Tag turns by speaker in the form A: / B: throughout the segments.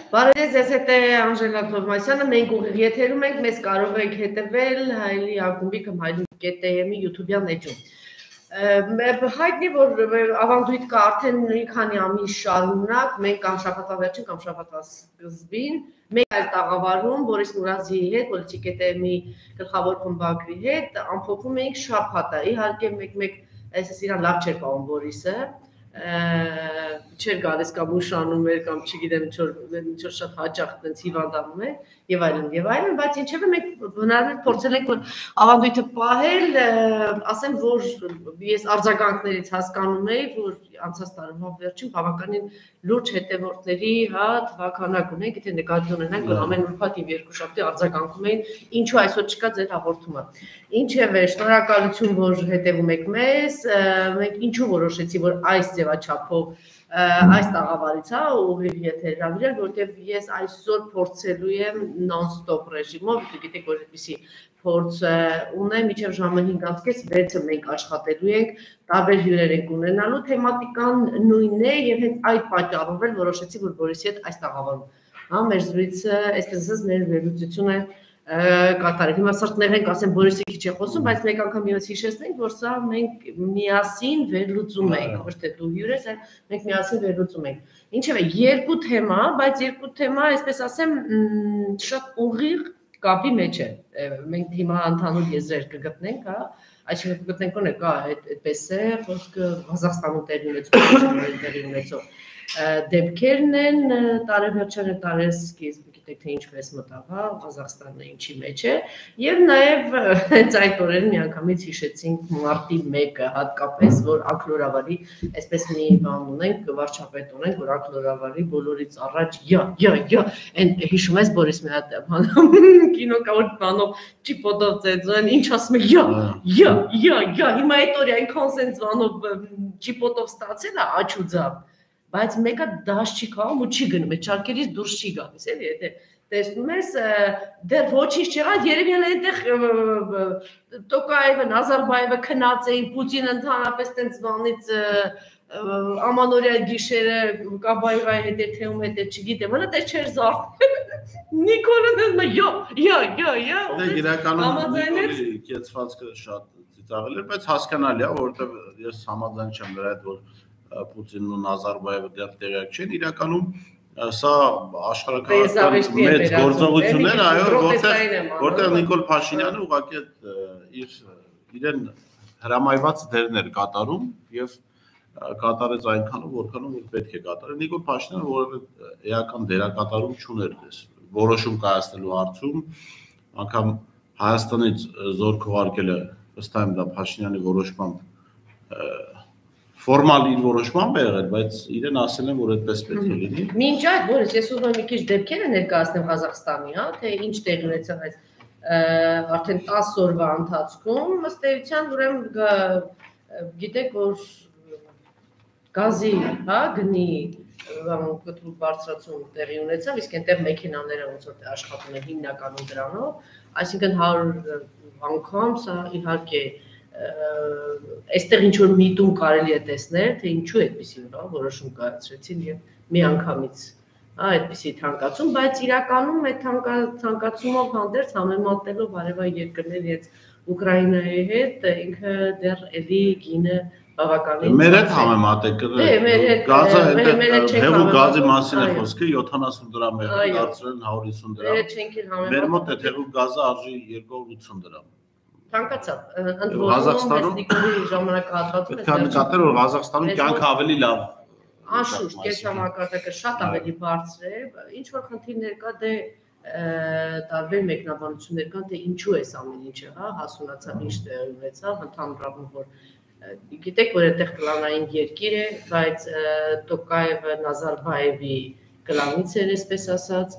A: Բարև ձեզ, հետ է Անժելա Թովմասյանը, մենք ուղիղ եթերում ենք, մեզ կարող եք հետևել Հայլի ակումբի կամ Հայլի.am-ի YouTube-յան էջում։ Հայտնի, որ ավանդույթ կա արդեն մի քանի ամիս շարունակ, մենք կամ շաբաթվա վերջին կամ շաբաթվա սկզբին մեկ այլ տաղավարում Բորիս Մուրադյանի հետ, Politics.am-ի գլխավոր խմբագրի հետ ամփոփում էինք շաբաթը։ Իհարկե մեկ-մեկ այսպես իրան լավ չէր պահում Բորիսը, չէր գալիս կամ ուշանում էր կամ չգիտեմ ինչ որ շատ հաճախ տենց հիվանդանում էր եւ այլն, բայց ինչեւ մենք բնարար փորձել ենք որ ավանդույթը պահել, ասեմ որ ես արձագանքներից հասկանում եի որ անցած տարվա վերջին բավականին լուրջ հետևորդների թվականակ ունենք, եթե նկատի ունենանք որ ամեն ուրբաթ եւ երկուշաբթի արձագանքում էին, ինչու այսօր չկա ձեր հաղորդումը։ Ինչևէ, շնորհակալություն որ հետևում եք մեզ, մենք ինչու որոշեցի որ այս ձևաչափով այս տաղավարից ուղիղ եթեր հրավիրել, որտեղ ես այսօր փորձելու եմ non-stop ռեժիմով, գիտեք որ այդպիսի փորձ ունեմ, մինչև ժամը 5:30-6-ը մենք աշխատելու ենք, տարբեր հյուրեր ենք ունենալու, թեմատիկան նույնն է եւ հենց այդ պատճառով էլ որոշեցի որ Բորիսի հետ այս տաղավարում, մեր զրույցը, այսպես ասած, մեր վերլուծությունը կատարենք։ Հիմա սրտներ ենք ասեմ Բորիսի քիչ է խոսում, բայց մեկ անգամ ես հիշեցնենք, որ սա մենք միասին վերլուծում ենք, ոչ թե դու հյուր ես, այլ մենք միասին վերլուծում ենք։ Ինչևէ, երկու թեմա, բայց երկու թեմա, այսպես ասեմ, շատ ուղիղ կապի մեջ է։ Մենք հիմա ընդհանուր եզրեր կգտնենք, այսինքն կգտնենք որ կա այդպես է, խոսքը Ղազախստանում տեղի ունեցող դեպքերն են տարեվերջան եւ տարեսկիզբ, գիտեք թե ինչպես մտավ, Ղազախստանը ինչի մեջ է, եւ նաեւ հենց այդ օրերին միանգամից հիշեցինք մարտի 1-ը հատկապես, որ ակլորավարի, այսպես մի բան ունենք, վարչապետ ունենք, որ ակլորավարի բոլորից առաջ այն հիշում ես Բորիս մի հատ կինո կա որ բանով ճիպոտով ծեծան, ինչ ասում է, հիմա այդ օրը այնքան սենց բանով ճիպոտով ստացել է աչ ու ձավ, բայց մեկը դաշ չի քաղում ու չի գնում, այդ շարքերից դուրս չի գալիս, էլի, եթե տեսնում ես, դեռ ոչինչ չեղավ, երևի այնտեղ Տոկաևը, Նազարբաևը քնած էին, Պուտինը ընդհանրապես տենց բանից ամանորյա գիշերը Կաբաևայի հետ թեում հետ չգիտեմ, հələ դες չէր զարթել, Նիկոլը դες
B: իրականում Նիկոլի կեցվածքը շատ ծիծաղել էր, բայց հասկանալի է, որովհետև ես համաձայն չեմ դրա հետ, որ Պուտինն ու Նազարբաևը դեռ տեղյակ չեն, իրականում սա աշխարհական մեծ գործողություն էր, այո, որտեղ Նիկոլ Փաշինյանը ուղղակի իրեն հրամայված դերներ կատարում եւ կատարեց այնքանով, որքանով որ պետք է կատարել։ Նիկոլ Փաշինյանը որևէ էական դերակատարում չուներ դες որոշում կայացնելու հարցում, անգամ Հայաստանից զոր քողարկելը ըստ այմ դա Փաշինյանի որոշմամբ ֆորմալ իր որոշմամբ է եղել, բայց իրեն ասել են, որ այդպես պետք է լինի։
A: Մինչ այդ, Բորիս, ես ուզում եմ մի քիչ դեպքերը ներկայացնեմ Ղազախստանի, թե ինչ տեղի ունեցավ այս արդեն 10 օրվա ընթացքում, ըստ էության, ուրեմն գիտեք, որ գազի, գնի կտրուկ բարձրացում տեղի ունեցավ, իսկ այնտեղ մեքենաները ոնց որ աշխատում են հիմնականում դրանով, այսինքն 100 անգամ սա իհարկե այստեղ ինչ որ միտում կարելի է տեսնել, թե ինչու այդպեսի որոշում կայացրեցին եւ մի անգամից այդպեսի թանկացում, բայց իրականում այդ թանկացումով հանդերձ համեմատելով արևային երկրների հետ Ուկրաինայի հետ ինքը դեռ էլի գինը բավականին
B: մեր հետ համեմատեք գազը հեղուկ գազի մասին է խոսքը 70 դրամ է դարձրել 150 դրամ մեր մոտ է հեղուկ գազը արժի 280 դրամ
A: Թանկացավ,
B: Ղազախստանում
A: ժամանակահատվածում
B: պետք է նկատել, որ Ղազախստանում կյանքը ավելի լավ
A: անշուշտ, կենսամակարդակը շատ ավելի բարձր է, ինչ որ խնդիրներ կա, դե տարբեր մեկնաբանություններ կան, թե ինչու է ամեն ինչը, հասունացավ, ինչ տեղի ունեցավ, ընդհանրապես որ գիտեք, որ այդտեղ կլանային երկիր է, բայց Տոկաևը Նազարբաևի կլանից էր, այսպես ասած,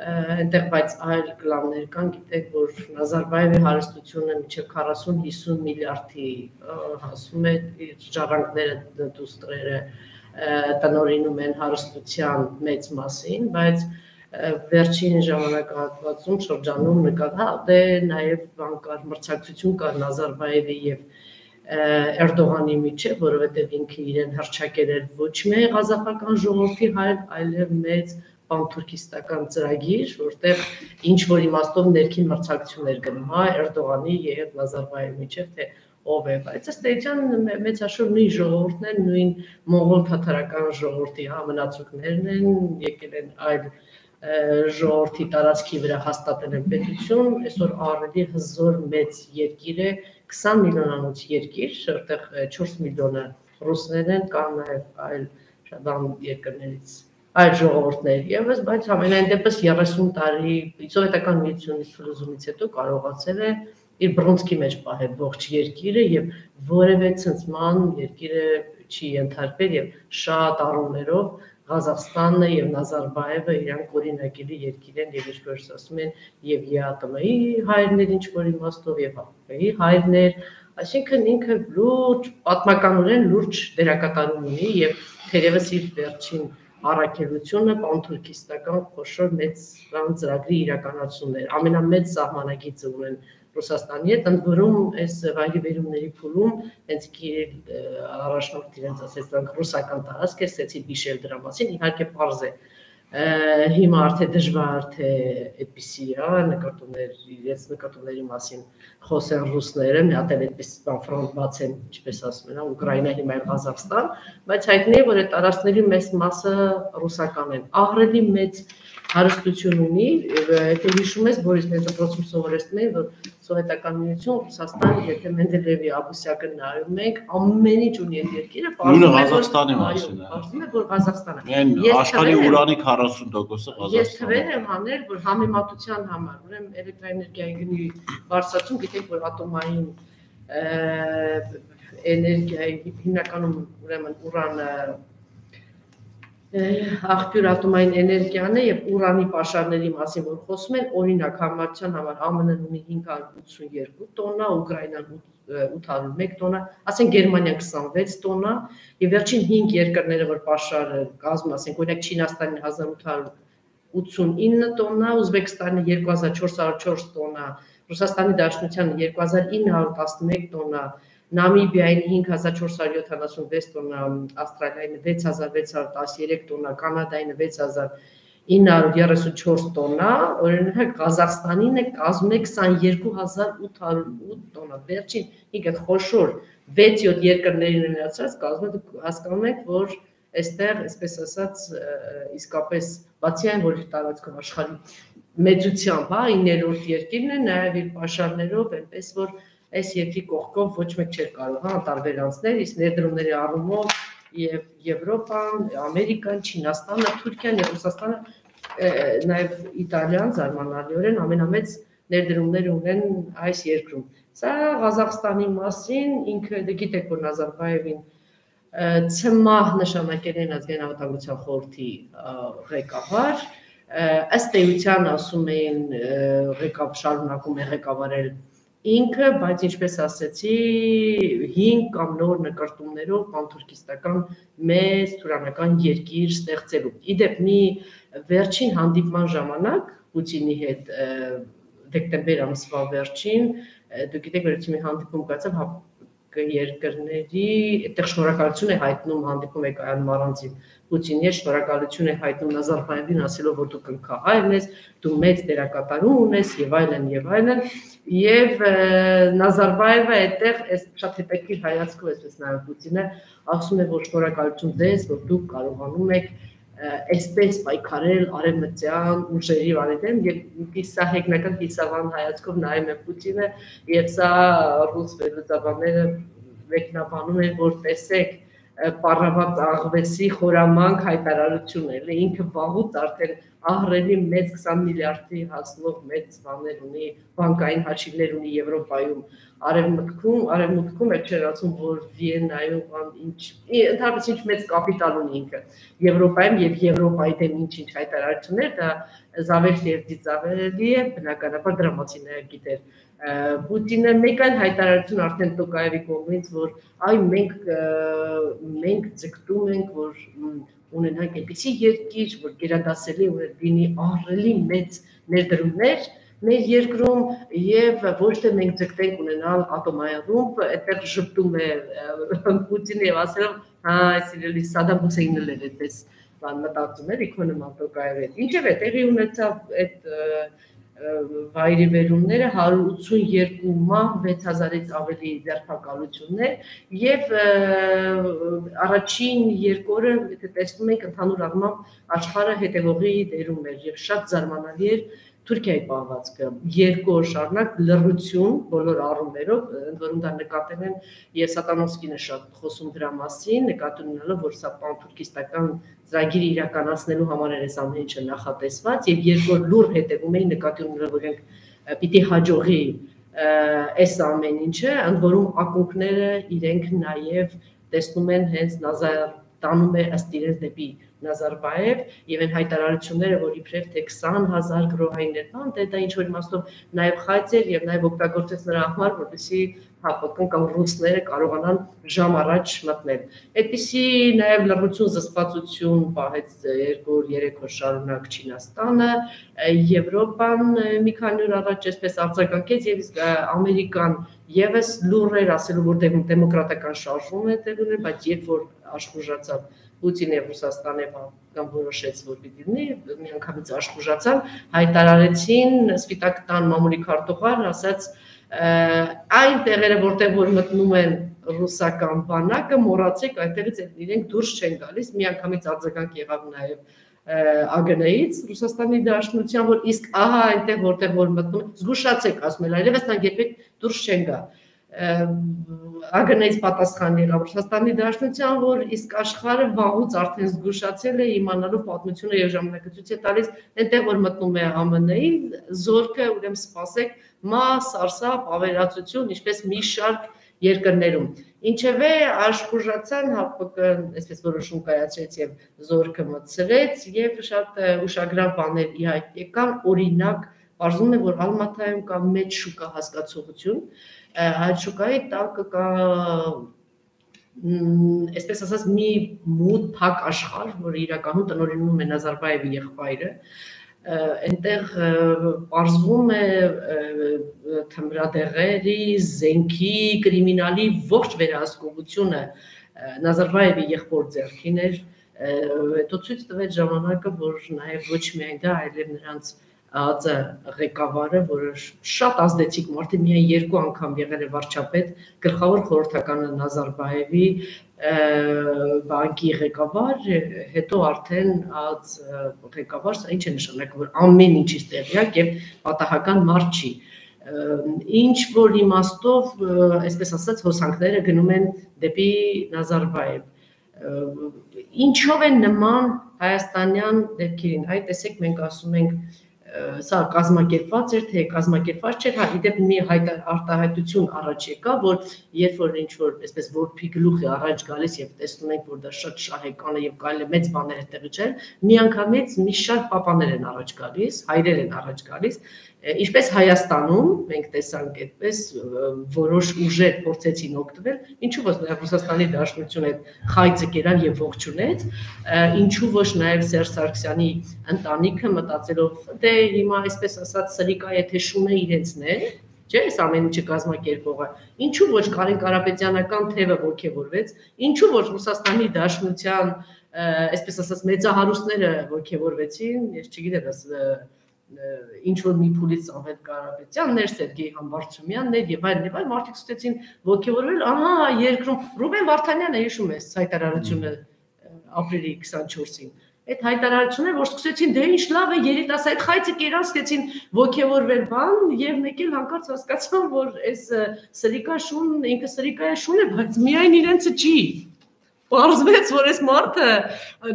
A: այնտեղ բայց այլ կլաններ կան, գիտեք, որ Նազարբաևի հարստությունը մինչև 40-50 միլիարդի հասնում է, ժառանգները, դուստրերը տնօրինում են հարստության մեծ մասին, բայց վերջին ժամանակահատվածում շրջանում նկատել, դե նաև բան կար, մրցակցություն կար Նազարբաևի եւ Էրդողանի միջև, որովհետև ինքը իրեն հռչակել էր ոչ միայն ղազախական ժողովրդի հայր, այլև մեծ պանթուրքիստական ծրագիր, որտեղ ինչ որ իմաստով ներքին մրցակցություններ գնում, հա, Էրդողանի եւ Նազարբայևի միջեւ, թե ով է, բայց ըստ էության մեծաշուր նույն ժողովուրդն են, նույն մոնղոլ թաթարական ժողովրդի համնացուկներն են, եկել են այլ ժողովրդի տարածքի վրա հաստատել են պետություն, այսօր առելի հզոր մեծ երկիր է, 20 միլիոնանոց երկիր, որտեղ 4 միլիոնը ռուսներ են, կան նաև այլ շատ երկրներից այլ ժողովուրդներ եւս, բայց ամենայն դեպս 30 տարի սովետական միությունից փլուզումից հետո կարողացել է իր բռունցքի մեջ պահել ողջ երկիրը եւ որևէ ցնցման երկիրը չի ենթարկվել եւ շատ առումներով Ղազախստանը եւ Նազարբայևը իրանք օրինակելի երկիր են եւ ինչպես ասում են եւ ԵԱՏՄ-ի հայրներ ինչ որ իմաստով եւ ՀԱՊԿ-ի հայրներ, այսինքն ինքը լուրջ պատմականորեն լուրջ դերակատարում ունի եւ թերևս իր վերջին առաքելությունը պանթուրքիստական խոշոր մեծ ծրագրի իրականացումն էր, ամենամեծ սահմանագիծը ունեն Ռուսաստանի հետ, ընդ որում այս վայրի վերումների փուլում հենց Կիրիլ առաջնորդ իրենց ասեց, դրանք ռուսական տարածք է, ստեցի հիշել դրա մասին, իհարկե պարզ է, հիմա արդեն դժվար թե այդպիսի նկատումներ, իրենց նկատումների մասին խոսեն ռուսները, մի հատ էլ այդպես ֆրոնտ բացեն, ինչպես ասում են, Ուկրաինա, հիմա էլ Ղազախստան, բայց հայտնի է, որ այդ տարածքների մեծ մասը ռուսական են, ահռելի մեծ հարստություն ունի, եթե հիշում ես, Բորիս Նեծոպրոցում սովորեցնում էին, որ Սովետական միություն, Ռուսաստան, եթե Մենդելևի Աբուսյակը նայում ենք, ամեն ինչ ունի այդ երկիրը,
B: նույնը Ղազախստանի մասին է։
A: Պարզվում է, որ Ղազախստանը։
B: Միայն աշխարհի ուրանի 40%-ը Ղազախստանն է։
A: Ես թվեր եմ անել, որ համեմատության համար, ուրեմն էլեկտրաէներգիայի գնի բարձրացում, գիտենք, որ ատոմային էներգիայի հիմնականում ուրեմն ուրանը աղբյուր ատոմային էներգիան է եւ ուրանի պաշարների մասին որ խոսում են, օրինակ համարության համար ԱՄՆ-ն ունի 582 տոննա, Ուկրաինան 801 տոննա, ասենք Գերմանիան 26 տոննա եւ վերջին 5 երկրները որ պաշարը կազմում, ասենք օրինակ Չինաստանին 1889 տոննա, Ուզբեկստանը 2404 տոննա, Ռուսաստանի Դաշնությանը 2911 տոննա, Նամիբիային 5476 տոննա, Ավստրալիային 6613 տոննա, Կանադային 6934 տոննա, օրինակ Ղազախստանին է կազմում է 22808 տոննա, վերջին ինքը խոշոր 6-7 երկրներին ունեցած կազմում հասկանում եք, որ այստեղ, այսպես ասած, իսկապես բացի այն, որ տարածքում աշխարհի մեծությամբ, 9-րդ երկիրն է, նաև իր պաշարներով, այնպես որ այս երկրի կողքով ոչ մեկ չէր կարող անտարբեր անցնել, իսկ ներդրումների առումով եւ Եվրոպան, Ամերիկան, Չինաստանը, Թուրքիան եւ Ռուսաստանը, նաեւ Իտալիան զարմանալիորեն ամենամեծ ներդրումներ ունեն այս երկրում։ Սա Ղազախստանի մասին ինքը գիտեք, որ Նազարբայևին ՑՄԱՀ նշանակել են ազգային անվտանգության խորհրդի ղեկավար, ըստ էության ասում էին շարունակում է ղեկավարել ինքը, բայց ինչպես ասեցի, 5 կամ նոր նկարտումներով պանթուրքիստական մեծ թուրանական երկիր ստեղծելու։ Իդեպ մի վերջին հանդիպման ժամանակ Պուտինի հետ դեկտեմբեր ամսվա վերջին, դուք գիտեք, որ մի հանդիպում կայացավ երկրների, այդտեղ շնորհակալություն է հայտնում հանդիպում է կայանում առանձին Պուտինի հետ շնորհակալություն է հայտնում Նազարբայևին, ասելով որ դու կնքահայր ես, դու մեծ դերակատարում ունես եւ այլն եւ Նազարբայևը այդտեղ այս շատ հետաքրքիր հայացքով էս նայում Պուտինը, ասում է որ շնորհակալություն ձեզ, որ դուք կարողանում եք այսպես պայքարել արևմտյան ուժերի վարդեն եւ սա հեգնական կիսավան հայացքով նայում է Պուտինը եւ սա ռուս վերլուծաբանները մեկնաբանում են որ տեսեք պարավատ աղվեսի խորամանկ հայտարարություն է ինքը վաղուց արդեն ահռելի մեծ 20 միլիարդի հասնող մեծ բաներ ունի բանկային հաշիվներ ունի Եվրոպայում արևմուտքում էլ չէր ասում որ Վիեննայում ինչ ընդհանրապես ինչ մեծ կապիտալ ունի ինքը Եվրոպայում եւ Եվրոպայի դեմ ինչ հայտարարություններ դա զավեշտ եւ դիծավելի է բնականաբար դրա մասին է գիտեր Պուտինը մեկ այլ հայտարարություն արդեն Տոկաևի կողմից որ այ մենք ձգտում ենք որ ունենանք այնպիսի երկիր որ գերադասելի ունենի ահռելի մեծ ներդրումներ մեր երկրում եւ ոչ թե մենք ձգտենք ունենալ ատոմային ռումբ, այդտեղ ժպտում է Պուտինը եւ ասելով, հա, սիրելի Սադամ Հուսեյնն էլ էր այդպես բան մտածում էր Իքոնոմատոկայով հետ։ Ինչևէ, տեղի ունեցավ այդ վայրի վերումները 182 մահ 6000-ից ավելի ձերբակալություններ եւ առաջին երկու օրը եթե տեսնում եք ընդհանուր առմամբ աշխարհը հետևողի դերում էր եւ շատ զարմանալի էր Թուրքիայի պահվածքը երկու օր շարունակ լռություն բոլոր առումներով ընդ որում դա նկատել են եւ Սատանովսկին է շատ խոսում դրա մասին նկատի ունենալով որ սա պանթուրքիստական ծրագիրը իրականացնելու համար էր այս ամեն ինչը նախատեսված եւ երկու օր լուր հետևում էին նկատի ունենալով որ պիտի հաջողի այս ամեն ինչը ընդ որում ակունքները իրենք նաեւ տեսնում են հենց Նազար տանում է ըստ իրենց դեպի Նազարբաև եւ այն հայտարարությունները, որ իբրև թե 20000 գրոհայիններ կան, դա ինչ որ իմաստով նաեւ խայծ էր եւ նաեւ օգտագործեց նրա համար, որպեսզի ՀԱՊԿ-ն կամ ռուսները կարողանան ժամ առաջ մտնել։ Այդպիսի նաեւ լռություն զսպվածություն պահեց 2-3 օր շարունակ Չինաստանը, Եվրոպան մի քանի օր առաջ այսպես արձագանքեց եւ իսկ Ամերիկան եւս լուր էր ասելու որ դեմոկրատական շարժում է տեղ ուներ, բայց երբ որ աշխուժացավ Պուտինը Ռուսաստանը կամ որոշեց որ պիտի լինի, միանգամից աշխուժացավ, հայտարարեցին Սպիտակ տան մամուլի քարտուղար, ասաց այն տեղերը որտեղ որ մտնում են ռուսական բանակը, մոռացեք այդտեղից իրենք դուրս չեն գալիս, միանգամից արձագանք եղավ նաև ԱԳՆ-ից Ռուսաստանի Դաշնության, որ իսկ ահա այնտեղ որտեղ որ մտնում, զգուշացեք ասում են, այլևս նրանք երբեք դուրս չեն գա։ ԱԳՆ-ից պատասխան եղավ Ռուսաստանի Դաշնության, որ իսկ աշխարհը վաղուց արդեն զգուշացել է իմանալով պատմությունը եւ ժամանակը ցույց է տալիս, այնտեղ որ մտնում է ԱՄՆ-ի զորքը, ուրեմն սպասեք, մաս, արսափ, ավերածություն, ինչպես մի շարք երկրներում։ Ինչևէ աշխուժացան ՀԱՊԿ-ն այսպես որոշում կայացրեց եւ զորքը մտցրեց եւ շատ ուշագրավ բաներ ի հայտ եկան, օրինակ պարզվում է որ Ալմատայում կա մեծ շուկա հասկացողություն, այդ շուկայի տակ կա այսպես ասած մի մութ փակ աշխարհ, որ իրականում տնօրինում է Նազարբաևի եղբայրը, այնտեղ պարզվում է թմրադեղերի, զենքի, կրիմինալի ողջ վերահսկողությունը Նազարբաևի եղբոր ձեռքին էր, հետո ցույց տվեց ժամանակը, որ նաև ոչ միայն դա, այլև նրանց ԱԱԾ ղեկավարը, որը շատ ազդեցիկ մարդ է, միայն 2 անգամ եղել է վարչապետ, գլխավոր խորհրդականը Նազարբաևի բանկի ղեկավար, հետո արդեն ԱԱԾ ղեկավար, սա ինչ է նշանակում, որ ամեն ինչից տեղյակ եւ պատահական մարդ չի։ Ինչ որ իմաստով, այսպես ասած, հոսանքները գնում են դեպի Նազարբաև։ Ինչով է նման հայաստանյան դեպքերին, այ տեսեք մենք ասում ենք սա կազմակերպված էր, թե կազմակերպված չէր, հա իդեպ մի արտահայտություն առաջ եկա, որ երբ որ ինչ որ այսպես որփի գլուխ է առաջ գալիս եւ տեսնում ենք, որ դա շատ շահեկան է եւ կարելի է մեծ բաներ է տեղի չել, միանգամից մի շարք պապաներ են առաջ գալիս, հայրեր են առաջ գալիս, ինչպես Հայաստանում մենք տեսանք այդպես որոշ ուժեր փորձեցին օգտվել, ինչու ոչ նաև Ռուսաստանի Դաշնությունը այդ խայծը կերավ եւ ողջունեց, ինչու ոչ նաև Սերժ Սարգսյանի ընտանիքը մտածելով դե հիմա այսպես ասած սրիկա եթե շունը իրենցն է, չէ՞, այս ամեն ինչը կազմակերպողը, ինչու ոչ Կարեն Կարապետյանական թևը ողջևորվեց, ինչու ոչ Ռուսաստանի Դաշնության այսպես ասած մեծահարուստները ողջևորվեցին, ես չգիտեմ, ինչ որ մի փուլից Սամվել Կարապետյաններ, Սերգեյ Համբարձումյաններ եւ այլն մարդիկ ստեցին ողջևորվել, ահա երկրում Ռուբեն Վարդանյանը հիշում է հայտարարությունը ապրիլի 24-ին։ Այդ հայտարարությունները որ սկսեցին դե ինչ լավ է երիտասարդ այդ խայծը կերան սկսեցին ողջևորվել բան եւ մեկ էլ հանկարծ հասկացան որ այս սրիկա շուն ինքը սրիկա շուն է բայց միայն իրենցը չի Պարզվեց, որ այս մարդը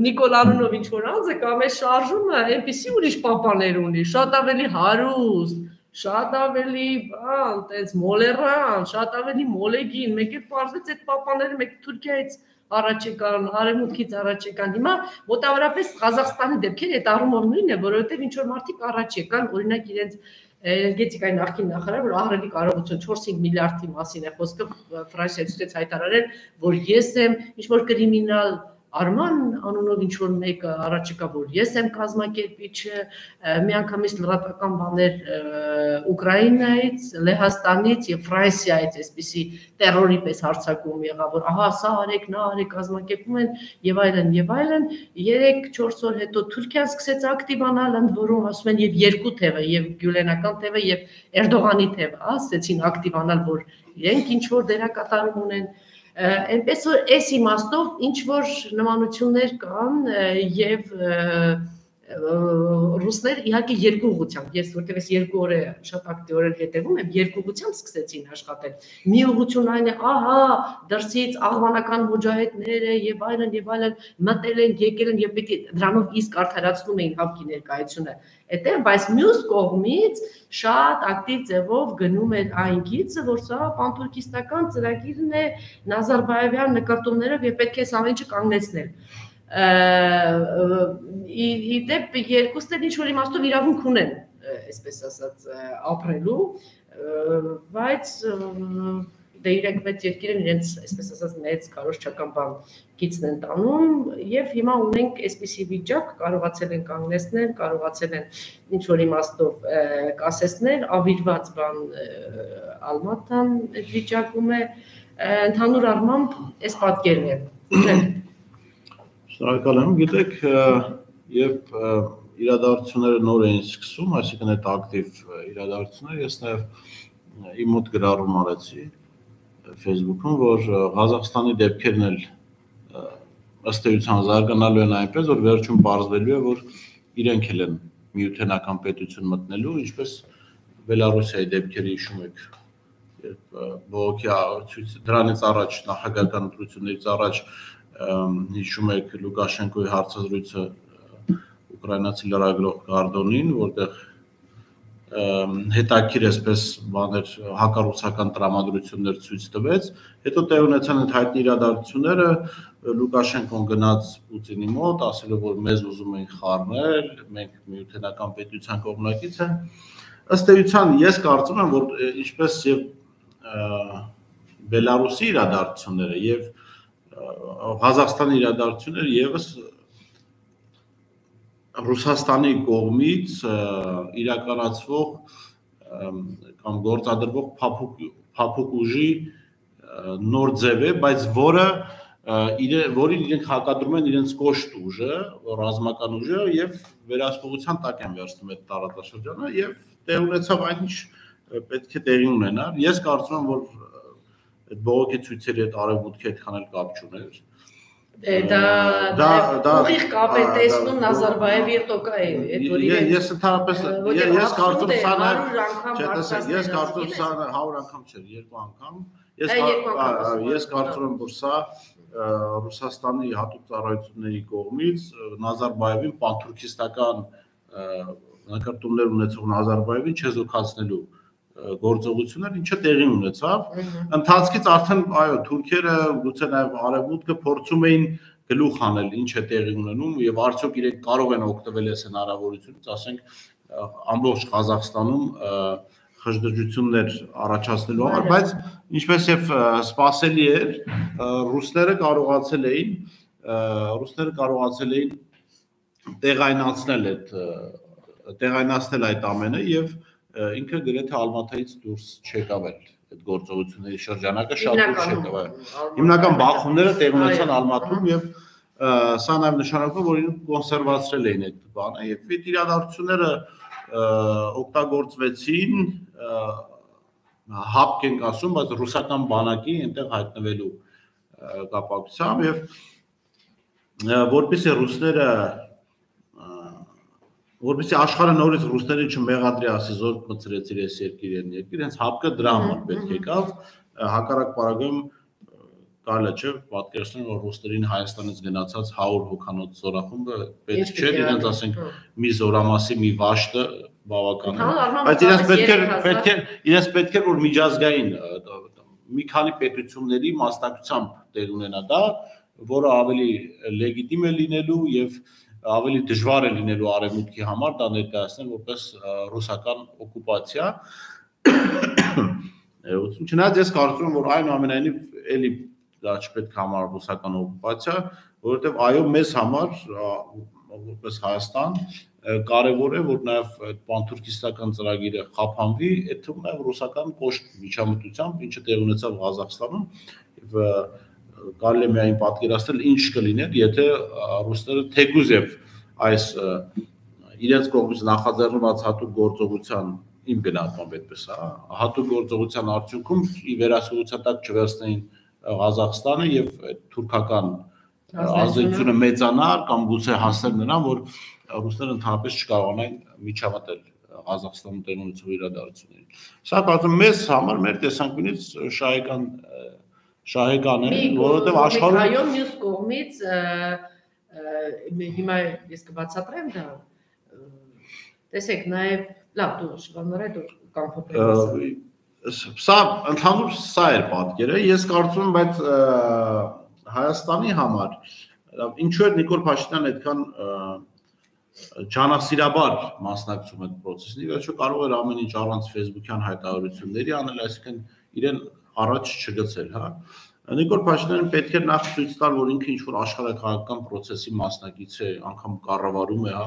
A: Նիկոլ Արոնով ինչ-որ անձ է կամ այս շարժումը այնպիսի ուրիշ պապաներ ունի, շատ ավելի հարուստ, շատ ավելի բան, տենց մոլերան, շատ ավելի մոլեգին, մեկ էլ պարզվեց այդ պապաները մեկ Թուրքիայից առաջ եկան, Արևմուտքից առաջ եկան, հիմա մոտավորապես Ղազախստանի դեպքերը այդ առումով նույնն է, որովհետև ինչ-որ մարդիկ առաջ եկան, օրինակ իրենց Էներգետիկայի նախկին նախարար, որ ահռելի կարողություն 4-5 միլիարդի մասին է խոսքը, Ֆրանսիայից ցույց հայտարարել, որ ես եմ ինչ-որ կրիմինալ Արման անունով ինչ որ մեկը առաջիկա որ ես եմ կազմակերպիչը մի անգամից լրատվական բաներ Ուկրաինայից, Լեհաստանից եւ Ֆրանսիայից այսպիսի terror-ի պես հարձակում եղավ որ ահա սա արեք, նա արեք կազմակերպում են եւ այլն 3-4 օր հետո Թուրքիան սկսեց ակտիվանալ ընդ որում ասում են եւ երկու թևը եւ գյուլենական թևը եւ Էրդողանի թևը ասեցին ակտիվանալ որ իրենք ինչ որ դերակատարում ունեն Այնպես որ այս իմաստով ինչ որ նմանություններ կան եւ ռուսներ իհարկե երկու ուղղությամբ ես որտեղ ես երկու օր է շատ ակտիվորեն հետևում եմ երկու ուղղությամբ սկսեցին աշխատել մի ուղղություն այն է ահա դրսից աղվանական մուջահեդները եւ այլն մտել են եկել են եւ պիտի դրանով իսկ արդարացնում էին հապկի ներկայությունը այդտեղ բայց մյուս կողմից շատ ակտիվ ձևով գնում էր այն գիծը որ սա պանթուրքիստական ծրագիրն է Նազարբայևյան նկարտումներով եւ պետք է սա ինչը կանգնեցնել Իդեպ երկուսն էլ ինչ-որ իմաստով իրավունք ունեն, այսպես ասած, ապրելու, բայց դե իրենք մեծ երկիր են իրենց, այսպես ասած, մեծ կարողչական բան գիծն են տանում եւ հիմա ունենք այսպիսի վիճակ, կարողացել են կանգնեցնել, կարողացել են ինչ-որ իմաստով կասեցնել, ավիրված բան Ալմատան այդ վիճակում է, ընդհանուր առմամբ այս պատկերն է,
B: Շնորհակալ եմ, գիտեք, երբ իրադարձությունները նոր էին սկսում, այսինքն այդ ակտիվ իրադարձությունները, ես նաև իմ մոտ գրառում արեցի Facebook-ում, որ Ղազախստանի դեպքերն էլ ըստ էության զարգանալու են այնպես, որ վերջում պարզվելու է, որ իրենք էլ են միութենական պետություն մտնելու, ինչպես Բելարուսիայի դեպքերը հիշում եք, երբ բողոքի դրանից առաջ նախագահական ընտրություններից առաջ հիշում եք Լուկաշենկոյի հարցազրույցը ուկրաինացի լրագրող Գարդոնին, որտեղ հետաքրքիր այսպես բաներ հակառուսական տրամադրություններ ցույց տվեց, հետո տեղ ունեցան այդ հայտնի իրադարձությունները, Լուկաշենկոն գնաց Պուտինի մոտ, ասելով որ մեզ ուզում են խառնել, մենք միութենական պետության կողմնակից ենք, ըստ էության ես կարծում եմ, որ ինչպես եւ Բելարուսի իրադարձությունները եւ Ղազախստանի իրադարձությունները եւս Ռուսաստանի կողմից իրականացվող կամ գործադրվող փափուկ ուժի նոր ձև է, բայց որին իրենք հակադրում են իրենց կոշտ ուժը, ռազմական ուժը եւ վերահսկողության տակ են վերցնում այդ տարածաշրջանը եւ տեղ ունեցավ այն ինչ պետք է տեղի ունենար։ Ես կարծում եմ, որ այդ բողոքի ցույցերի հետ արևմուտքի այդքան էլ կապ չուներ։
A: Դա ուղիղ կապ է տեսնում Նազարբայևի եւ Տոկաևի, այդ որ իրենց
B: ես ընդհանրապես ես կարծում սա նաև ես կարծում սա 100 անգամ չէր, 2 անգամ ես կարծում եմ որ սա Ռուսաստանի հատուկ ծառայությունների կողմից Նազարբայևին պանթուրքիստական նկարտումներ ունեցող Նազարբայևին չեզոքացնելու գործողություններ ինչը տեղի ունեցավ ընթացքից արդեն այո թուրքերը գուցե նաև արևմուտքը փորձում էին գլուխ հանել ինչ է տեղի ունենում եւ արդյոք իրենք կարող են օգտվել այս հնարավորությունից ասենք ամբողջ Ղազախստանում խժդժություններ առաջացնելու համար բայց ինչպես եւ սպասելի էր ռուսները կարողացել էին տեղայնացնել այդ ամենը եւ ինքը գրեթե Ալմատայից դուրս չեկավ այդ գործողությունների շրջանակը շատ դուրս չեկավ։ Հիմնական բախումները տեղ ունեցան Ալմատում եւ սա նաեւ նշանակում որ իրենք կոնսերվացրել էին այդ բանը եւ այդ իրադարձությունները օգտագործվեցին հապկ ենք ասում, բայց ռուսական բանակի այնտեղ հայտնվելու կապակցությամբ եւ որպեսզի աշխարհը նորից ռուսներին չմեղադրի ասի զորք մցրեցիր այս երկիր, հենց հապկը դրա համար պետք եկավ, հակառակ պարագայում կարելի չէ պատկերացնել որ ռուսներին Հայաստանից գնացած 100 հոգանոց զորախումբը պետք չէ, իրենց ասենք մի զորամասի մի վաշտը բավական է, բայց իրենց պետք է որ միջազգային մի քանի պետությունների մասնակցությամբ տեղ ունենա դա, որը ավելի լեգիտիմ է լինելու եւ ավելի դժվար է լինելու արևմուտքի համար դա ներկայացնել որպես ռուսական օկուպացիա։ Չնայած ես կարծում եմ որ այնուամենայնիվ էլի դա չպետք է համարվի ռուսական օկուպացիա, որովհետև այո մեզ համար որպես Հայաստան կարևոր է որ նաև այդ պանթուրքիստական ծրագիրը խափանվի, այդ թվում նաև ռուսական կոշտ միջամտությամբ, ինչը տեղի ունեցավ Ղազախստանում եւ կարելի է միայն պատկերացնել ինչ կլիներ, եթե ռուսները թեկուզ եւ այս իրենց կողմից նախաձեռնված հատուկ գործողության իմ գնահատմամբ այդպես է, հատուկ գործողության արդյունքում ի վերահսկողության տակ չվերցնեին Ղազախստանը եւ այդ թուրքական ազդեցությունը մեծանար կամ գուցե հասներ նրան, որ ռուսները ընդհանրապես չկարողանային միջամտել Ղազախստանում տեղի ունեցող իրադարձություններին։ Սա կարծում եմ մեզ համար մեր տեսանկյունից շահեկան է, որովհետև աշխարհում
A: այո մյուս կողմից հիմա ես կբացատրեմ դա տեսեք նաև լավ դու շվանարայ դու կամ փոփոխել
B: սա ընդհանուր սա էր պատկերը ես կարծում եմ բայց Հայաստանի համար ինչու է Նիկոլ Փաշինյանը այդքան ջանասիրաբար մասնակցում այդ process-ին, իհարկե կարող էր ամեն ինչ առանց Facebook-յան հայտարարությունների անել, այսինքն իրեն առաջ չգցել, հա։ Նիկոլ Փաշինյանը պետք է նախ ցույց տալ, որ ինքը ինչ-որ աշխարհակաղակական process-ի մասնակից է, անգամ կառավարում է, հա,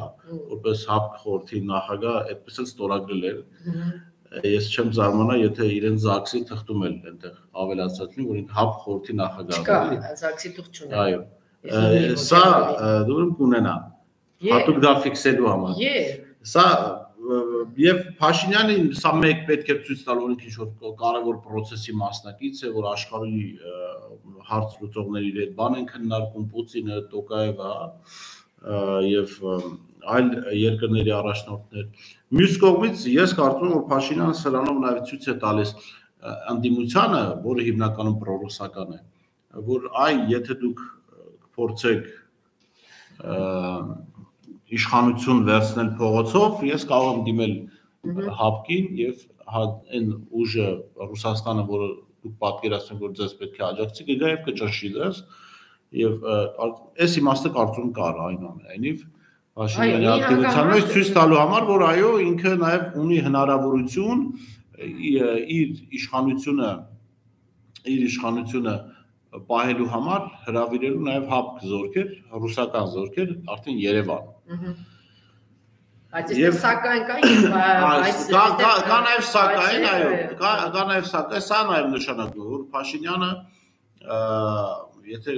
B: որպես ՀԱՊԿ խորհրդի նախագահ, այդպես էլ ստորագրել էր։ Ես չեմ զարմանա, եթե իրեն ԶԱԳՍ-ի թղթում էլ այնտեղ ավելացած լինի, որ ինքը ՀԱՊԿ խորհրդի նախագահ է։
A: Չկա, ԶԱԳՍ-ի թղթ չունի։
B: Այո։ Սա դուրս կունենա։ Հատուկ դա ֆիքսելու համար։ Սա եւ Փաշինյանին սա մեկ պետք է ցույց տալ, որ ինքը ինչ-որ կարևոր process-ի մասնակից է, որ աշխարհի հարց լուծողների հետ բան են քննարկում Պուտինը, Տոկաևը, եւ այլ երկրների առաջնորդներ։ Մյուս կողմից ես կարծում եմ, որ Փաշինյանը սրանով նաեւ ցույց է տալիս անդիմությանը, որը հիմնականում պրոռուսական է, որ եթե դուք փորձեք իշխանություն վերցնել փողոցով, ես կարող եմ դիմել ՀԱՊԿ-ին եւ այն ուժը Ռուսաստանը, որը դուք պատկերացնեք, որ ձեզ պետք է աջակցի, կգա եւ կճնշի ձեզ եւ այս իմաստը կարծում կար այնուամենայնիվ Փաշինյանի ակտիվության մեջ ցույց տալու համար, որ այո, ինքը նաեւ ունի հնարավորություն իր իշխանությունը պահելու համար հրավիրելու նաև ՀԱՊԿ զորքեր, ռուսական զորքեր արդեն Երևան։
A: Բայց այստեղ սակայն կա
B: նաև սակայն, այո, կա նաև սակայն, սա նաև նշանակում որ Փաշինյանը եթե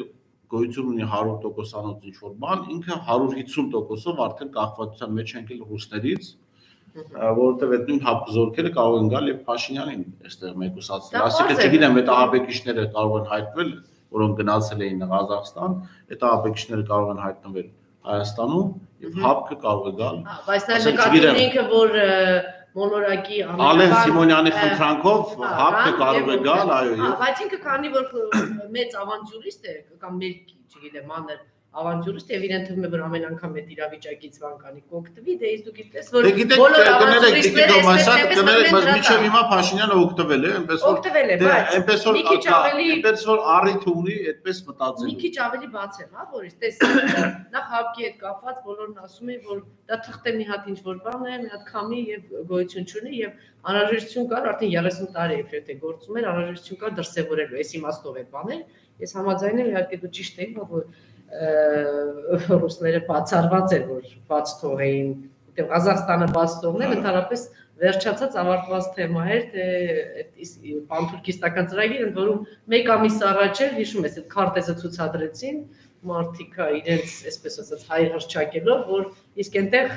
B: գոյություն ունի 100%-անոց ինչ-որ բան, ինքը 150%-ով արդեն կախվածության մեջ ենք ռուսներից, որովհետև այդ նույն ՀԱՊԿ զորքերը կարող են գալ եւ Փաշինյանին այստեղ մեկուսացնել։ Այսինքն չգիտեմ, այդ ԱՊԿ-շները կարող են հայտնվել, որոնք գնացել էին Ղազախստան, այդ ԱՊԿ-շները կարող են հայտնվել Հայաստանում եւ ՀԱՊԿ-ը կարող է գալ։
A: Բայց նա նկատի ունենք, որ մոլորակի
B: Ալեն Սիմոնյանի խնդրանքով ՀԱՊԿ-ը կարող է գալ, այո։
A: Բայց ինքը քանի որ մեծ ավանտյուրիստ է կամ մեր, չգիտեմ, մանր ավանտյուրիստ եւ իրեն թվում է որ ամեն անգամ այդ իրավիճակից բան կանի կօգտվի, դե իսկ դուք գիտես որ բոլոր ավանտյուրիստները
B: բայց մինչեւ հիմա Փաշինյանը օգտվել է, այնպես որ առիթ ունի այդպես մտածել։
A: Մի քիչ ավելի բաց է, հա, որ տես նախ ՀԱՊԿ-ի հետ կապված բոլորն ասում են, որ դա թղթե մի հատ ինչ-որ բան է, մի հատ քամի եւ գոյություն չունի եւ անհրաժեշտություն կար արդեն 30 տարի է եթե գործում էր, անհրաժեշտություն կար դրսևորելու, այս իմաստով է բաներ։ Ես համաձայն եմ, իհարկե դու ճիշտ ես, որ ռուսները բացառված էր, որ բաց թողեին, որտեղ Ղազախստանը բաց թողնել ընդհանրապես վերջացած ավարտված թեմա էր, թե այդ պանթուրքիստական ծրագիրը, որում մեկ ամիս առաջ էր, հիշում ես, այդ քարտեզը ցուցադրեցին, մարդիկ իրենց, այսպես ասած, հայ հռչակելով, որ իսկ այնտեղ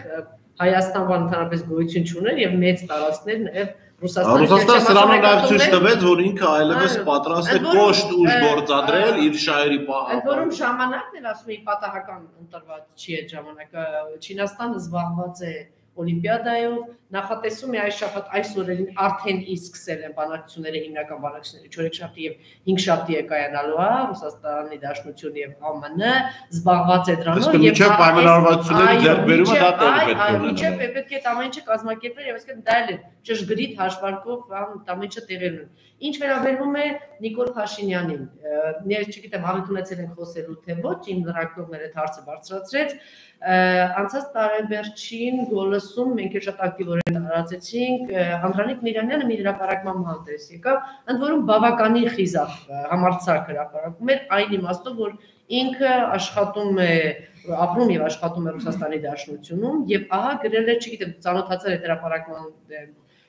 A: Հայաստանն ընդհանրապես գոյություն չուներ եւ մեծ տարածքներ նաեւ
B: Ռուսաստանը սրանով նաև ցույց տվեց, որ ինքը այլևս պատրաստ է կոշտ ուժ գործադրել իր շահերի պահպանման։
A: Ընդ որում ժամանակն էլ ասում էի պատահական ընտրված չի այդ ժամանակը։ Չինաստանը զբաղված է Օլիմպիադայով, նախատեսում է այս շաբաթ այս օրերին արդեն իսկ սկսել են բանակցությունները հիմնական բանակցությունները 4-շաբթի եւ 5-շաբթի է կայանալու, Ռուսաստանի Դաշնությունը եւ ԱՄՆ զբաղված է դրանով
B: եւ մինչեւ պայմանավորվածությունների ձեռքբերումը դա տեղի պետք է ունենա։
A: Մինչեւ պետք է ամեն ինչը կազմակերպել եւ այսինքն դա էլ է ճշգրիտ հաշվարկով ամեն ինչը տեղի ունի։ Ինչ վերաբերում է Նիկոլ Փաշինյանին, ես չգիտեմ, հավատունեցել են խոսելու թե ոչ, իմ լրագրողները այդ հարցը բարձրացրեց, Անցած տարեվերջին գոլսում մենք շատ ակտիվորեն տարածեցինք Անդրանիկ Միրանյանը մի հրապարակման հանդես եկավ, ընդ որում բավականին խիզախ համարձակ հրապարակում էր այն իմաստով, որ ինքը աշխատում է ապրում եւ աշխատում է Ռուսաստանի Դաշնությունում եւ ահա գրել է, չգիտեմ, ծանոթացել է հրապարակման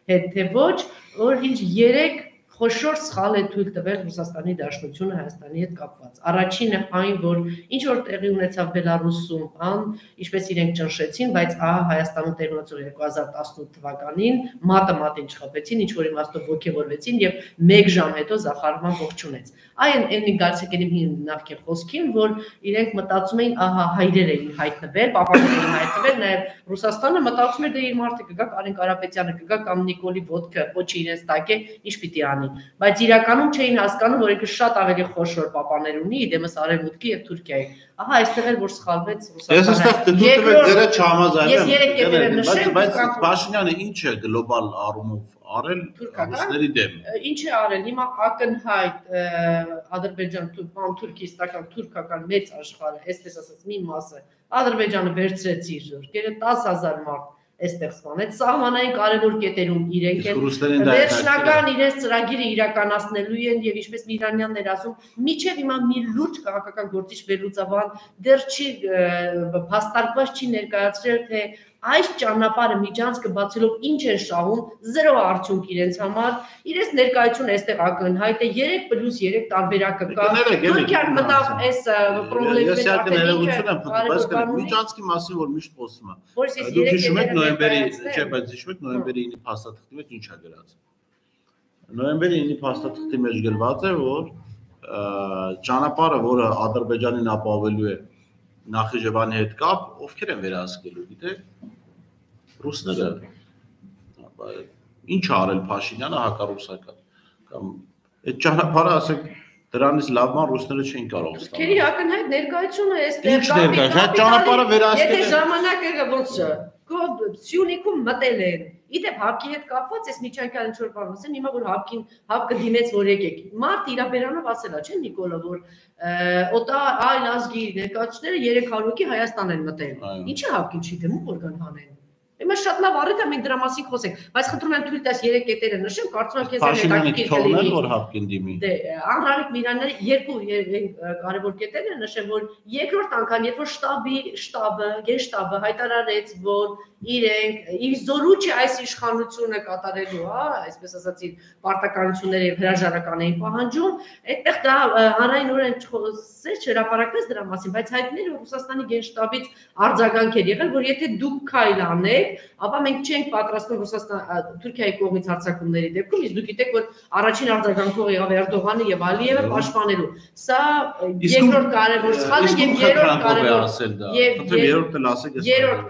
A: հետ թե ոչ, որ ինչ 3 խոշոր սխալ է թույլ տվել Ռուսաստանի Դաշնությունը Հայաստանի հետ կապված։ Առաջինը այն, որ ինչ որ տեղի ունեցավ Բելարուսում, ինչպես իրենք ճնշեցին, բայց ահա Հայաստանում տեղի ունեցավ 2018 թվականին, մատին չխփեցին, ինչ որ իմաստով ոգևորվեցին եւ 1 ժամ հետո Զախարովան ողջունեց։ Այն Գալստյանի նախկին խոսքին, որ իրենք մտածում էին, ահա հայրեր էին հայտնվել, պապաներ էին հայտնվել, նաեւ Ռուսաստանը մտածում էր դե իր մարդը կգա, Կարեն Կարապետյանը կգա կամ Նիկոլի Ոդկը, ոչի իրենց տակ է, ինչ պիտի անի։ Բայց իրականում չէին հասկանում, որ ինքը շատ ավելի խոշոր պապաներ ունի, դեմս Արևմուտքի եւ Թուրքիայի։ Ահա այստեղ էլ որ սխալվեց Ռուսաստանը։
B: Ես հստակ դուք ձերը չհամաձայնում
A: եմ։ Ես 3 կետեր եմ նշել,
B: բայց Փաշինյանը ինչ է գլոբալ առումով արել ռուսների դեմ։
A: Ինչ է արել։ Հիմա ակնհայտ Ադրբեջան թուրքիստական թուրքական մեծ աշխարհը, այսպես ասած, մի մասը Ադրբեջանը վերցրեց իր զորքերը 10000 մարդ այստեղ սպանեց սահմանային կարևոր կետերում իրենք են վերջնական իրենց ծրագիրը իրականացնելու են եւ ինչպես Միրանյանն էր ասում միջև հիմա մի լուրջ քաղաքական գործիչ վերլուծաբան դեռ չի փաստարկված չի ներկայացրել թե այս ճանապարհը միջանցքը բացելով ինչ են շահում 0 արդյունք իրենց համար իրենց ներկայությունը այստեղ ակնհայտ է 3+3 տարբերակը կա Թուրքիան մտավ այս պրոբլեմների
B: միջանցքի մասին որ միշտ խոսում է դուք հիշում եք նոյեմբերի չէ բայց հիշում եք նոյեմբերի 9-ի փաստաթղթի մեջ ինչ է գրած նոյեմբերի 9-ի փաստաթղթի մեջ գրված է որ ճանապարհը որը Ադրբեջանին ապահովելու է Նախիջևանի հետ կապ ովքեր են վերահսկելու գիտեք ռուսները ինչ արել Փաշինյանը հակառուսական կամ այդ ճանապարհը ասեք դրանից լավման ռուսները չէին կարող ստանալ
A: Քերի ակնհայտ ներկայությունը էստեղ
B: Ինչ ներկայություն ճանապարհը վերահսկել
A: եթե ժամանակը ոնց է Սյունիքում մտել են Իդեպ հապկի հետ կապված ես միջանկյալ ինչ-որ բան ասեմ, հիմա որ հապկը դիմեց որ եկեք։ Մարդ իրաբերանով ասելա, չէ՞ Նիկոլը, որ օտա այլ ազգի ներկայացուցիչները 300 հոգի Հայաստան են մտել։ Ինչի հապկին չի դիմում որ կան հանեն։ Հիմա շատ լավ առիթ է մենք դրա մասին խոսենք, բայց խնդրում եմ թույլ տաս 3 կետերը նշեմ, կարծում եմ քեզ
B: հետաքրքիր կլինի որ հապկին դիմի։
A: Դե Անդրանիկ Միրանյանը 2 կարևոր կետեր են նշեմ, որ երկրորդ անգամ երբ որ գենշտաբը հայտարարեց, որ իրենք իր զորուչի այս իշխանությունը կատարելու, հա, այսպես ասած իր պարտականությունները եւ հրաժարական էին պահանջում, այդտեղ դա հանրայնորեն չխոսեց, չհրապարակվեց դրա մասին, բայց հայտնի էր որ Ռուսաստանի գենշտաբից արձագանք էր եղել, որ եթե դուք քայլ անեք, ապա մենք չենք պատրաստվում Թուրքիայի կողմից հարձակումների դեպքում, իսկ դուք գիտեք որ առաջին արձագանքողը եղավ Էրդողանը եւ Ալիևը պաշտպանելու։ Սա երկրորդ կարևոր սխալը եւ երրորդ կարևոր երրորդ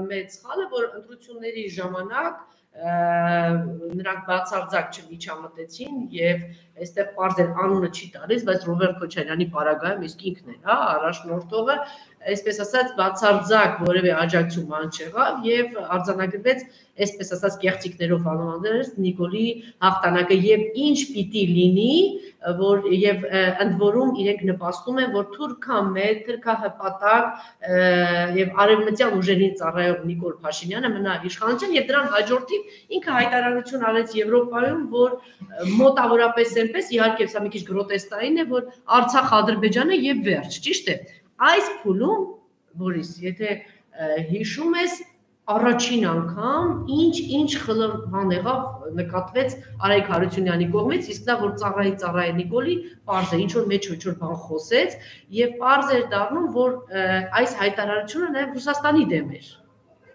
A: մեծ սխալը, որ ընտրությունների ժամանակ նրանք բացարձակ չմիջամտեցին եւ այստեղ պարզ էր անունը չի տալիս, բայց Ռոբերտ Քոչարյանի պարագայում իսկ ինքն էր, հա, առաջնորդողը, այսպես ասած բացարձակ որևէ աջակցություն բան չեղավ եւ արձանագրվեց այսպես ասած կեղծիքներով անվանեց Նիկոլի հաղթանակը եւ ինչ պիտի լինի, որ եւ ընդ որում իրենք նպաստում են, որ թուրքամետ, թուրքահպատակ եւ արևմտյան ուժերին ծառայող Նիկոլ Փաշինյանը մնա իշխանության եւ դրան հաջորդիվ ինքը հայտարարություն արեց Եվրոպայում, որ մոտավորապես այնպես իհարկե սա մի քիչ գրոտեսկային է, որ Արցախ Ադրբեջանը եւ վերջ, ճիշտ է։ Այս փուլում, Բորիս, եթե հիշում ես, առաջին անգամ ինչ խլան եղավ նկատվեց Արայք Հարությունյանի կողմից, իսկ նա որ ծառայի Նիկոլի պարզ է, ինչ որ մեջ ինչ որ բան խոսեց եւ պարզ էր դառնում, որ այս հայտարարությունը նաեւ Ռուսաստանի դեմ էր։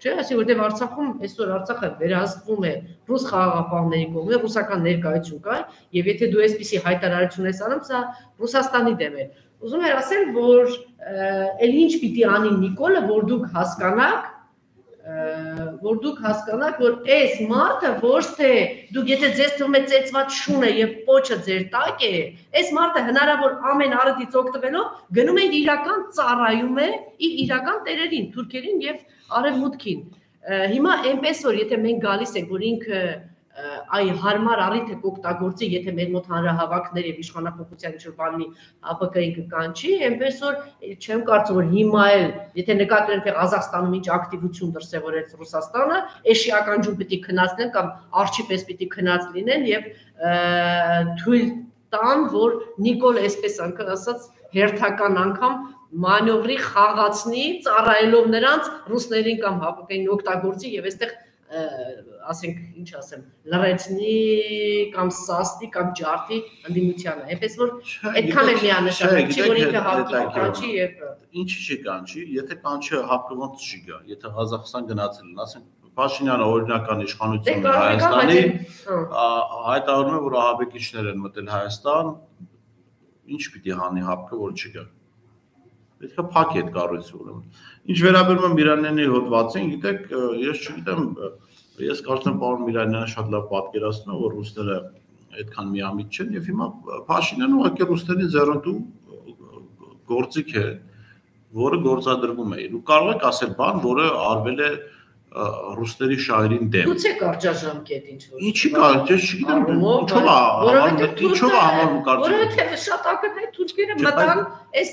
A: Չէ՞, ասի որտեվ Արցախում այսօր Արցախը վերահսկվում է ռուս խաղաղապահների կողմից, ռուսական ներկայություն կա, եւ եթե դու այսպիսի հայտարարություն ես անում, սա Ռուսաստանի դեմ է։ Ուզում եմ ասել, որ էլ ինչ պիտի անի Նիկոլը, որ դուք հասկանաք, որ այս մարդը ոչ թե դուք եթե ձեզ թվում է ծեծված շունը եւ պոչը ձեր տակ է, այս մարդը հնարավոր ամեն առիթից օգտվելով գնում է իրական ծառայում է իր իրական տերերին, թուրքերին եւ արևմուտքին։ Հիմա այնպես որ եթե մենք գալիս ենք, որ ինքը այ հարմար առիթ է կօգտագործի, եթե մեր մոտ հանրահավաքներ եւ իշխանապողության ինչ-որ բանի ԱՊԿ-ի կկանչի, այնպես որ չեմ կարծում որ հիմա էլ, եթե նկատի ունենք թե Ղազախստանում ինչ ակտիվություն դրսևորեց Ռուսաստանը, էշիական ջում պիտի քննածնեն կամ արչիպես պիտի քնած լինեն եւ թույլ տան, որ Նիկոլ այսպես ասած հերթական անգամ մանևրի խաղացնի, ծառայելով նրանց ռուսներին կամ ՀԱՊԿ-ին օգտագործի եւ այստեղ ասենք ինչ ասեմ լրացնի կամ սաստի կամ ջարդի ընդդիմությանը այնպես որ այդքան է միանշանակ չի որ ինքը հապկի կանչի եւ
B: ինչի չի կանչի եթե կանչը ՀԱՊԿ ոնց չի գա եթե Ղազախստան գնացել ասենք Փաշինյանը օրինական իշխանությունն է Հայաստանի հայտարարում է որ ահաբեկիչներ են մտել Հայաստան ինչ պիտի հանի ՀԱՊԿ որ չգա պետք է փակի այդ կառույցը ինչ վերաբերում է Միրանյանի հոդվածին գիտեք ես չգիտեմ ես կարծում եմ պարոն Միրանյանը շատ լավ պատկերացնում է որ ռուսները այդքան միամիտ չեն եւ հիմա Փաշինյանը ուղղակի ռուսների ձեռնտու գործիք է որը գործադրվում է ու կարող եք ասել բան որը արվել է ռուսների շահերին դեմ
A: Գուցե կարճաժամկետ ինչ որ
B: Ինչի կարճ ես չգիտեմ ինչով է համարում կարճ
A: որովհետեւ շատ ակնհայտ թուրքերը մտան այս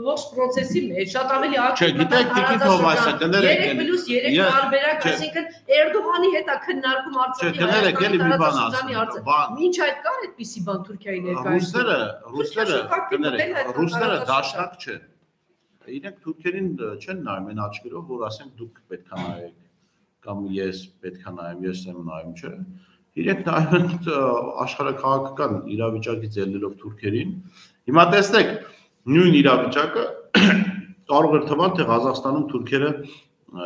A: ողջ process-ի մեջ շատ ավելի ակտիվ
B: գիտեք Տիկին Թովմասը կներեք
A: 3+3 տարբերակ այսինքն Էրդողանի հետ է քննարկում
B: Արցախի էլի մի բան ասեմ
A: ինչ այդ կար այդպիսի բան Թուրքիայի ներկայացնում
B: ռուսները կներեք ռուսները դաշնակ չեն իրենք թուրքերին չեն նայում այն աչքերով որ ասեն դուք պետք է նայեք կամ ես պետք է նայեմ, ես եմ նայում, չէ։ Իրենք նայում են աշխարհաքաղաքական իրավիճակից ելնելով թուրքերին։ Հիմա տեսնեք, նույն իրավիճակը կարող է թվալ, թե Ղազախստանում թուրքերը,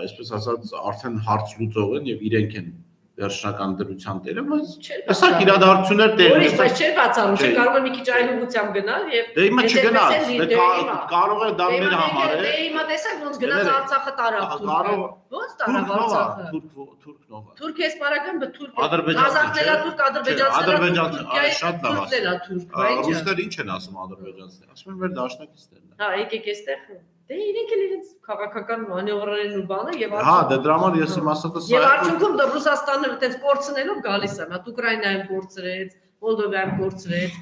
B: այսպես ասած, արդեն հարց լուծող են եւ իրենք են վերջնական դրության տերը, բայց հեսա իրադարձություններ տեղ
A: են։ Բայց չէ բացառում, չէ կարող է մի քիչ այլուղությամբ գնալ եւ
B: դե հիմա չգնաց, դե կարող է դա մեր համար է։
A: Դե հիմա տեսեք ոնց գնաց Արցախը տարավ թուրքը։ Ոնց տարավ Արցախը։
B: Թուրքնով։
A: Թուրք էս պարագան թուրք։
B: Ադրբեջանցիներ,
A: թուրք, ադրբեջանցիներ, շատ լավ ասում։
B: Ռուսները ինչ են ասում ադրբեջանցիներ։ Ասում են մեր դաշնակիցներն են։
A: Հա, եկեք այստեղ։ Դե իրենք էլ իրենց քաղաքական մանևրերն ու բանը եւ
B: Հա, դե դրա համար ես իմ ասածը սա
A: Եվ արդյունքում Ռուսաստանը այդպես կորցնելով գալիս է, հատ Ուկրաինայում կորցրեց, Մոլդովայում կորցրեց,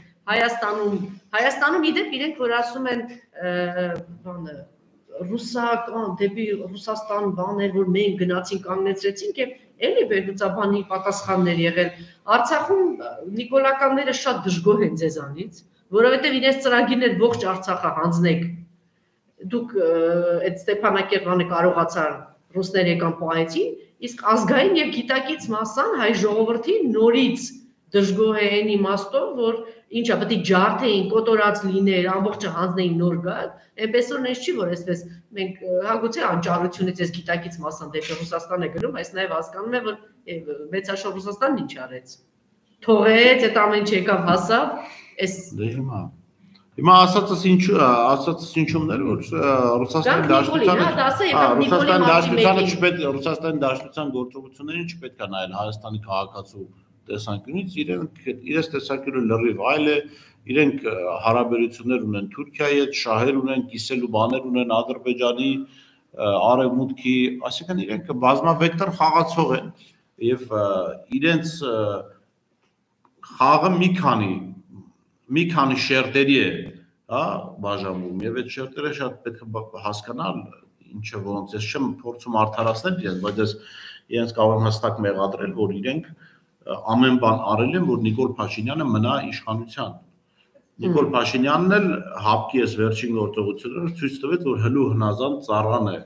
A: Հայաստանում իդեպ իրենք որ ասում են բանը ռուսական դեպի Ռուսաստան բաներ որ մենք գնացին կանգնեցրեցինք եւ էլի վերլուծաբանի պատասխաններ եղել Արցախում նիկոլականները շատ դժգոհ են ձեզանից որովհետեւ իրենց ծրագիրներ ողջ Արցախը հանձնեք դուք այդ Ստեփանակերտը կարողացան ռուսներ եկան պահեցին իսկ ազգային եւ գիտակից մասան հայ ժողովրդի նորից դժգոհ են իմաստով որ ինչա պետք է ջարդեին կոտորած լիներ ամբողջը հանձնեին նոր գալ այնպես որ նես չի որ այսպես մենք հագուցե անճարությունից այս գիտակից մասան դեպի Ռուսաստան է գնում այս նաեւ հասկանում է որ մեծաշող Ռուսաստանն ինչ արեց թողեց այդ ամեն ինչ եկավ հասավ այս
B: դե Հիմա ասածս ինչումներ որ Ռուսաստանի դաշնությանը չպետք Ռուսաստանի դաշնության գործողություններին չպետք է նայել Հայաստանի քաղաքացու տեսանկյունից իրենց տեսանկյունը լրիվ այլ է իրենք հարաբերություններ ունեն Թուրքիայի հետ շահեր ունեն կիսելու բաներ ունեն Ադրբեջանի արևմուտքի այսինքն իրենք բազմավեկտոր խաղացող են եւ իրենց խաղը մի քանի շերտերի է, հա, բաժանվում եւ այդ շերտերը շատ պետք է հասկանալ ինչը ոնց ես չեմ փորձում արդարացնել իրենց, բայց ես իրենց կարող եմ հստակ մեղադրել, որ իրենք ամեն բան արել են, որ Նիկոլ Փաշինյանը մնա իշխանության։ Նիկոլ Փաշինյանն էլ հապկի այս վերջին գործողությունները ցույց տվեց, որ հլու հնազանդ ծառան է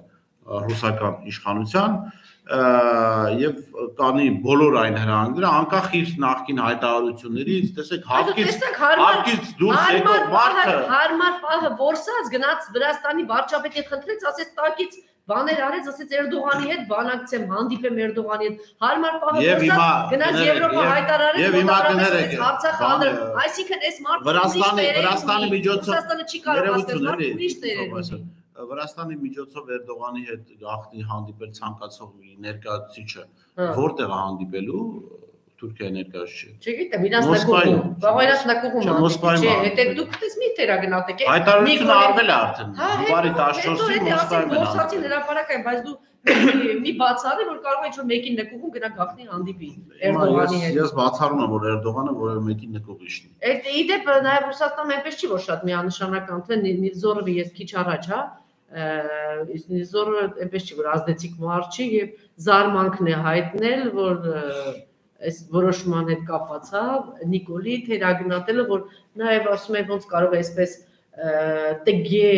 B: ռուսական իշխանության եւ կանի բոլոր այն հրահանգները անկախ իր նախկին հայտարարություններից տեսեք հապկից դուրս եկող մարդը
A: հարմար պահը որսած գնաց Վրաստանի վարչապետի հետ խնդրեց ասեց տակից բաներ արեց ասեց Էրդողանի հետ բանակցեմ հանդիպեմ Էրդողանի հետ հարմար պահը որսած գնաց Եվրոպա հայտարարեց
B: եւ հիմա կներեք
A: Արցախը այսինքն այս մարդը
B: Վրաստանի միջոցով
A: Ռուսաստանը չի կարող
B: Վրաստանի միջոցով Էրդողանի հետ գաղտնի հանդիպել ցանկացող ներկայացուցիչը որտեղ է հանդիպելու Թուրքիայի ներկայացուցիչը
A: Չգիտեմ իրաց նկուղում բավարար նկուղում չէ հետեք դուք դες մի թերագնահատեք
B: հայտարարությունը արվել է արդեն հուբարի 14-ին
A: Մոսկվայում որսացին հրապարակային բայց դու մի բացառի, որ կարող է ինչ-որ մեկին նկուղում գնա գախնի հանդիպի Էրդողանի հետ։
B: Ես բացառում եմ, որ Էրդողանը որևէ մեկին նկուղ իշնի։
A: Իդեպ նաև Ռուսաստանը այնպես չի, որ շատ միանշանական, թե Նիզորովը ես քիչ առաջ, հա, Նիզորովը այնպես չի, որ ազդեցիկ մարդ չի եւ զարմանքն է հայտնել, որ այս որոշման հետ կապված, հա, Նիկոլի թերագնահատելը, որ նաև ասում է ոնց կարող է այսպես տգե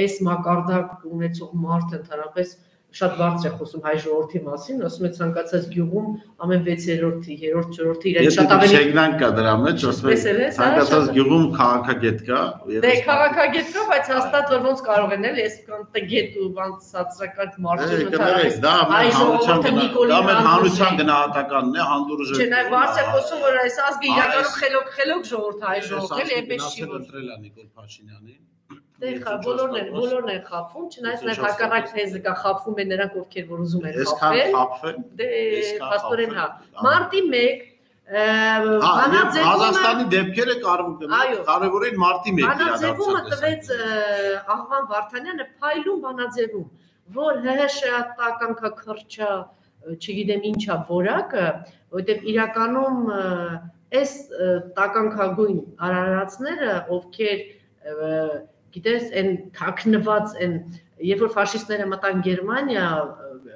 A: այս մակարդակ ունեցող մարդ ընդհանրապես շատ բարձր է խոսում հայ ժողովրդի մասին, ասում է ցանկացած գյուղում ամեն 6-րդի, 3-րդ, 4-րդի իրեն շատ ավելի
B: շեգնան կա դրա մեջ, ասում է ցանկացած գյուղում քաղաքագետ կա։
A: Դե քաղաքագետ կա, բայց հաստատ որ ոնց կարող են էլ այս կան տգետ ու բանց սացրակարգ մարդու
B: ընդհանրապես դա մեր հանրության գնահատականն է, հանդուրժ։
A: Չէ, նաև բարձր է խոսում, որ այս ազգը իրականում խելոք ժողովուրդ հայ ժողովուրդ էլ այնպես չի որ
B: ընտրել է Նիկոլ Փաշինյանին։
A: Դե բոլորն են խափում, չնայած նաև հակառակ թեզը կա, խափում են նրանք, ովքեր որ ուզում են խափել։ Դե փաստորեն հա։ Մարտի 1
B: Ղազախստանի դեպքերը կարևորեն մարտի 1
A: Բանաձևումը տվեց Աղվան Վարդանյանը փայլուն բանաձևում, որ ՀՀՇ-տականքա չգիտեմ ինչա որակը, որտեղ իրականում այս տականքագույն արարածները, ովքեր գիտես, այն թաքնված, երբ որ ֆաշիստները մտան Գերմանիա,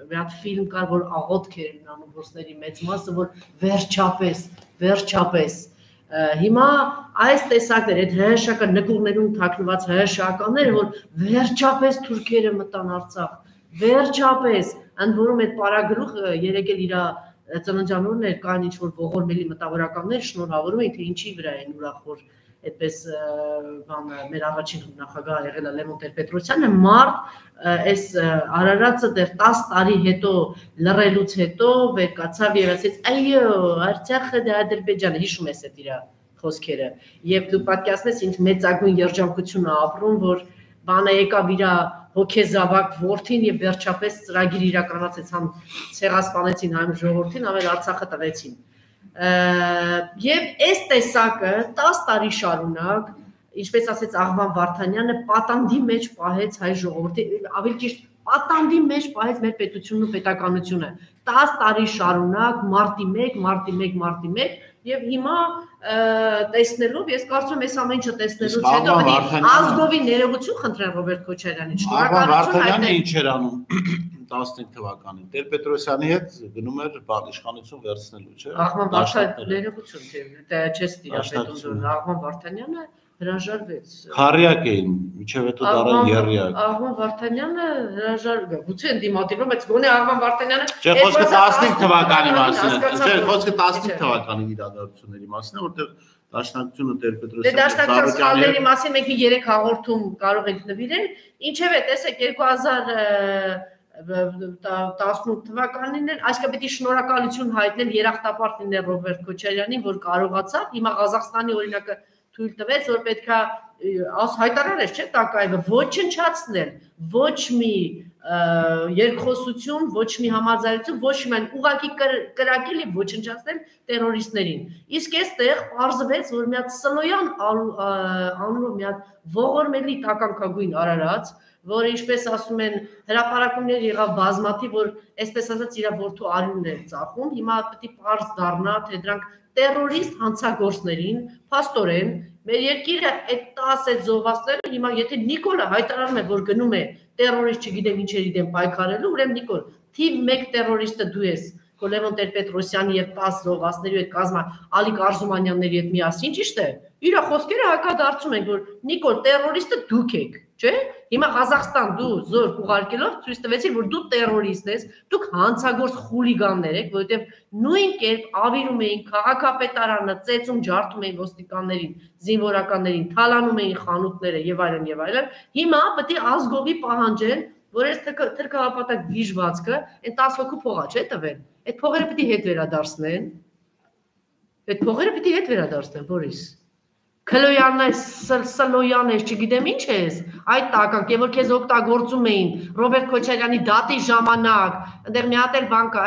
A: մի հատ ֆիլմ կար, որ աղոթք էր անում ռուսների մեծ մասը, որ վերջապես հիմա այս տեսակներ, այդ ՀՀՇ-ական նկուղներում թաքնված ՀՀՇ-ականները, որ վերջապես թուրքերը մտան Արցախ, վերջապես, ընդ որում այդ պարագրուխը երեկ էլ իր ծննդյան էր, կան ինչ-որ ողորմելի մտավորականներ շնորհավորում էին, թե ինչի վրա են ուրախ, որ այդպես մեր առաջին նախագահը եղել է Լևոն Տեր-Պետրոսյանը, մարդ այս արարածը դեռ 10 տարի հետո լռելուց հետո վերկացավ եւ ասեց այո Արցախը դա Ադրբեջանը, հիշում ես այդ իր խոսքերը եւ դու պատկերացնես ինչ մեծագույն երջանկություն է ապրում, որ բանը եկավ իր հոգեզավակ որդին եւ վերջապես ծրագիր իրականացեցան, ցեղասպանեցին հայ ժողովրդին, ավել Արցախը տվեցին։ Եվ այս տեսակը 10 տարի շարունակ, ինչպես ասեց Աղվան Վարդանյանը, պատանդի մեջ պահեց հայ ժողովրդի, ավելի ճիշտ պատանդի մեջ պահեց մեր պետությունն ու պետականությունը 10 տարի շարունակ, մարտի 1 եւ հիմա տեսնելով, ես կարծում եմ այս ամեն ինչը տեսնելուց հետո ազգովի ներողություն խնդրեմ Ռոբերտ Քոչարյանից,
B: շնորհակալություն Վարդանյանը ինչ էր անում 15 թվականին Տեր-Պետրոսյանի հետ գնում էր իշխանություն վերցնելու, չէ՞։
A: Աղվան Վարդանյանը ներողություն, դա չես տիրապետում, Աղվան Վարդանյանը հրաժարվեց։
B: Քարյակ էին, միջև հետո դարան երյակ։
A: Աղվան Վարդանյանը հրաժարվեց, գուցե ընդդիմադիրում, բայց գոնե Աղվան Վարդանյանը
B: Չէ, խոսքը 15 թվականի մասին է։ Չէ, խոսքը 15 թվականի իրադարձությունների մասին է, որտեղ Դաշնակցությունը Տեր-Պետրոսյանը
A: Դե Դաշնակցության սխալների մասին մենք 3 հաղորդում կարող ենք նվիրել, ինչևէ, տեսեք 2018 թվականին էլ այսինքն պետք է շնորհակալություն հայտնել երախտապարտ լինել Ռոբերտ Քոչարյանին, որ կարողացավ հիմա Ղազախստանի օրինակը թույլ տվեց, որ պետքա հայտարար էր, չէ՞, տակայը ոչնչացնել, ոչ մի երկխոսություն, ոչ մի համաձայնություն, ոչ մի ուղղակի կրակել եւ ոչնչացնել terroristներին։ Իսկ այստեղ պարզվեց, որ մի հատ Սլոյան անունով մի հատ ողորմելի տականքագույն արարած, որը ինչպես ասում են հրապարակումներ եղավ բազմաթիվ, որ այսպես ասած իր որդու արյունն էր ծախում, հիմա պետք է պարզ դառնա, թե դրանք terrorist հանցագործներին, փաստորեն մեր երկիրը այդ 10 զոհվածները հիմա եթե Նիկոլը հայտարարում է, որ գնում է terrorist չգիտեմ ինչերի դեմ պայքարելու, ուրեմն Նիկոլ, թիվ 1 terrorist-ը դու ես, Լևոն Տեր-Պետրոսյանի եւ 10 զոհվածների հետ կազմա Ալիկ Արզումանյանների հետ միասին, ճիշտ է։ Իր խոսքերը հակադարձում են, որ Նիկոլ terrorist-ը դուք եք, չէ՞։ Հիմա Ղազախստան դու զորք ուղարկելով ցույց տվեցիր, որ դու terrorist ես, դուք հանցագործ խուլիգաններ եք, որովհետեւ նույն կերպ ավիրում էին քաղաքապետարանը, ծեծում ջարդում էին ոստիկաններին, զինվորականներին, թալանում էին խանութները եւ այլն եւ այլն։ Հիմա պետք է ազգովի պահանջեն, որ այս թրքահապատակ գիժվածքը այն 10 հոգու փողա չէ տվել։ Այդ փողերը պետք է հետ վերադարձնեն։ Այդ փողերը պետք է հետ վերադարձնեն, Բորիս։ Քլոյանն է, Սլոյանն է, չգիտեմ ինչ ես։ Այդ տականք, եւ որ քեզ օգտագործում էին Ռոբերտ Քոչարյանի դատի ժամանակ, այնտեղ մի հատ էլ բան կա,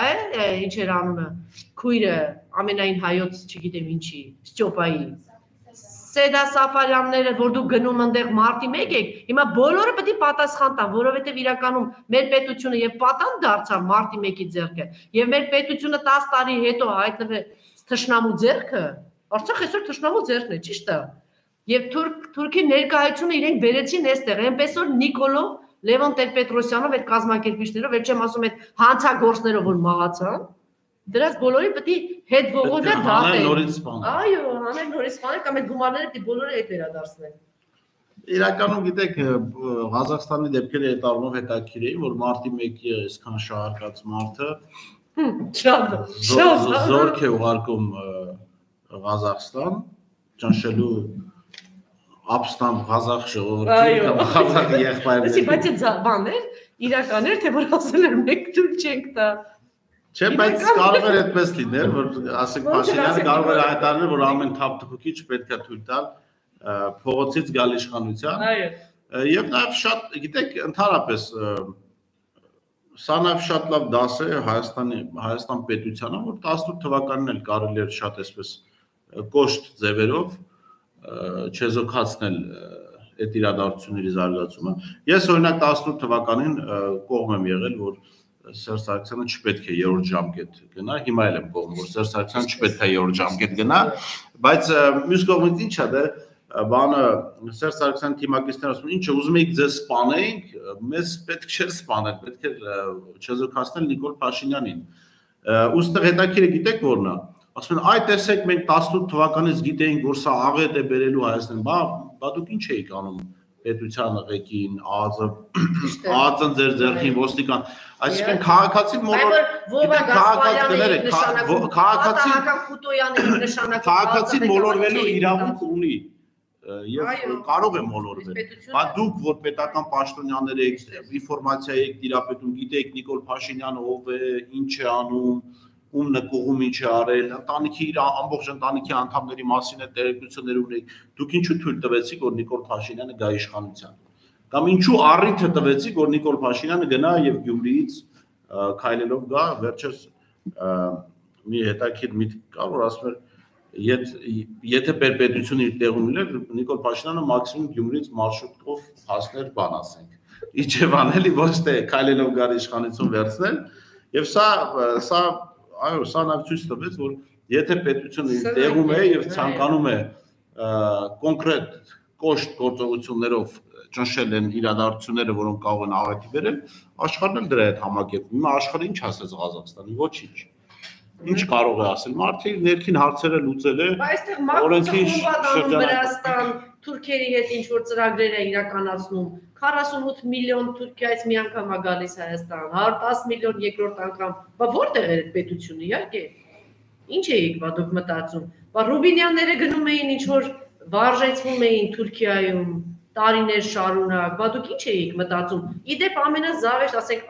A: ինչ էր անունը։ Քույրը ամենայն հայոց, չգիտեմ ինչի, Ստյոպայի։ Սեդա Սաֆարյանները, որ դու գնում ընդեղ մարտի 1 եք, հիմա բոլորը պետք է պատասխան տան, որովհետև իրականում մեր պետությունը եւ պատան դարձավ մարտի 1-ի ձեռքը, եւ մեր պետությունը 10 տարի հետո հայտնվել թշնամու ձեռքը, Արցախ այսօր թշնամու ձեռքն է, ճիշտ է։ Եվ Թուրքի ներկայությունը իրենք բերեցին այստեղ, այնպես որ Նիկոլով, Լևոն Տեր-Պետրոսյանով այդ կազմակերպիչներով, էլ չեմ ասում այդ հանցագործներով որ մահացան, դրանց բոլորի պետք է հետ ողողը դատեն։ Այո, հանել նորից սպանել կամ այդ գումարները պետք է բոլորը հետ վերադարձնել։
B: Իրականում գիտեք, Ղազախստանի դեպքերը այդ առումով հետաքրքիր է, որ մարտի 1-ի այսքան շահարկած մարդը զորք է ուղարկում Ղազախստան ճնշելու ապստամբ Ղազախ ժողովրդի կամ Ղազախ եղբայրների։
A: Բայց այդ բաներ իրական էր, թե որ ասել էր մեկ թույլ չենք տա։
B: Չէ, բայց կարող էր այդպես լինել, որ ասենք Փաշինյանը կարող էր հայտարարել, որ ամեն թափթփուկիչ պետք է թույլ տալ փողոցից գալ իշխանության։ Եվ նաև շատ, գիտեք, ընդհանրապես սա նաև շատ լավ դաս է Հայաստան պետությանը, որ 18 թվականին էլ կարելի էր շատ այսպես կոշտ ձևերով չեզոքացնել այդ իրադարձությունների զարգացումը։ Ես օրինակ 18 թվականին կողմ եմ եղել, որ Սերժ Սարգսյանը չպետք է երրորդ ժամկետ գնա, հիմա էլ եմ կողմ, որ Սերժ Սարգսյանը չպետք է երրորդ ժամկետ գնա, բայց մյուս կողմից ինչ է դա բանը Սերժ Սարգսյանի թիմակիցները ասում են, ինչ ուզում եք ձեզ սպանենք, մեզ պետք չէր սպանել, պետք է չեզոքացնել Նիկոլ Փաշինյանին։ Ուստեղ հետաքրքիրը գիտեք որն է։ Ասում են, այ տեսեք մենք 18 թվականից գիտեինք, որ սա աղետ է բերելու Հայաստան, բա դուք ինչ էիք անում պետության ղեկին, ԱԱԾ-ն ձեր ձեռքին ոստիկան, այսինքն քաղաքացին քաղաքացին մոլորվելու իրավունք ունի եւ կարող է մոլորվել։ Բա դուք որ պետական պաշտոնյաներ եք, ինֆորմացիա եք տիրապետում, գիտեք Նիկոլ Փաշինյանը ով է, ինչ է անում, ում նկուղում ինչ է արել, ընտանիքի իր ամբողջ ընտանիքի անդամների մասին է տեղեկություններ ունեք, դուք ինչու թույլ տվեցիք, որ Նիկոլ Փաշինյանը գա իշխանության, կամ ինչու առիթը տվեցիք, որ Նիկոլ Փաշինյանը գնա եւ Գյումրիից քայլելով գա, վերջերս մի հետաքրքիր միտք կա, որ ասում էր, եթե պետությունը իր տեղում լիներ, Նիկոլ Փաշինյանը մաքսիմում Գյումրիից մարշրուտով հասներ բան ասենք, Իջևան էլի ոչ թե քայլելով գար իշխանություն վերցնել, եւ սա այո, սա նաև ցույց տվեց, որ եթե պետությունը տեղում է եւ ցանկանում է կոնկրետ կոշտ գործողություններով ճնշել են իրադարձությունները, որոնք կարող են աղետի բերել, աշխարհն էլ դրա հետ համակերպվում։ Հիմա աշխարհը ինչ ասեց Ղազախստանի, ոչինչ։ Ինչ կարող է ասել, մարդը իր ներքին հարցերը լուծել է,
A: օրենքի Վրաստան, Թուրքիայի հետ ինչ որ ծրագրեր է իրականացնում, 48 միլիոն Թուրքիայից մի անգամ է գալիս Հայաստան, 110 միլիոն երկրորդ անգամ, բա որտեղ է այդ պետությունը, իհարկե։ Ինչ էիք բա դուք մտածում։ Բա Ռուբինյանները գնում էին ինչ որ վարժեցվում էին Թուրքիայում տարիներ շարունակ, բա դուք ինչ էիք մտածում։ Իդեպ ամենազավեշտ, ասենք,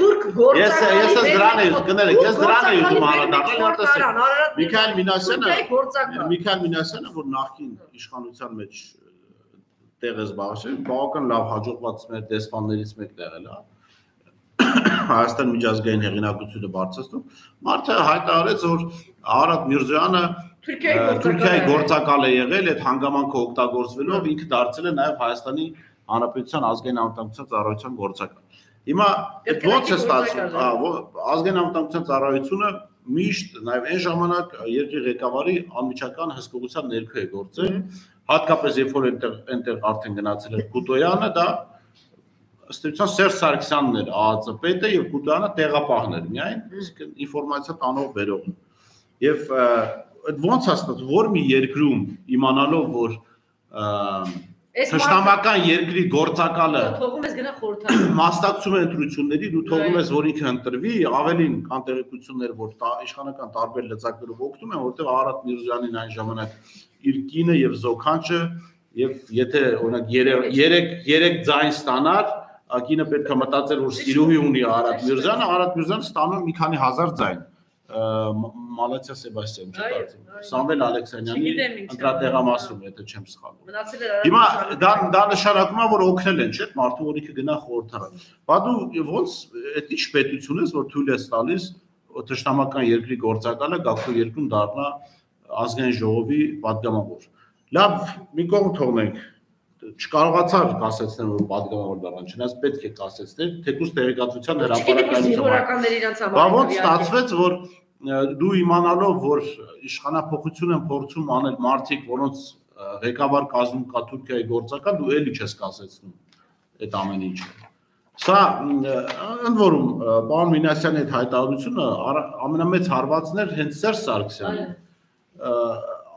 A: թուրք գործակալի
B: ես դրան եմ գնել, ես դրան եմ ուզում անդրադառնալ, Միքայել Մինասյանը, որ նախկին իշխանության մեջ տեղ է զբաղեցրել, բավական լավ հաջողված մեր դեսպաններից մեկն եղել է։ Հայաստան միջազգային հեղինակությունը բարձրացնում, մարդը հայտարարեց, որ Արադ Միրզոյանը Թուրքիայի գործակալ է եղել, այդ հանգամանքը օգտագործվելով ինքը դարձել է նաև Հայաստանի Հանրապետության ազգային անվտանգության ծառայության գործակալ։ Հիմա այդ ո՞նց է ստացվում, ազգային անվտանգության ծառայությունը միշտ նաև այն ժամանակ երկրի ղեկավարի անմիջական հսկողության ներքո է գործել, հատկապես երբ որ այնտեղ արդեն գնացել էր Կուտոյանը, դա ըստ էության Սերժ Սարգսյանն էր ԱԱԾ պետը եւ Կուտոյանը տեղապահն էր միայն, իսկ ինֆորմացիա տանող բերողը։ Եվ ոնց է ստացվում, որ մի երկրում իմանալով, որ Թշնամական երկրի գործակալը
A: թողում ես գնա խորհրդարան
B: մասնակցում է ընտրություններին ու թողում ես որ ինքը ընտրվի, ավելին կան տեղեկություններ, որ իշխանական տարբեր լծակներով օգնում են, որտեղ Արադ Միրզոյանին այն ժամանակ իր կինը եւ զոքանչը եւ եթե օրինակ 3 ձայն ստանար, կինը պետք է մտածեր, որ սիրուհի ունի Արադ Միրզոյանը ստանում մի քանի հազար ձայն Մալացիա Սեբաստիան, չկարծեմ, Սամվել Ալեքսանյանի ընտրատեղամասում, եթե չեմ սխալվում։ Հիմա դա նշանակում է, որ օգնել են, չէ՞, մարդու որ ինքը գնա խորհրդարան։ Բա դու ոնց այդ ինչ պետություն ես, որ թույլ ես տալիս թշնամական երկրի գործակալը գա քո երկրում դառնա ազգային ժողովի պատգամավոր։ Լավ, մի կողմ թողնենք։ Չկարողացար կասեցնել, որ պատգամավոր դառնան, չնայած պետք է կասեցնել, թեկուզ տեղեկատվության հրապարակայնությամբ։ Բա ոնց ստացվեց, որ դու իմանալով, որ իշխանափոխություն են փորձում անել մարդիկ, որոնց ղեկավար կազմում կա Թուրքիայի գործական, դու էլի չես կասեցնում այդ ամեն ինչը։ Սա ընդ որում պարոն Մինասյանի այդ հայտարարությունը ամենամեծ հարվածն էր հենց Սերժ Սարգսյանին։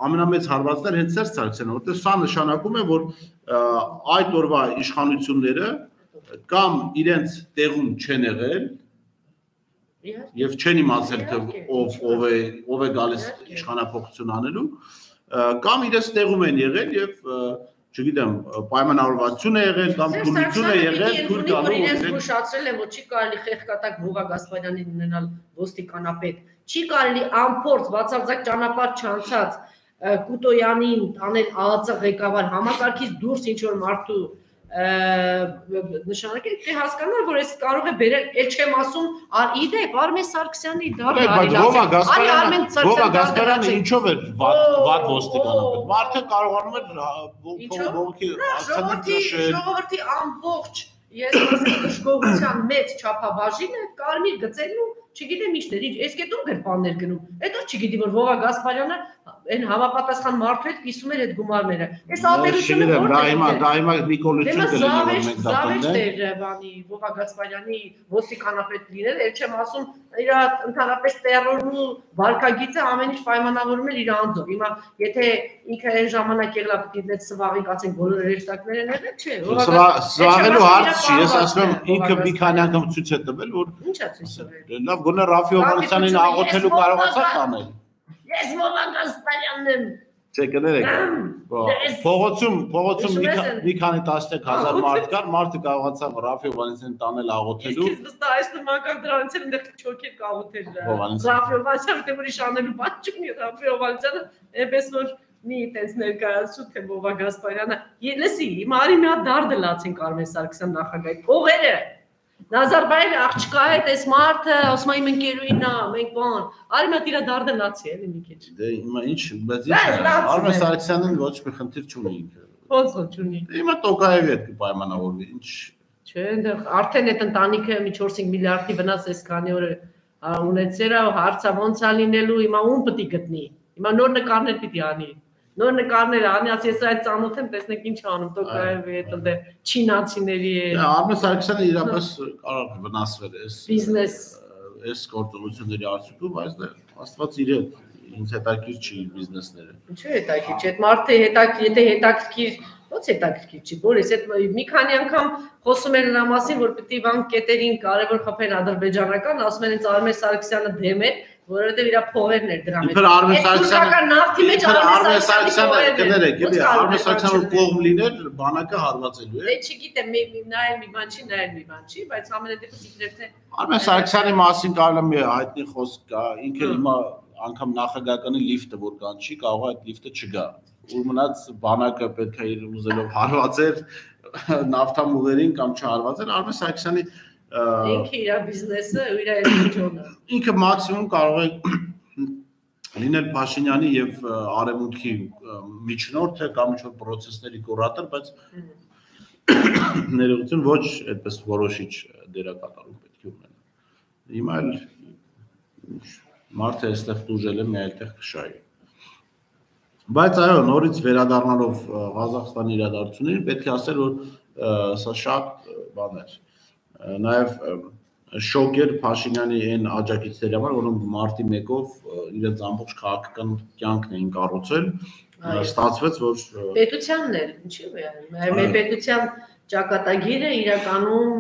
B: Ամենամեծ հարվածն էր հենց Սերժ Սարգսյանը, որտեղ սա նշանակում է, որ այդ օրվա իշխանությունները կամ իրենց տեղում չեն եղել եւ չեն իմացել թե ով է գալիս իշխանափոխություն անելու, կամ իրենց տեղում են եղել եւ չգիտեմ, պայմանավորվածություն է եղել կամ քննություն է եղել թուրք գալու։
A: Իրենց զգուշացրել են, որ չի կարելի խեղկատակ Վովա Գասպարյանին ունենալ ոստիկանապետ, չի կարելի անփորձ բացարձակ ճանապարհ չանցած Կուտոյանին տանել ԱԱԾ ղեկավար համակարգից դուրս ինչ որ մարդու նշանակել, թե հասկանալ, որ այս կարող է բերել, ել չեմ ասում, իդեպ Արմեն Սարգսյանի դառը
B: Վովա Գասպարյանը ինչով է վատ ոստիկանապետ։ Մարդը կարողանում է
A: ժողովրդի ամբողջ ես ասեմ դժգոհության մեծ չափաբաժինը կարմիր գծելն ու չգիտեմ ինչներ, այս կետում գրպաններ գնում։ Հետո չգիտի որ Վովա Գասպարյանը այն համապատասխան մարդու հետ կիսում էր այդ գումարները։ Այս ալտերությունը
B: դա հիմա Նիկոլություն կլինի մենք
A: բանի Վովա Գասպարյանի ոստիկանապետ լինել, ել չեմ ասում իր ընդհանրապես տերորն ու վարկագիծը ամեն ինչ պայմանավորում էր իր անձով։ Հիմա եթե ինքը այն ժամանակ եղավ պիտի այդ սվաղին կացենք բոլոր հեշտակները եղել, չէ։
B: Սվաղելու հարց չի, ես ասում եմ ինքը մի քանի անգամ ցույց է տվել, որ
A: ի՞նչ է ցույց տվել։
B: Լավ, գոնե Ռաֆի Հովհաննիսյանին աղոթելու կարողացա տանել։
A: Ես Վովա Գասպարյանն եմ։
B: Չէ, կներեք։ Փողոցում մի քանի տասնյակ հազար մարդ կար, մարդը կարողացավ Ռաֆի Հովհաննիսյանին տանել աղոթելու։
A: Իսկ վստահ այս նմական դրանից էլ այնտեղ չոքեր կաղոթել։ Ռաֆի Հովհաննիսյանը թե որ իշխանելու բան չունի, Ռաֆի Հովհաննիսյանը այնպես որ մի տես ներկայացու թե Վովա Գասպարյանը։ Լսի, հիմա արի մի հատ դարդը լացենք Արմեն Սարգսյան նախագահի փողերը։ Նազարբայևի աղջկա հետ այս մարդը ասում է իմ ընկերուհին ա, մենք բան, արի մա տիրա դարդը լացի էլի մի քիչ։
B: Դե հիմա ինչ, բայց Արմեն Սարգսյանին ոչ մի խնդիր չունի ինքը։
A: Ոնց ոչ ունի։
B: Հիմա Տոկաևի հետ կպայմանավորվի, ինչ։
A: Չէ, այնտեղ արդեն այդ ընտանիքը մի 4-5 միլիարդի վնաս էս քանի օր ունեցել է, հարցը ոնց է լինելու, հիմա ում պիտի գտնի։ Հիմա նոր նկարներ պիտի անի։ Նոր նկարներ անի, ասի ես այդ ծանոթ եմ, տեսնեք ինչ անում Տոկաևի հետ, այնտեղ չինացիների հետ։
B: Արմեն Սարգսյանը իրապես կարող է վնասվել էս
A: բիզնես
B: այս գործողությունների արդյունքում, բայց դե Աստված իր ինձ հետաքրքիր չի բիզնեսները։
A: Ինչու հետաքրքիր չի, այդ մարդը եթե հետաքրքիր, ո՞նց հետաքրքիր չի, Բորիս, այդ մի քանի անգամ խոսում են նրա մասին, որ պիտի բան կետերին կարևոր խփեն ադրբեջանական, ասում են ինձ Արմեն Սարգսյանը դեմ է, որովհետև իր փողերն էր դրա մեջ։
B: Իբր Արմեն Սարգսյանը
A: նավթի մեջ
B: Արմեն Սարգսյանը կներեք, էլի Արմեն Սարգսյանը կողմ լիներ, բանակը հարվածելու է։
A: Դե չգիտեմ, նայել մի բան չի, բայց ամենադեպս իբրև թե
B: Արմեն Սարգսյանի մասին կարելի է մի հայտնի խոսք կա, ինքը հիմա անգամ նախագահականի լիֆտը որ կան չի, կարող է այդ լիֆտը չգա։ Ու մնաց բանակը պետք է իր ուզելով հարվածեր նավթամուղերին կամ չհարվածեր, Արմեն Սարգսյանի
A: ինքը իր բիզնեսը ու իր էջոնը։
B: Ինքը մաքսիմում կարող է լինել Փաշինյանի եւ Արևմուտքի միջնորդը կամ ինչ-որ process-ների կուրատոր, բայց ներողություն ոչ այդպես որոշիչ դերակատարում պետք է ունենա։ Հիմա էլ մարդը այստեղ դուժել է մի այլտեղ քշայի։ Բայց այո, նորից վերադառնալով Ղազախստանի իրադարձություններին պետք է ասել, որ սա շատ բան էր։ Նաև շոկ էր Փաշինյանի այն աջակիցների համար, որոնք մարտի 1-ով իրենց ամբողջ քաղաքական կյանքն էին կառուցել, ստացվեց, որ
A: պետությանն էր, ինչի՞ վերաբերում։ Մեր պետության ճակատագիրը իրականում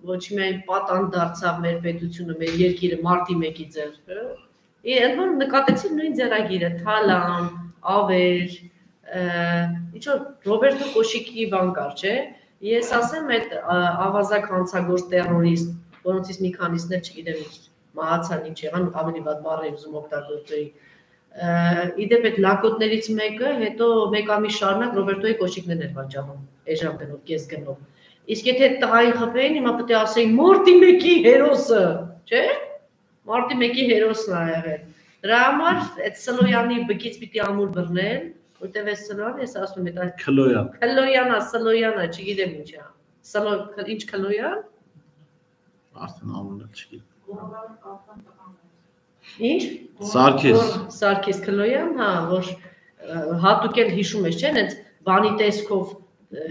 A: ոչ միայն պատան դարձավ մեր պետությունը, մեր երկիրը մարտի 1-ի ձեռքը։ Ընդ որում նկատեցի նույն ձեռագիրը, Թալան, Ավեր, ինչ որ Ռոբերտո Կոշիկի բան կար, չէ՞։ Ես ասեմ այդ ավազակ հանցագործ տերորիստ, որոնցից մի քանիսներ չգիտեմ մահացան ինչ եղան, ավելի վատ բառ եմ ուզում օգտագործեի։ Իդեպ այդ լակոտներից մեկը հետո մեկ ամիս շարունակ Ռոբերտոյի Կոշիկներն էր վաճառում, էժան գնով, կես գնով։ Իսկ եթե տղայի խփեին, հիմա պետք է ասեին մարտի 1-ի հերոսը, չէ՞։ Մարտի 1-ի հերոսն ա եղել։ Դրա համար այդ Սլոյանի բկից պիտի ամուր բռնել, որտեվ է Սլոյան, ես ասում եմ այդ Քլոյանա, Սլոյանա, չգիտեմ ինչ է։ Սլո ինչ Քլոյան։
B: Արդեն ամուրը չգիտեմ։
A: Ինչ։ Սարգիս Քլոյան, հա, որ հատուկ էլ հիշում ես, չէ՞, այդ բանի տեսքով,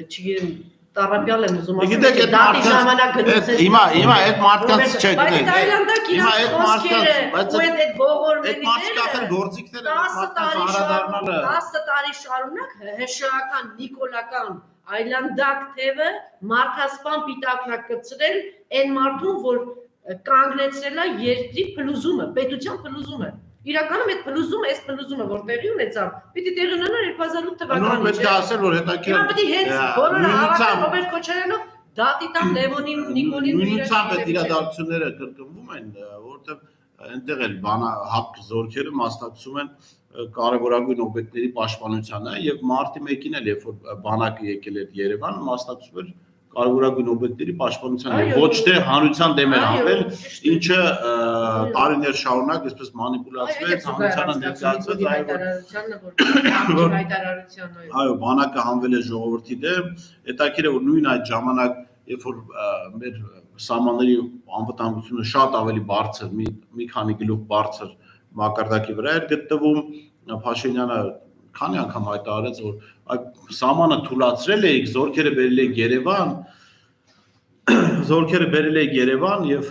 A: չգիտեմ Տարապյալ եմ ուզում ասել, դատի ժամանակ գնացել։
B: Հիմա այդ մարդկանց չէ,
A: գիտեք։ Հիմա այդ մարդկանց, բայց այդ
B: գործիքները գործիքները մարդկանց անդրադառնալը
A: 10 տարի շարունակ հեշական նիկոլական այլանդակ թևը մարդասպան պիտակնակ կծրել այն մարդուն, որ կանգնեցրել է երկրի փլուզումը, պետության փլուզումը։ Իրականում այդ փլուզումը որ տեղի ունեցավ, պիտի տեղի ունենար 2008 թվականին։
B: Պետք է ասել, որ հետաքրքիր։
A: Պիտի հենց բոլորը հավաքան Ռոբերտ Քոչարյանով դատի տան Լևոնին, Նիկոլին
B: նույնությամբ այդ իրադարձությունները կրկնվում են, որովհետև այնտեղ էլ հապկ զորքերը մասնակցում են կարևորագույն օբյեկտների պաշտպանությանը եւ մարտի 1-ին էլ երբ որ բանակը եկել էր Երևան, մասնակցում էր կարևորագույն օբյեկտների պաշտպանությանը, ոչ թե հանրության դեմ էր հանվել, ինչը տարիներ շարունակ այսպես մանիպուլացվեց, հանրությանը ներկայացվեց, այո, բանակը հանվել է ժողովրդի դեմ, հետաքրքիր է որ նույն այդ ժամանակ, երբ որ մեր սահմանների անվտանգությունը շատ ավելի բարձր, մի քանի գլուխ բարձր մակարդակի վրա էր գտնվում, Փաշինյանը քանի անգամ հայտարարեց, որ այդ սահմանը թույլատրել էիք, զորքերը բերել էիք Երևան եւ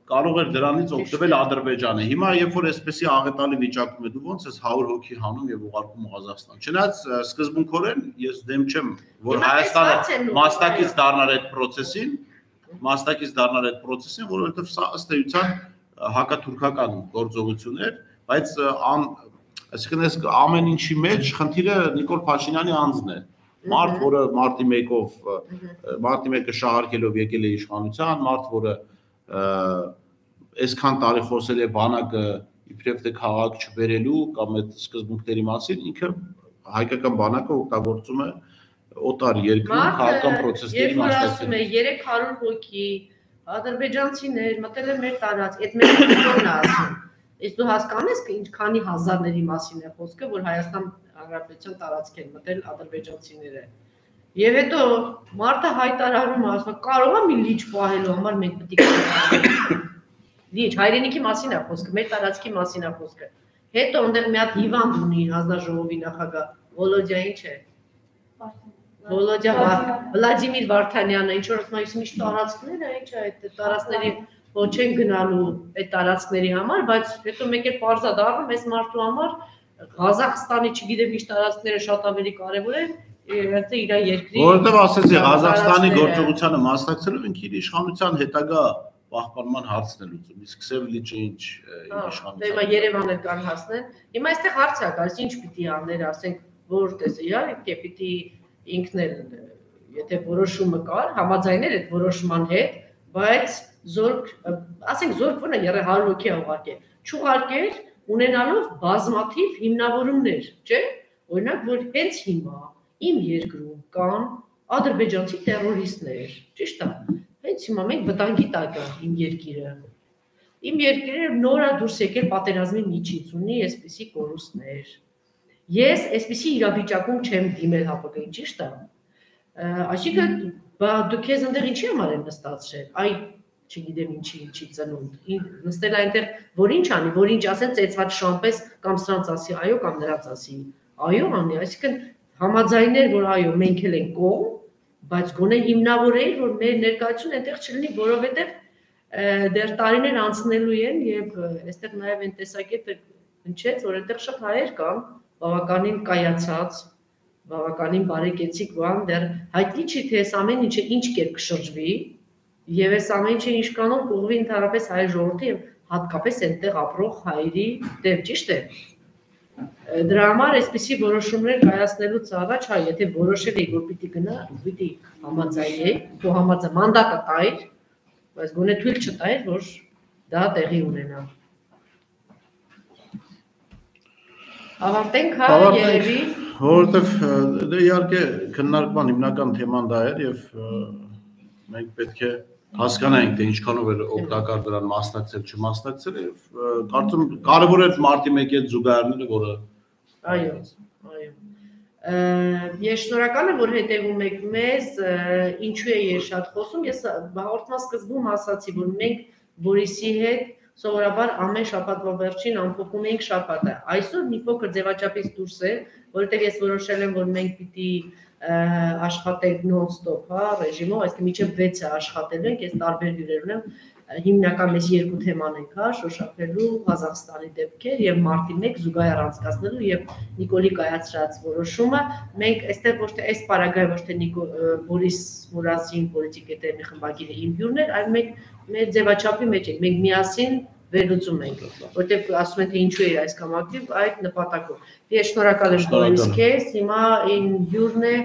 B: կարող էր դրանից օգտվել Ադրբեջանը։ Հիմա երբ որ այսպեսի աղետալի վիճակում է, դու ոնց ես 100 հոգի հանում եւ ուղարկում Ղազախստան։ Չնայած սկզբունքորեն ես դեմ չեմ, որ Հայաստանը մասնակից դառնար այդ process-ին, որովհետեւ սա ըստ էության հակաթուրքական գործողություն էր, բայց այսինքն այս ամեն ինչի մեջ խնդիրը Նիկոլ Փաշինյանի անձն է։ Մարդ, որը մարտի 1-ը շահարկելով եկել է իշխանության, մարդ, որը այսքան տարի խոսել է բանակը իբրև թե քաղաք չբերելու կամ այդ սկզբունքների մասին, ինքը հայկական բանակը օգտագործում է օտար երկրում քաղաքական process-ների
A: մասնակցել։ 300 հոգի ադրբեջանցիներ մտել են մեր տարածք, այդ մեր կողմն է ասում։ Իսկ դու հասկանում ես ինչքանի հազարների մասին է խոսքը, որ Հայաստան Հանրապետության տարածք են մտել ադրբեջանցիները։ Եվ հետո մարդը հայտարարում է, ասում է, կարող է մի լիճ պահելու համար մենք պետք է լիճ, հայրենիքի մասին է խոսքը, մեր տարածքի մասին է խոսքը։ Հետո այնտեղ մի հատ հիվանդ ունի հանձնաժողովի նախագահ, Վոլոդյա ինչ է։ Վոլոդյա Վլադիմիր Վարդանյանը, ինչ որ ասում է, ինչ տարածքներ է, ինչ է այդ տարածքների ոչ են գնալու այդ տարածքների համար, բայց հետո մեկ էլ պարզա դառնում այս մարդու համար Ղազախստանի չգիտեմ ինչ տարածքները շատ ավելի կարևոր են, հետո իր երկրի
B: որովհետև ասեցի Ղազախստանի գործողությանը մասնակցելով ինքը իր իշխանության հետագա պահպանման հարցն է լուծում, իսկ Սևլիճը ինչ իշխանության։
A: Հիմա Երևան էլ կան հասնեն։ Հիմա այստեղ հարց է գալիս, ինչ պիտի աներ, ասենք, որ տեսը, իհարկե պիտի ինքն էլ եթե որոշումը կար, համաձայնել այդ որոշման հետ, բայց ասենք զորք որն է 100 հոգի ուղարկել, չուղարկել ունենալով բազմաթիվ հիմնավորումներ, չէ՞, օրինակ որ հենց հիմա իմ երկրում կան ադրբեջանցի տերորիստներ, ճիշտ է։ Հենց հիմա մենք վտանգի տակ ենք իմ երկիրը։ Իմ երկիրը նոր է դուրս եկել պատերազմի միջից, ունի այսպիսի կորուստներ։ Ես այսպիսի իրավիճակում չեմ դիմել ՀԱՊԿ-ին, ճիշտ է։ Այսինքն դու քեզ այնտեղ ինչի համար են նստացրել։ Այ չգիտեմ ինչի ծնունդ։ Նստել այնտեղ, որ ինչ անի, որ ինչ ասեն, ծեծված շամպես կամ սրանց ասի, այո կամ նրանց ասի։ Այո անի, այսինքն համաձայնել, որ այո, մենք էլ ենք կողմ, բայց գոնե հիմնավորել, որ մեր ներկայությունը այնտեղ չլինի, որովհետև դեռ տարիներ անցնելու են եւ այստեղ նաեւ այն տեսակետը հնչեց, որ այնտեղ շատ հայեր կան, բավականին կայացած, բավականին բարեկեցիկ բան, դեռ հայտնի չի թե այս ամեն ինչը ինչ կերպ կշրջվի եւ այս ամեն ինչը ինչ կանոն կուղղվի ընդհանրապես հայ ժողովրդի եւ հատկապես այնտեղ ապրող հայերի դեմ, ճիշտ է։ Դրա համար այսպիսի որոշումներ կայացնելուց առաջ, հա, եթե որոշել եք, որ պիտի գնա, պիտի համաձայնեք, ու մանդատը տայր, բայց գոնե թույլ չտայր, որ դա տեղի ունենա։ Ավարտենք, հա, երևի։
B: Որովհետև դե իհարկե քննարկման հիմնական թեման դա էր եւ մենք պետք է հասկանայինք թե ինչքանով էր օգտակար դրան մասնակցել, չմասնակցել եւ կարծում կարեւոր է մարտի 1-ի հետ զուգահեռները, որը
A: այո։ Ես շնորհակալ եմ, որ հետևում եք մեզ, ինչու է ես շատ խոսում, ես հաղորդման սկզբում ասացի, որ մենք Բորիսի հետ սովորաբար ամեն շաբաթվա վերջին ամփոփում էինք շաբաթը, այսօր մի փոքր ձևաչափից դուրս է, որովհետև ես որոշել եմ, որ մենք պիտի աշխատենք non-stop, հա, ռեժիմով, այսինքն մինչև 6-ը աշխատելու ենք, ես տարբեր հյուրեր ունեմ, հիմնական մեզ 2 թեման ենք, հա, շոշափելու Ղազախստանի դեպքեր եւ մարտի 1 զուգահեռ անցկացնելու եւ Նիկոլի կայացրած որոշումը, մենք այստեղ ոչ թե այս պարագայում ոչ թե Բորիս Մուրազին պոլիտիկայի դեպի խմբագիրը իմ հյուրն էր, այլ մենք մեր ձևաչափի մեջ ենք, մենք միասին վերլուծում ենք, որտեղ ասում են թե ինչու է այս կամ ակտիվ այդ նպատակով։ Ես շնորհակալ եմ Բորիս քեզ, հիմա իմ հյուրն է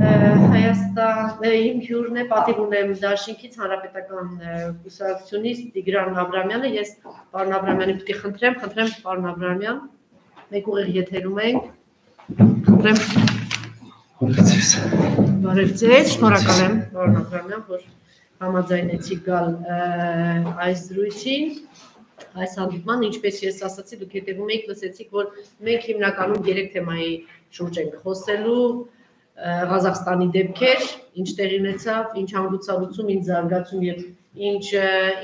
A: Հայաստան, իմ հյուրն է, պատիվ ունեմ Դաշինքից հանրապետական կուսակցությունից Տիգրան Աբրամյանը, ես պարոն Աբրամյանին պիտի խնդրեմ, պարոն Աբրամյան, մեկ ուղիղ եթերում ենք, խնդրեմ։ Բարև ձեզ, շնորհակալ եմ պարոն Աբրամյան, որ համաձայնեցիք գալ այս զրույցին, այս հանդիպման, ինչպես ես ասացի, դուք հետևում եք, լսեցիք, որ մենք հիմնականում 3 թեմայի շուրջ ենք խոսելու, Ղազախստանի դեպքեր, ինչ տեղի ունեցավ, ինչ հանգուցալուծում, ինչ զարգացում եւ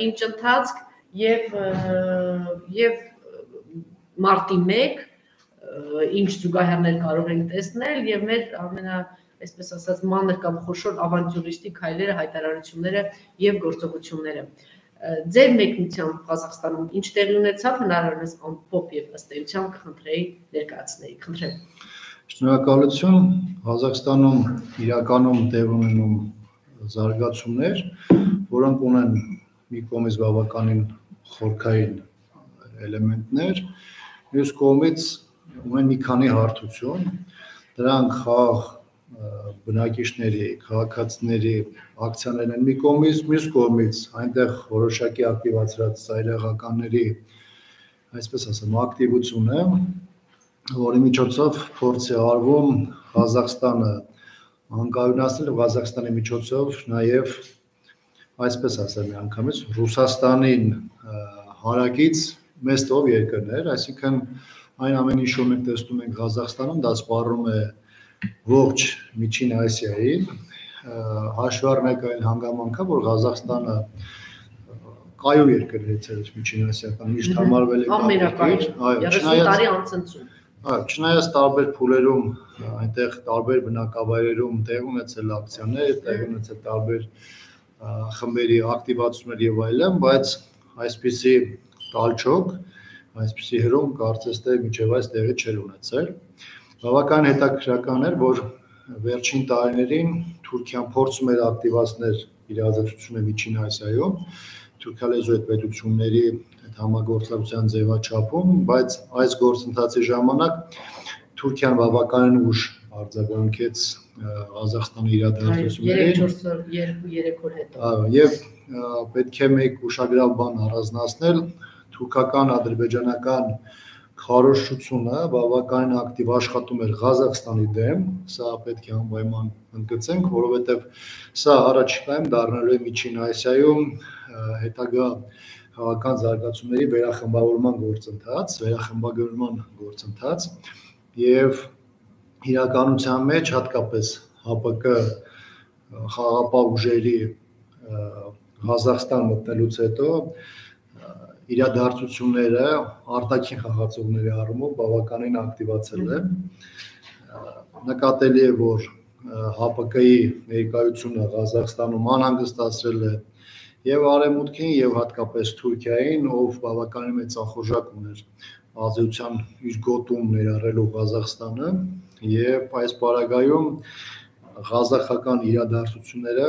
A: ինչ ընթացք եւ մարտի 1, ինչ զուգահեռներ կարող ենք տեսնել եւ մեր այսպես ասած մանր կամ խոշոր ավանտյուրիստիկ հայլերը, հայտարարությունները եւ գործողությունները։ Ձեր մեկնությամբ Ղազախստանում ինչ տեղի ունեցավ, հնարավորինս ամփոփ եւ ըստ էության կխնդրեի ներկայացնեի, խնդրեմ։
C: Շնորհակալություն, Ղազախստանում իրականում տեղ ունենում զարգացումներ, որոնք ունեն մի կողմից բավականին խորքային էլեմենտներ, մյուս կողմից ունեն մի քանի հարթություն, դրանք խաղ բնակիչների, քաղաքացիների ակցիաներն են մի կողմից, մյուս կողմից այնտեղ որոշակի ակտիվացրած ծայրահեղականների, այսպես ասեմ, ակտիվությունը, որի միջոցով փորձ է արվում Ղազախստանը անկայունացնել, Ղազախստանի միջոցով նաև, այսպես ասեմ, միանգամից Ռուսաստանին հարակից մեծ տով երկրներ, այսինքն այն ամեն ինչ որ մենք տեսնում ենք Ղազախստանում, դա սպառնում է ողջ Միջին Ասիայի, հաշվի առնենք այն հանգամանքը, որ Ղազախստանը կայուն երկրներից է Միջին Ասիական, միշտ համարվել է
A: ամենակայուն, 30 տարի անցնցում։
C: Չնայած տարբեր փուլերում, այնտեղ տարբեր բնակավայրերում տեղ ունեցել ակցիաներ, տեղ ունեցել տարբեր խմբերի ակտիվացումներ եւ այլն, բայց այսպիսի տալչոք, այսպիսի հրում կարծես թե մինչև այս տեղի չէր ունեցել։ Բավական հետաքրքրական էր, որ վերջին տարիներին Թուրքիան փորձում էր ակտիվացնել իր ազդեցությունը Միջին Ասիայում, թուրքալեզու այդ պետությունների համագործակցության ձևաչափում, բայց այս գործընթացի ժամանակ Թուրքիան բավականին ուշ արձագանքեց Ղազախստանի իրադարձություններին
A: 3 օր հետո։
C: Եվ պետք է մեկ ուշագրավ բան առանձնացնել, թուրքական ադրբեջանական քարոզչությունը բավականին ակտիվ աշխատում էր Ղազախստանի դեմ, սա պետք է անպայման ընդգծենք, որովհետև սա առաջիկայում դառնալու է Միջին Ասիայում հետագա քաղաքական զարգացումների վերախմբավորման գործընթաց եւ իրականության մեջ հատկապես ՀԱՊԿ խաղաղապահ ուժերի Ղազախստան մտնելուց հետո իրադարձությունները արտաքին խաղացողների առումով բավականին ակտիվացել է։ Նկատելի է, որ ՀԱՊԿ-ի ներկայությունը Ղազախստանում անհանգստացրել է եւ Արևմուտքին եւ հատկապես Թուրքիային, ով բավականին մեծ ախորժակ ուներ ազդեցության իր գոտում ներառելու Ղազախստանը եւ այս պարագայում ղազախական իրադարձությունները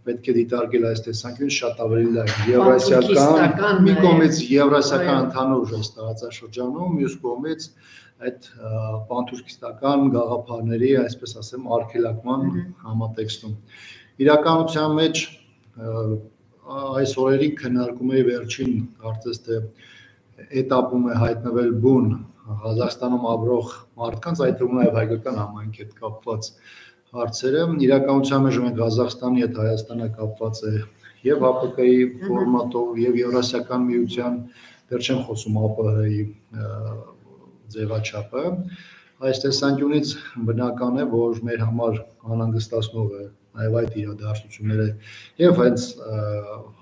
C: պետք է դիտարկել այս տեսանկյունից շատ ավելի լայն եվրասիական, մի կողմից եվրասիական ընդհանուր տարածաշրջանում, մյուս կողմից այդ պանթուրքիստական գաղափարների, այսպես ասեմ, արգելակման համատեքստում։ Իրականության մեջ այս օրերին քննարկումների վերջին կարծես թե էտապում է հայտնվել բուն Ղազախստանում ապրող մարդկանց, այդ թվում նաև հայկական համայնքի հետ կապված հարցերը իրականության մեջ մենք Ղազախստանի հետ Հայաստանը կապված է եւ ՀԱՊԿ-ի ֆորմատով եւ Եվրասիական միության դեռ չեմ խոսում ԱՊՀ-ի ձևաչափը այս տեսանկյունից բնական է որ մեր համար անհանգստացնող է այլ այդ իրադարձությունները եւ հենց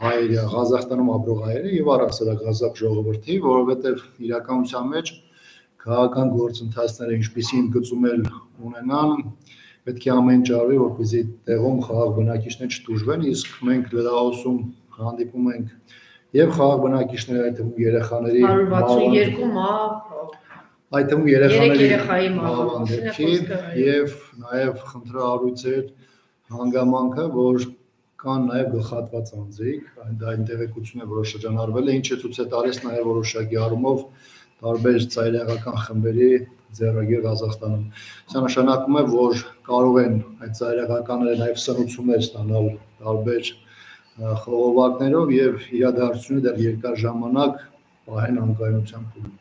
C: հայերը Ղազախստանում ապրող հայերը եւ առասարակ Ղազախ ժողովրդի որովհետեւ իրականության մեջ քաղաքական գործընթացները ինչպիսին գծումել ունենան պետք է ամեն ճարվի որպեսզի տեղում խաղաղ բնակիչներ չտուժվեն իսկ մենք լրահոսում հանդիպում ենք եւ խաղաղ բնակիչների այդ թվում երեխաների
A: 162 մա
C: այդ թվում երեխաների
A: մահվան
C: եւ նաեւ խնդրահարույցեր հանգամանքը որ կան նաեւ գլխատված անձիկ դա տեղեկություն է որը շրջանառվել է ինչը ցույց է տալիս նաեւ որոշակի առումով տարբեր ծայրահեղական խմբերի ձեռագիր Ղազախստանում սա նշանակում է որ կարող են այդ ծայրահեղականները նաեւ սնուցումներ ստանալ տարբեր խողովակներով եւ իրադարձությունը դեռ երկար ժամանակ պահեն անկայունության փուլում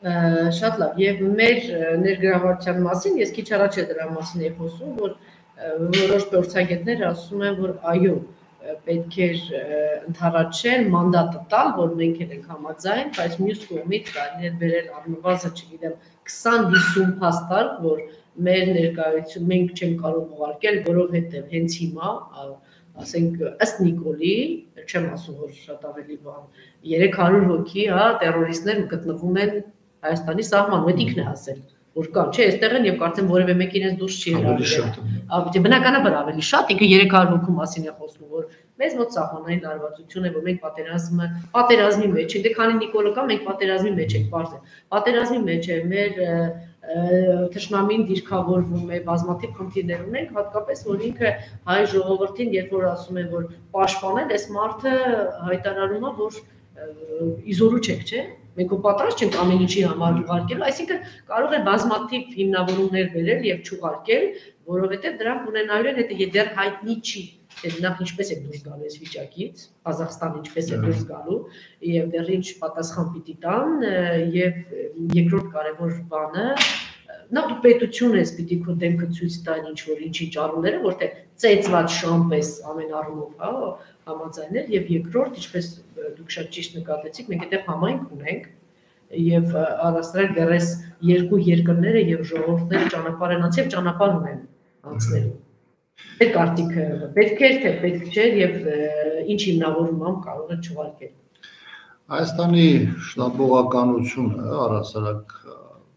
A: Շատ լավ եւ մեր ներգրավության մասին ես քիչ առաջ է դրա մասին եմ խոսում որ որոշ փորձագետներ ասում են որ այո պետք է ընդառաջել մանդատը տալ որ մենք ենք համաձայն բայց մյուս կողմից կարելի է բերել առնվազն չգիտեմ 20-50 փաստարկ որ մեր ներկայություն մենք չենք կարող ուղարկել որովհետեւ հենց հիմա ասենք ըստ Նիկոլի չեմ ասում որ շատ ավելի բան 300 հոգի հա terroristներ գտնվում են Հայաստանի սահմանում այդ ինքն է ասել որ կան չէ այստեղ են եւ կարծեմ որևէ մեկին էս դուրս չի հրավիրել բնականաբար ավելի շատ ինքը 300 հոգու մասին է խոսում որ մեզ մոտ սահմանային լարվածություն է որ մենք պատերազմի մեջ ենք դե քանի Նիկոլը կա մենք պատերազմի մեջ ենք բարձր պատերազմի մեջ է մեր թշնամին դիրքավորվում է բազմաթիվ խնդիրներ ունենք հատկապես որ ինքը հայ ժողովրդին երբ որ ասում է որ պաշտպանել այս մարդը հայտարարում է որ իզորու չեք չէ մենք պատրաստ չենք ամեն ինչի համար ուղարկելու այսինքն կարող է բազմաթիվ հիմնավորումներ բերել եւ չուղարկել որովհետեւ դրանք ունենալու են հետը դեռ հայտնի չի նախ ինչպես է դուրս գալու այս վիճակից Ղազախստան ինչպես է դուրս գալու եւ դեռ ինչ պատասխան պիտի տան եւ երկրորդ կարեւոր բանը նա դու պետություն ես պիտի քո դեմքը ցույց տալ ինչ որ ինչի ճարումները որտեղ ծեծված շամպես ամեն առումով հա համաձայնել եւ երկրորդ ինչպես դուք շատ ճիշտ նկատեցիք մենք այդտեղ համայնք ունենք եւ առասարակ դեռ երկու երկրները եւ ժողովուրդները ճանապարհ են անցել ճանապարհ ունեն անցնելու Այդ կարծիքը պետք է թե պետք չէ եւ ինչ հիմնավորումով կարող է չուղարկել
C: Հայաստանի շտաբողականությունը առասարակ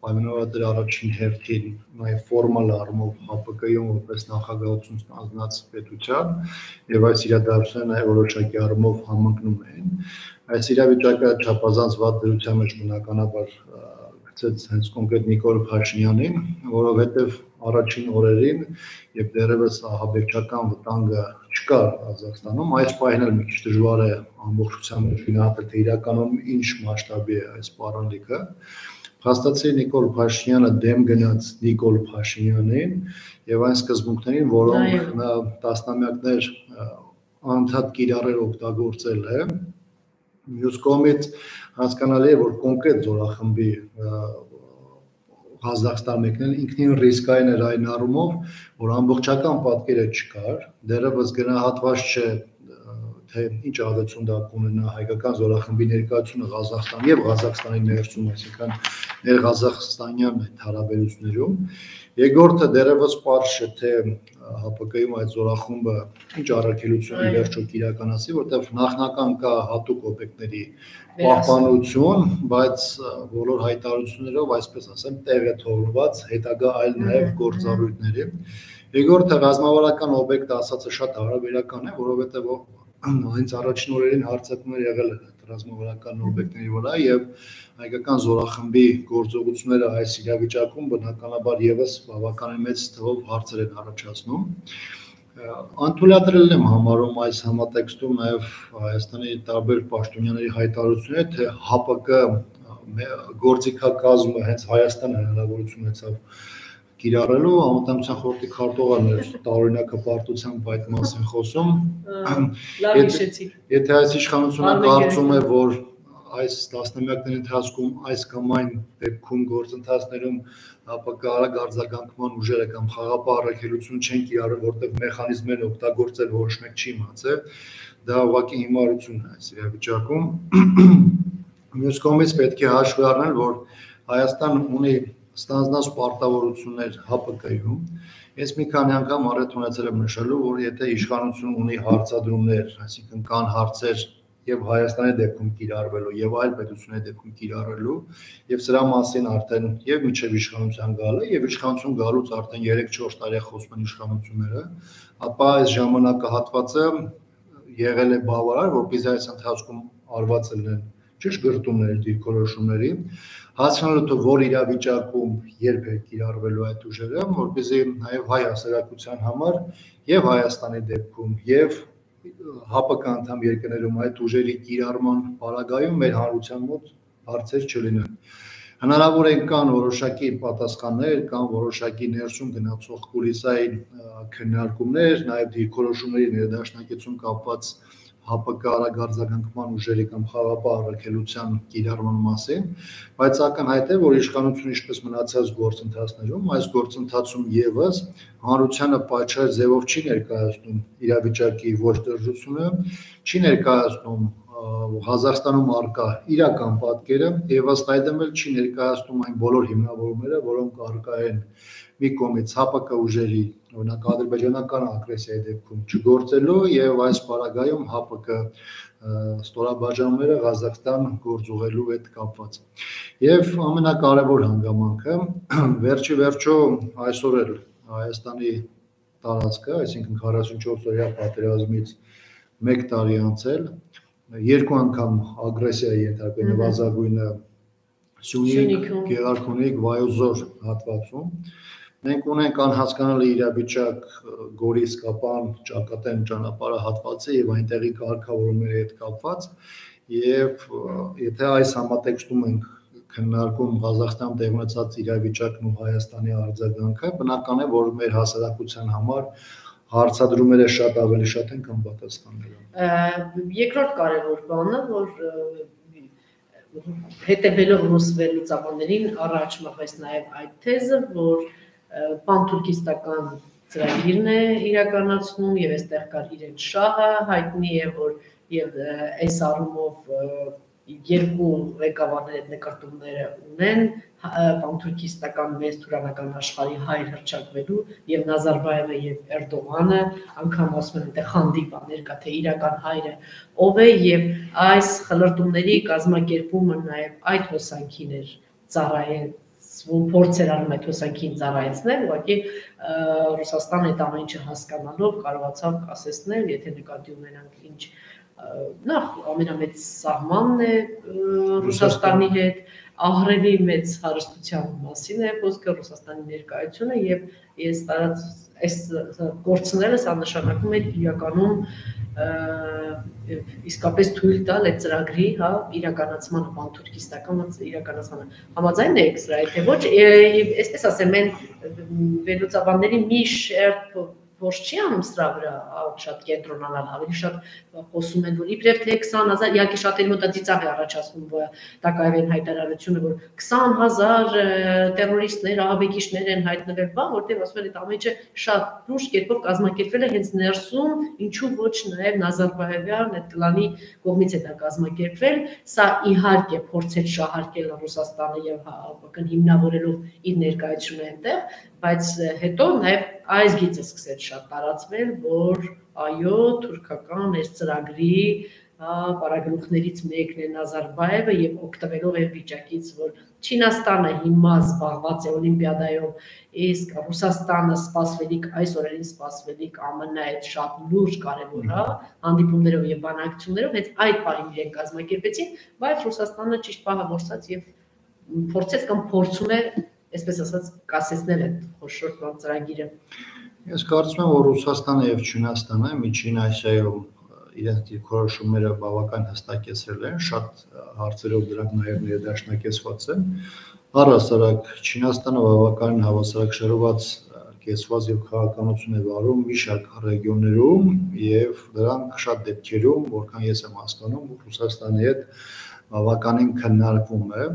C: պայմանավորված առաջին հերթին նաեւ ֆորմալ առումով ՀԱՊԿ-ում որպես նախագահություն ստանձնած պետության եւ այս իրադարձությունները նաեւ որոշակի առումով համընկնում են այս իրավիճակը չափազանց վատ դրության մեջ բնականաբար գցեց հենց կոնկրետ Նիկոլ Փաշինյանին որովհետեւ առաջին օրերին եւ դեռևս ահաբեկչական վտանգը չկար Ղազախստանում այս պահին էլ մի քիչ դժվար է ամբողջությամբ գնահատել թե իրականում ինչ մասշտաբի է այս պարալիքը Փաստացի Նիկոլ Փաշինյանը դեմ գնաց Նիկոլ Փաշինյանին եւ այն սկզբունքներին որոնք նա տասնամյակներ անդադ կիրառել օգտագործել է մյուս կողմից հասկանալի է որ կոնկրետ զորախմբի Ղազախստան մեկնել ինքնին ռիսկային էր այն առումով, որ ամբողջական պատկերը չկար, դեռևս գնահատված չէ թե ինչ ազդեցություն դա կունենա հայկական զորախմբի ներկայությունը Ղազախստան եւ Ղազախստանի ներսում, այսինքն ներղազախստանյան այդ հարաբերություններում։ Երկրորդը դեռևս պարզ չէ թե ՀԱՊԿ-ում այդ զորախումբը ինչ առաքելություն վերջո կիրականացի, որտեղ նախնական կա հատուկ օբյեկտների պահպանություն, բայց բոլոր հայտարարություններով, այսպես ասեմ, տեղ է թողնված հետագա այլ նաև գործառույթների։ Երկրորդը ռազմավարական օբյեկտը ասածը շատ հարաբերական է, որովհետև հենց առաջին օրերին հարձակումներ եղել են ռազմավարական օբյեկտների վրա եւ հայկական զորախմբի գործողությունները այս իրավիճակում բնականաբար եւս բավականին մեծ թվով հարցեր են առաջացնում։ Անթույլատրել եմ համարում այս համատեքստում նաև Հայաստանի տարբեր պաշտոնյաների հայտարարությունները, թե ՀԱՊԿ գործիքակազմը հենց Հայաստանը հնարավորություն ունեցավ կիրառելու, Անվտանգության խորհրդի քարտուղարն տարօրինակ հպարտությամբ այդ մասին խոսում։
A: Լավ հիշեցիք։
C: Եթե այս իշխանությունը կարծում է, որ այս տասնամյակների ընթացքում այս կամ այն դեպքում գործընթացներում ապակարակ արձագանքման ուժերը կամ խաղապահ առաքելություն չեն կիրառել, որտեղ մեխանիզմներն օգտագործել որոշ մեկ չի իմացել, դա ուղղակի հիմարություն է այս իրավիճակում։ Մյուս կողմից պետք է հաշվի առնել, որ Հայաստանը ունի ստանձնած պարտավորություններ ՀԱՊԿ-ում։ Ես մի քանի անգամ առիթ ունեցել եմ նշելու, որ եթե իշխանություն ունի հարցադրումներ, այսինքն կան հարցեր եւ Հայաստանի դեպքում կիրառվելու եւ այլ պետությունների դեպքում կիրառելու եւ սրա մասին արդեն եւ միջև իշխանության գալը եւ իշխանություն գալուց արդեն 3-4 տարի խոսում են իշխանությունները, ապա այս ժամանակահատվածը եղել է բավարար, որպեսզի այս ընթացքում արված լինեն ճշգրտումների, դիրքորոշումների, հասկանալու թե որ իրավիճակում երբ է կիրառվելու այդ ուժերը, որպեսզի նաև հայ հասարակության համար եւ Հայաստանի դեպքում եւ ՀԱՊԿ անդամ երկրներում այդ ուժերի կիրառման պարագայում մեր հանրության մոտ հարցեր չլինեն։ Հնարավոր է կան որոշակի պատասխաններ, կան որոշակի ներսում գնացող կուլիսային քննարկումներ, նաև դիրքորոշումների ներդաշնակեցում կապված ՀԱՊԿ արագ արձագանքման ուժերի կամ խաղապահ առաքելության կիրառման մասին, բայց ակնհայտ է, որ իշխանությունը ինչպես մնացած գործընթացներում, այս գործընթացում եւս հանրությանը պատշաճ ձևով չի ներկայացնում իրավիճակի ոչ դրժությունը, չի ներկայացնում Ղազախստանում արկա իրական պատկերը եւ ըստ այդմ էլ չի ներկայացնում այն բոլոր հիմնավորումները, որոնք արկա են մի կողմից ՀԱՊԿ ուժերի, օրինակ ադրբեջանական ագրեսիայի դեպքում չգործելու եւ այս պարագայում ՀԱՊԿ ստորաբաժանումները Ղազախստան գործուղելու հետ կապված։ Եվ ամենակարևոր հանգամանքը վերջի վերջո այսօր էլ Հայաստանի տարածքը, այսինքն 44 օրյա պատերազմից 1 տարի անցել, երկու անգամ ագրեսիայի ենթարկվել նվազագույնը Սյունիք, Գեղարքունիք, Վայոց Ձոր հատվածում։ Մենք ունենք անհասկանալի իրավիճակ Գորիս Կապան ճակատեն ճանապարհը հատվածը եւ այնտեղի կարգավորումների հետ կապված եւ եթե այս համատեքստում ենք քննարկում Ղազախստանում տեղ ունեցած իրավիճակն ու Հայաստանի արձագանքը, բնական է, որ մեր հասարակության համար հարցադրումները շատ ավելի շատ են կամ պատասխանները։
A: Երկրորդ կարևոր բանը, որ հետևելով ռուս վերլուծաբաններին առաջ մղվեց նաև այդ թեզը, որ պանթուրքիստական ծրագիրն է իրականացնում եւ այստեղ կար իրենց շահը, հայտնի է, որ եւ այս առումով երկու ղեկավարներ այդ նկարտումները ունեն պանթուրքիստական մեծ թուրանական աշխարհի հայր հռչակվելու եւ Նազարբայևը եւ Էրդողանը անգամ ասում են այդտեղ հանդիպաներ կա թե իրական հայրը ով է եւ այս խլրտումների կազմակերպումը նաեւ այդ հոսանքին էր ծառայել փորձեր անում այդ հոսանքին ծառայեցնել, ուղղակի Ռուսաստանը այդ ամեն ինչը հասկանալով կարողացավ ասեցնել, եթե նկատի ունենանք ինչ նախ ամենամեծ սահմանն է Ռուսաստանի հետ, ահռելի մեծ հարստության մասին է խոսքը Ռուսաստանի ներկայությունը եւ ես տարած այս գործները սա նշանակում է իրականում իսկապես թույլ տալ այդ ծրագրի, հա, իրականացմանը, պանթուրքիստական իրականացմանը։ Համաձայն եք սրա, թե ոչ, այսպես ասեմ, են վերլուծաբանների մի շերտ փորձ չի անում սրա վրա շատ կենտրոնանալ, ավելի շատ խոսում են, որ իբրև թե 20,000, իհարկե շատերի մոտ ծիծաղ է առաջացնում տակայվեն հայտարարությունը, որ 20,000 տերորիստներ, ահաբեկիչներ են հայտնվել, բան, որտեղ ասում են այդ ամեն ինչը շատ լուրջ կերպով կազմակերպվել է հենց ներսում, ինչու ոչ նաև Նազարբայևյան այդ կլանի կողմից է դա կազմակերպվել, սա իհարկե փորձել շահարկել Ռուսաստանը եւ ՀԱՊԿ-ն հիմնավորելով իր ներկայությունը այնտեղ, բայց հետո նաև այս գիծը սկսեց շատ տարածվել, որ այո, թուրքական այս ծրագրի պարագլուխներից մեկն է Նազարբայևը եւ օգտվելով այն վիճակից, որ Չինաստանը հիմա զբաղված է օլիմպիադայով, իսկ Ռուսաստանը սպասվելիք այս օրերին սպասվելիք ԱՄՆ-ի հետ շատ լուրջ կարևոր հանդիպումներով եւ բանակցություններով, հենց այդ պահին իրեն կազմակերպեցին, բայց Ռուսաստանը ճիշտ պահը որսաց եւ փորձեց կամ փորձում է այսպես ասած կասեցնել այդ խոշոր ծրագիրը։
C: Ես կարծում եմ, որ Ռուսաստանը եւ Չինաստանը Միջին Ասիայում իրենց դիրքորոշումները բավական հստակեցրել են, շատ հարցերով դրանք նաեւ ներդաշնակեցված են։ Առհասարակ Չինաստանը բավական հավասարակշռված կեցված եւ քաղաքականություն է վարում մի շարք ռեգիոններում եւ դրանք շատ դեպքերում, որքան ես եմ հասկանում, Ռուսաստանի հետ բավականին քննարկվում է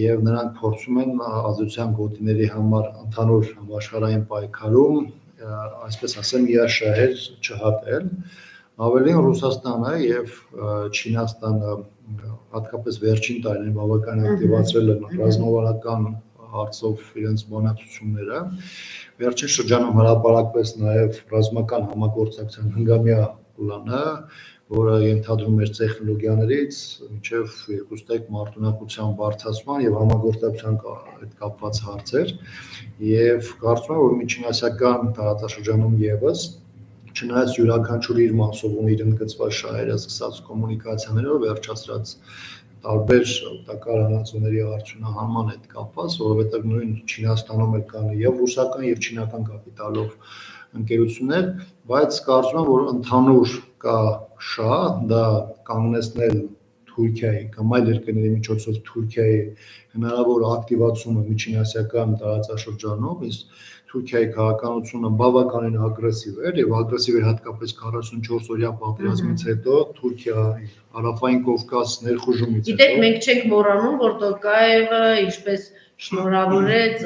C: եւ նրանք փորձում են ազատության գոտիների համար ընդհանուր համաշխարհային պայքարում այսպես ասեմ իաշահեր չհատել Ավելին Ռուսաստանը եւ Չինաստանը հատկապես վերջին տարիներին բավական ակտիվացրել են ռազմավարական հարցով իրենց բանակցությունները վերջին շրջանում հրապարակվեց նաեւ ռազմական համագործակցության հնգամյա պլանը որը ենթադրում էր տեխնոլոգիաներից մինչև երկուստեք մարտունակության բարձրացման եւ համագործակցության հետ կապված հարցեր եւ կարծում եմ որ միջինասիական տարածաշրջանում եւս Չնայած յուրաքանչյուր իր մասով ունի իր ընդգծված շահերը սկսած կոմունիկացիաներով վերջացրած տարբեր օգտակար հանածոների արդյունահանման հետ կապված, որովհետև նույն Չինաստանում էլ կան եւ ռուսական եւ չինական կապիտալով ընկերություններ, բայց կարծում եմ որ ընդհանուր կա շահ դա կանգնեցնել Թուրքիայի կամ այլ երկրների միջոցով Թուրքիայի հնարավոր ակտիվացումը միջինասիական տարածաշրջանում, իսկ Թուրքիայի քաղաքականությունը բավականին ագրեսիվ էր եւ ագրեսիվ էր հատկապես 44-օրյա պատերազմից հետո Թուրքիայի հարավային Կովկաս ներխուժումից հետո։
A: Գիտեք, մենք չենք մոռանում, որ Տոկաևը ինչպես շնորհավորեց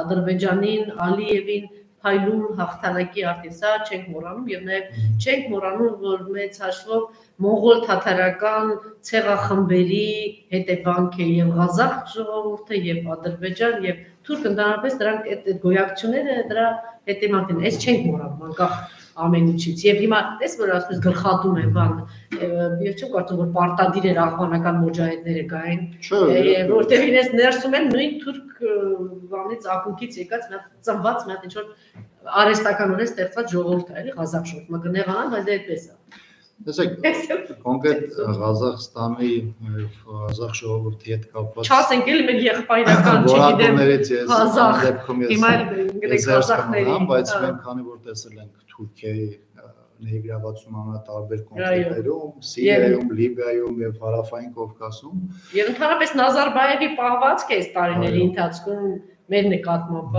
A: Ադրբեջանին, Ալիևին փայլուն հաղթանակի արտեսա չենք մոռանում եւ նաեւ չենք մոռանում, որ մեծ հաշվով մոնղոլ թաթարական ցեղախմբերի հետևանք է եւ Ղազախ ժողովուրդը եւ Ադրբեջան եւ Թուրք ընդհանրապես դրանք այդ գոյակցությունները դրա հետևանքն են։ Այս չենք մոռանում անկախ ամեն ինչից։ Եվ հիմա տես որ ասես գլխատում է բան, ես չեմ կարծում որ պարտադիր էր աղբանական մոջահեդները գային, որտեղ իրենց ներսում են նույն թուրք բանից ակունքից եկած ծնված մի հատ ինչ-որ արհեստականորեն ստեղծված ժողովուրդ է, էլի Ղազախ ժողովուրդ, մգնեղանան, բայց դա այդպես է։
C: Տեսեք, կոնկրետ Ղազախստանի եւ Ղազախ ժողովրդի հետ կապված
A: Չասենք էլի մեր եղբայրական, չգիտեմ, Ղազախ, հիմա Ղազախների,
C: բայց մենք քանի որ տեսել ենք Թուրքիայի ներգրավվածում ամենատարբեր կոնֆլիկտներում, Սիրիայում, Լիբիայում եւ Հարավային Կովկասում
A: եւ ընդհանրապես Նազարբաևի պահվածքը այս տարիների ընթացքում մեր նկատմամբ,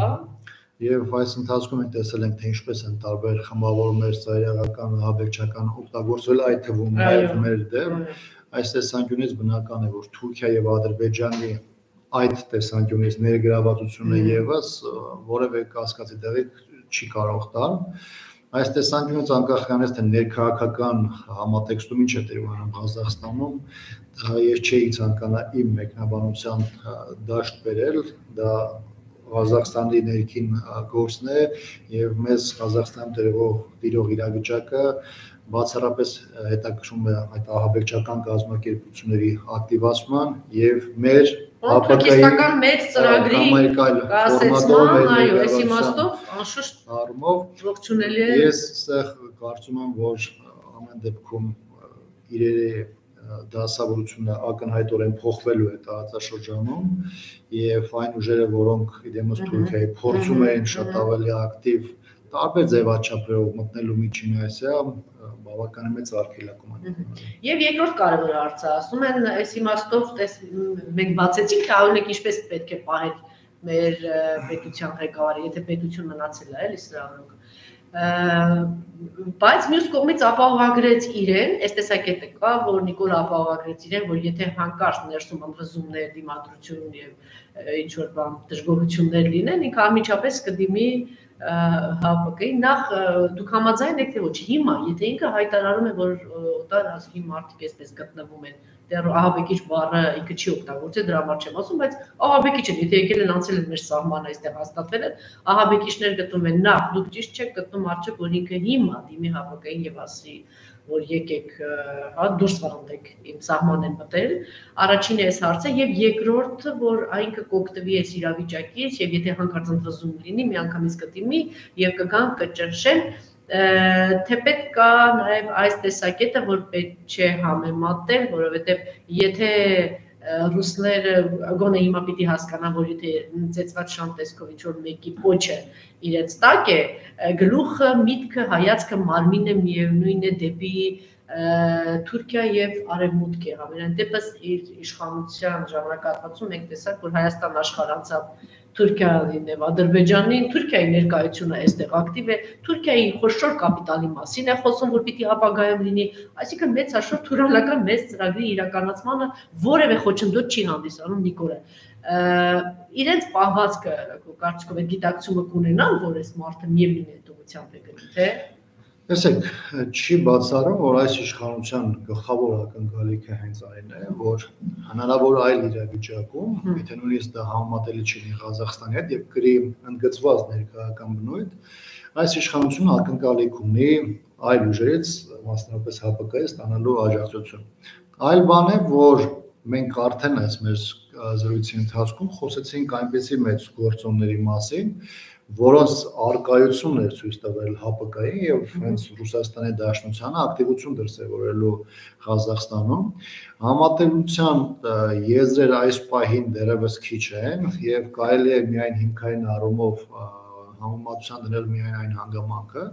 C: Եվ այս ընթացքում ենք տեսել ենք, թե ինչպես են տարբեր խմբավորումներ ծայրահեղական, ահաբեկչական օգտագործվել այդ թվում նաև մեր դեմ, այս տեսանկյունից բնական է, որ Թուրքիա եւ Ադրբեջանի այդ տեսանկյունից ներգրավվածությունը եւս որևէ կասկածի տեղիք չի կարող տալ։ Այս տեսանկյունից անկախ կանես թե ներքաղաքական համատեքստում ինչ է տեղի ունենում Ղազախստանում, ես չէի ցանկանա իմ մեկնաբանության դաշտ բերել, դա Ղազախստանի ներքին գործն է եւ մեզ Ղազախստանում տիրող իրավիճակը բացառապես հետաքրքրում է այդ ահաբեկչական կազմակերպությունների ակտիվացման եւ մեր
A: ապակայական մեծ ծրագրի կասեցման, այո, այս իմաստով անշուշտ
C: առումով
A: ողջունելի է։
C: Ես այստեղ կարծում եմ, որ ամեն դեպքում իրերի դասավորությունը ակնհայտորեն փոխվելու է տարածաշրջանում եւ այն ուժերը, որոնք իդեմս Թուրքիայի փորձում էին շատ ավելի ակտիվ տարբեր ձևաչափերով մտնելու Միջին Ասիա, բավականին մեծ արգելակում են։
A: Եվ երկրորդ կարևոր հարցը, ասում են, այս իմաստով մենք բացեցինք, թե օրինակ ինչպես պետք է պահել մեր պետության ղեկավարը, եթե պետություն մնացել է, էլի սրանք բայց մյուս կողմից ապահովագրեց իրեն, այս տեսակետը կա, որ Նիկոլը ապահովագրեց իրեն, որ եթե հանկարծ ներսում ընդվզումներ, դիմադրություն եւ ինչ-որ բան դժգոհություններ լինեն, ինքը անմիջապես կդիմի ՀԱՊԿ-ի, նախ դուք համաձայն եք թե ոչ, հիմա, եթե ինքը հայտարարում է, որ օտար ազգի մարդիկ այսպես գտնվում են, դեռ ահաբեկիչ բառը ինքը չի օգտագործել, դրա համար չեմ ասում, բայց ահաբեկիչ են, եթե եկել են անցել են մեր սահմանը, այստեղ հաստատվել են, ահաբեկիչներ գտնում են, նախ դուք ճիշտ չեք գտնում արդյոք, որ ինքը հիմա դիմի ՀԱՊԿ-ին եւ ասի, որ եկեք դուրս վռնդեք իմ սահման են մտել, առաջինը այս հարցը եւ երկրորդը, որ այնքը կօգտվի այս իրավիճակից եւ եթե հանկարծ ընդվզում լինի, միանգամից կդիմի եւ կգան կճնշեն թե պետք կա նաև այս տեսակետը, որ պետք չէ համեմատել, որովհետև եթե ռուսները գոնե հիմա պիտի հասկանան, որ եթե ծեծված շան տեսքով ինչ-որ մեկի պոչը իրենց տակ է, գլուխը, միտքը, հայացքը, մարմինը միևնույն է դեպի Թուրքիա եւ Արևմուտք եղավ։ Իրեն դեպս իր իշխանության ժամանակահատվածում մենք տեսանք, որ Հայաստան աշխարհ անցավ Թուրքիային եւ Ադրբեջանին, Թուրքիայի ներկայությունը այստեղ ակտիվ է, Թուրքիայի խոշոր կապիտալի մասին է խոսում, որ պիտի ապագայում լինի, այսինքն մեծ հաշվով թուրքական մեծ ծրագրի իրականացմանը որևէ խոչընդոտ չի հանդիսանում Նիկոլը։ Իրենց պահվածքը կարծիքով այդ գիտակցումը կունենան, որ այս մարդը միևնույն հետողությամբ է գնում, թե
C: Տեսեք, չի բացառում, որ այս իշխանության գլխավոր ակնկալիքը հենց այն է, որ հնարավոր այլ իրավիճակում, եթե նույնիսկ դա համատելի չի Ղազախստանի հետ եւ գրի ընդգծված ներկայական բնույթ, այս իշխանությունը ակնկալիք ունի այլ ուժերից, մասնավորապես ՀՊԿ-ից ստանալու աջակցություն։ Այլ բան է, որ մենք արդեն այս մեր զրույցի ընթացքում խոսեցինք այնպիսի մեծ գործոնների մասին, որոնց արկայությունն էր ցույց տվել ՀՊԿ-ին եւ հենց Ռուսաստանի Դաշնությանը ակտիվություն դրսեւորելու Ղազախստանում համատեղության եզրեր այս պահին դեռևս քիչ են եւ կարելի է միայն հիմքային առումով համեմատության դնել միայն այն հանգամանքը,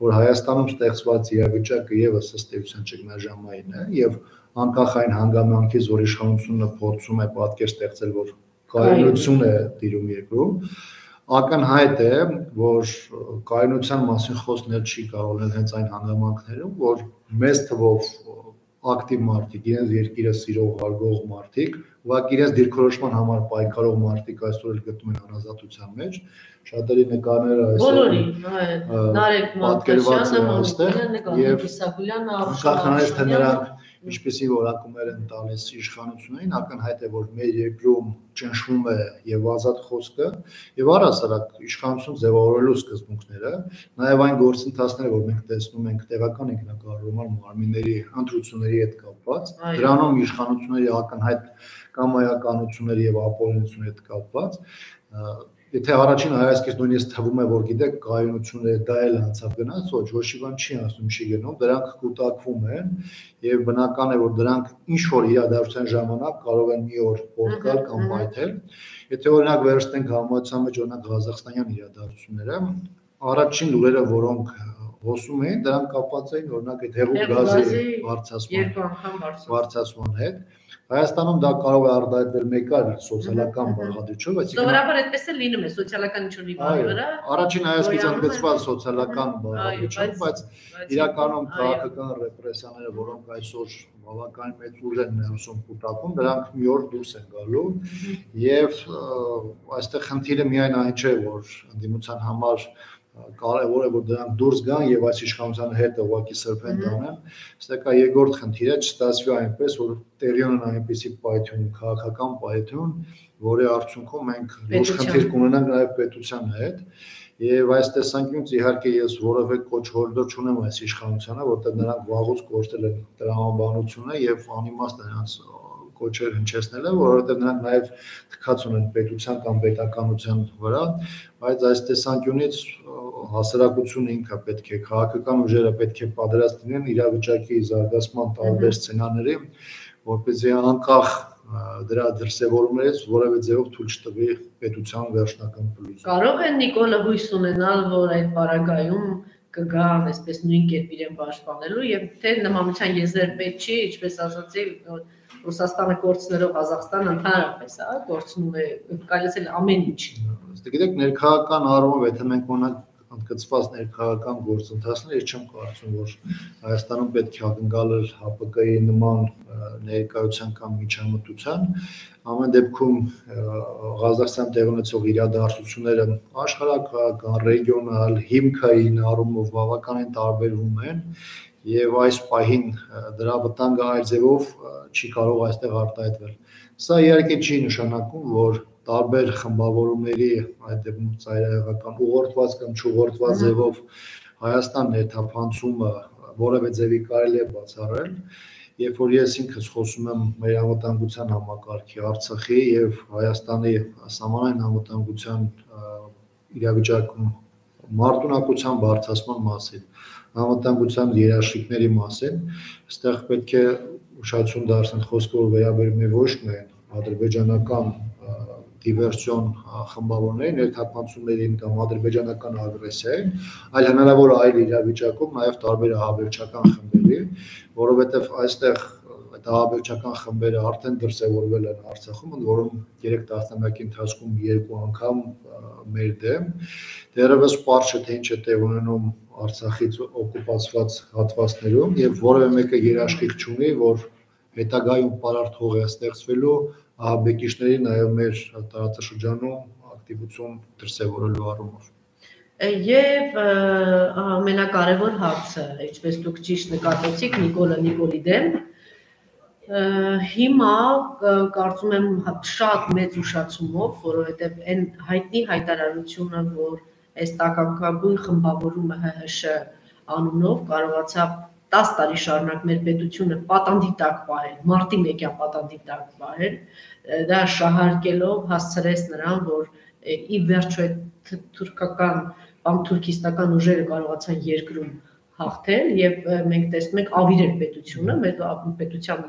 C: որ Հայաստանում ստեղծված իրավիճակը եւս ըստ էության ճգնաժամային է եւ անկախ այն հանգամանքից, որ իշխանությունը փորձում է պատկեր ստեղծել, որ կայունություն է տիրում երկրում, ակնհայտ է, որ կայունության մասին խոսնել չի կարող լինել հենց այն հանգամանքներում, որ մեծ թվով ակտիվ մարդիկ, իրենց երկիրը սիրող, հարգող մարդիկ, ուղղակի իրենց դիրքորոշման համար պայքարող մարդիկ այսօր էլ գտնում են անազատության մեջ, շատերի նկարները
A: բոլորի, Նարեկ Մարտիրոսյանը, Մոնիկան Իսագուլյանը,
C: Անկախ թե նրանք ինչպեսի որակումներ են տալիս իշխանություններին, ակնհայտ է, որ մեր երկրում ճնշվում է եւ ազատ խոսքը եւ առհասարակ իշխանություն ձևավորելու սկզբունքները, նաեւ այն գործընթացները, որ մենք տեսնում ենք տեղական ինքնակառավարման մարմինների ընտրությունների հետ կապված, դրանում իշխանությունների ակնհայտ կամայականությունների եւ ապօրինությունների հետ կապված, Եթե առաջին հայացքից նույնիսկ թվում է, որ գիտեք, կայունությունները դա էլ անցավ գնաց, ոչ մի բան չի անցնում, չի գնում, դրանք կուտակվում են եւ բնական է, որ դրանք ինչ որ իրադարձության ժամանակ կարող են մի օր փոխկալ կամ պայթել։ Եթե օրինակ վերցնենք համացան մեջ օրինակ Ղազախստանյան իրադարձությունները, առաջին լուրերը, որոնք հոսում էին, դրանք կապված էին օրինակ այդ հեղուկ գազի բարձրացման հետ։ Հայաստանում դա կարող է արտահայտվել մեկ այլ սոցիալական բաղադրիչով, այսինքն
A: Սովորաբար այդպես է լինում է սոցիալական ինչ-որ բանի վրա։
C: Առաջին հայացքից ընդգծված սոցիալական բաղադրիչով, բայց իրականում քաղաքական ռեպրեսիաները, որոնք այսօր բավականին մեծ ուժ են ներուսում կուտակում, դրանք մի օր դուրս են գալու եւ այստեղ խնդիրը միայն այն չէ, որ ընդդիմության համար կարևոր է, որ դրանք դուրս գան եւ այս իշխանության հետ ուղղակի սրբեն տանեն, այստեղ կա երկրորդ խնդիրը, չստացվի այնպես, որ տեղի ունենա այնպիսի պայթյուն, քաղաքական պայթյուն, որի արդյունքում մենք լուրջ խնդիր կունենանք նաեւ պետության հետ եւ այս տեսանկյունից իհարկե ես որևէ կոչ հորդոր չունեմ այս իշխանությանը, որտեղ նրանք վաղուց կորցրել են տրամաբանությունը եւ անիմաստ նրանց կոչեր հնչեցնելը, որովհետև նրանք նաև թքած ունեն պետության կամ պետականության վրա, բայց այս տեսանկյունից հասարակությունը ինքը պետք է, քաղաքական ուժերը պետք է պատրաստ լինեն իրավիճակի զարգացման տարբեր սցենարների, որպեսզի անկախ դրա դրսևորումներից որևէ ձևով թույլ չտվի պետության վերջնական փլուզը։
A: Կարող է Նիկոլը հույս ունենալ, որ այդ պարագայում կգան այսպես նույն կերպ իրեն պաշտպանելու եւ թե նմանության եզրեր պետք չի, ինչպես ասացի, Ռուսաստանը կորցնելով Ղազախստանը ընդհանրապես, կորցնում է կարծես ամեն ինչ։
C: Գիտեք, ներքաղաքական առումով, եթե մենք ունենք ընդգծված ներքաղաքական գործընթացներ, ես չեմ կարծում, որ Հայաստանում պետք է ակնկալել ՀՊԿ-ի նման ներկայության կամ միջամտության, ամեն դեպքում Ղազախստան տեղի ունեցող իրադարձությունները աշխարհական, ռեգիոնալ, հիմքային առումով բավականին տարբերվում են եւ այս պահին դրա վտանգը այլ ձևով չի կարող այստեղ արտահայտվել։ Սա իհարկե չի նշանակում, որ տարբեր խմբավորումների, այդ դեպքում ծայրահեղական ուղղորդված կամ չուղղորդված ձևով Հայաստան ներթափանցումը որևէ ձևի կարելի է բացառել, երբ որ ես ինքս խոսում եմ մեր անվտանգության համակարգի, Արցախի եւ Հայաստանի սահմանային անվտանգության իրավիճակում մարտունակության բարձրացման մասին, անվտանգության երաշխիքների մասին, այստեղ պետք է ուշադրություն դարձնել խոսքը, որ վերաբերում է ոչ միայն ադրբեջանական դիվերսիոն խմբավորներին, ներթափանցումներին կամ ադրբեջանական ագրեսիային, այլ հնարավոր այլ իրավիճակում նաև տարբեր ահաբեկչական խմբերի, որովհետև այստեղ այդ տաղավարչական խմբերը արդեն դրսևորվել են Արցախում, ընդ որում 3 տասնամյակի ընթացքում 2 անգամ մեր դեմ։ Դեռևս պարզ չէ, թե ինչ է տեղ ունենում Արցախից օկուպացված հատվածներում եւ որևէ մեկը երաշխիք չունի, որ հետագայում պարարտ հող է ստեղծվելու ահաբեկիչների նաեւ մեր տարածաշրջանում ակտիվություն դրսևորելու առումով։
A: Եվ ամենակարևոր հարցը, ինչպես դուք ճիշտ նկատեցիք Նիկոլի դեմ, հիմա կարծում եմ շատ մեծ ուշացումով, որովհետև այն հայտնի հայտարարությունը, որ այս տականքագույն խմբավորումը ՀՀՇ անունով կարողացավ 10 տարի շարունակ մեր պետությունը պատանդի տակ պահել, մարտի 1-յան պատանդի տակ պահել, դա շահարկելով հասցրեց նրան, որ ի վերջո թուրքական կամ թուրքիստական ուժերը կարողացան երկրում հաղթել եւ մենք տեսնում ենք ավիրել պետությունը, մեր պետության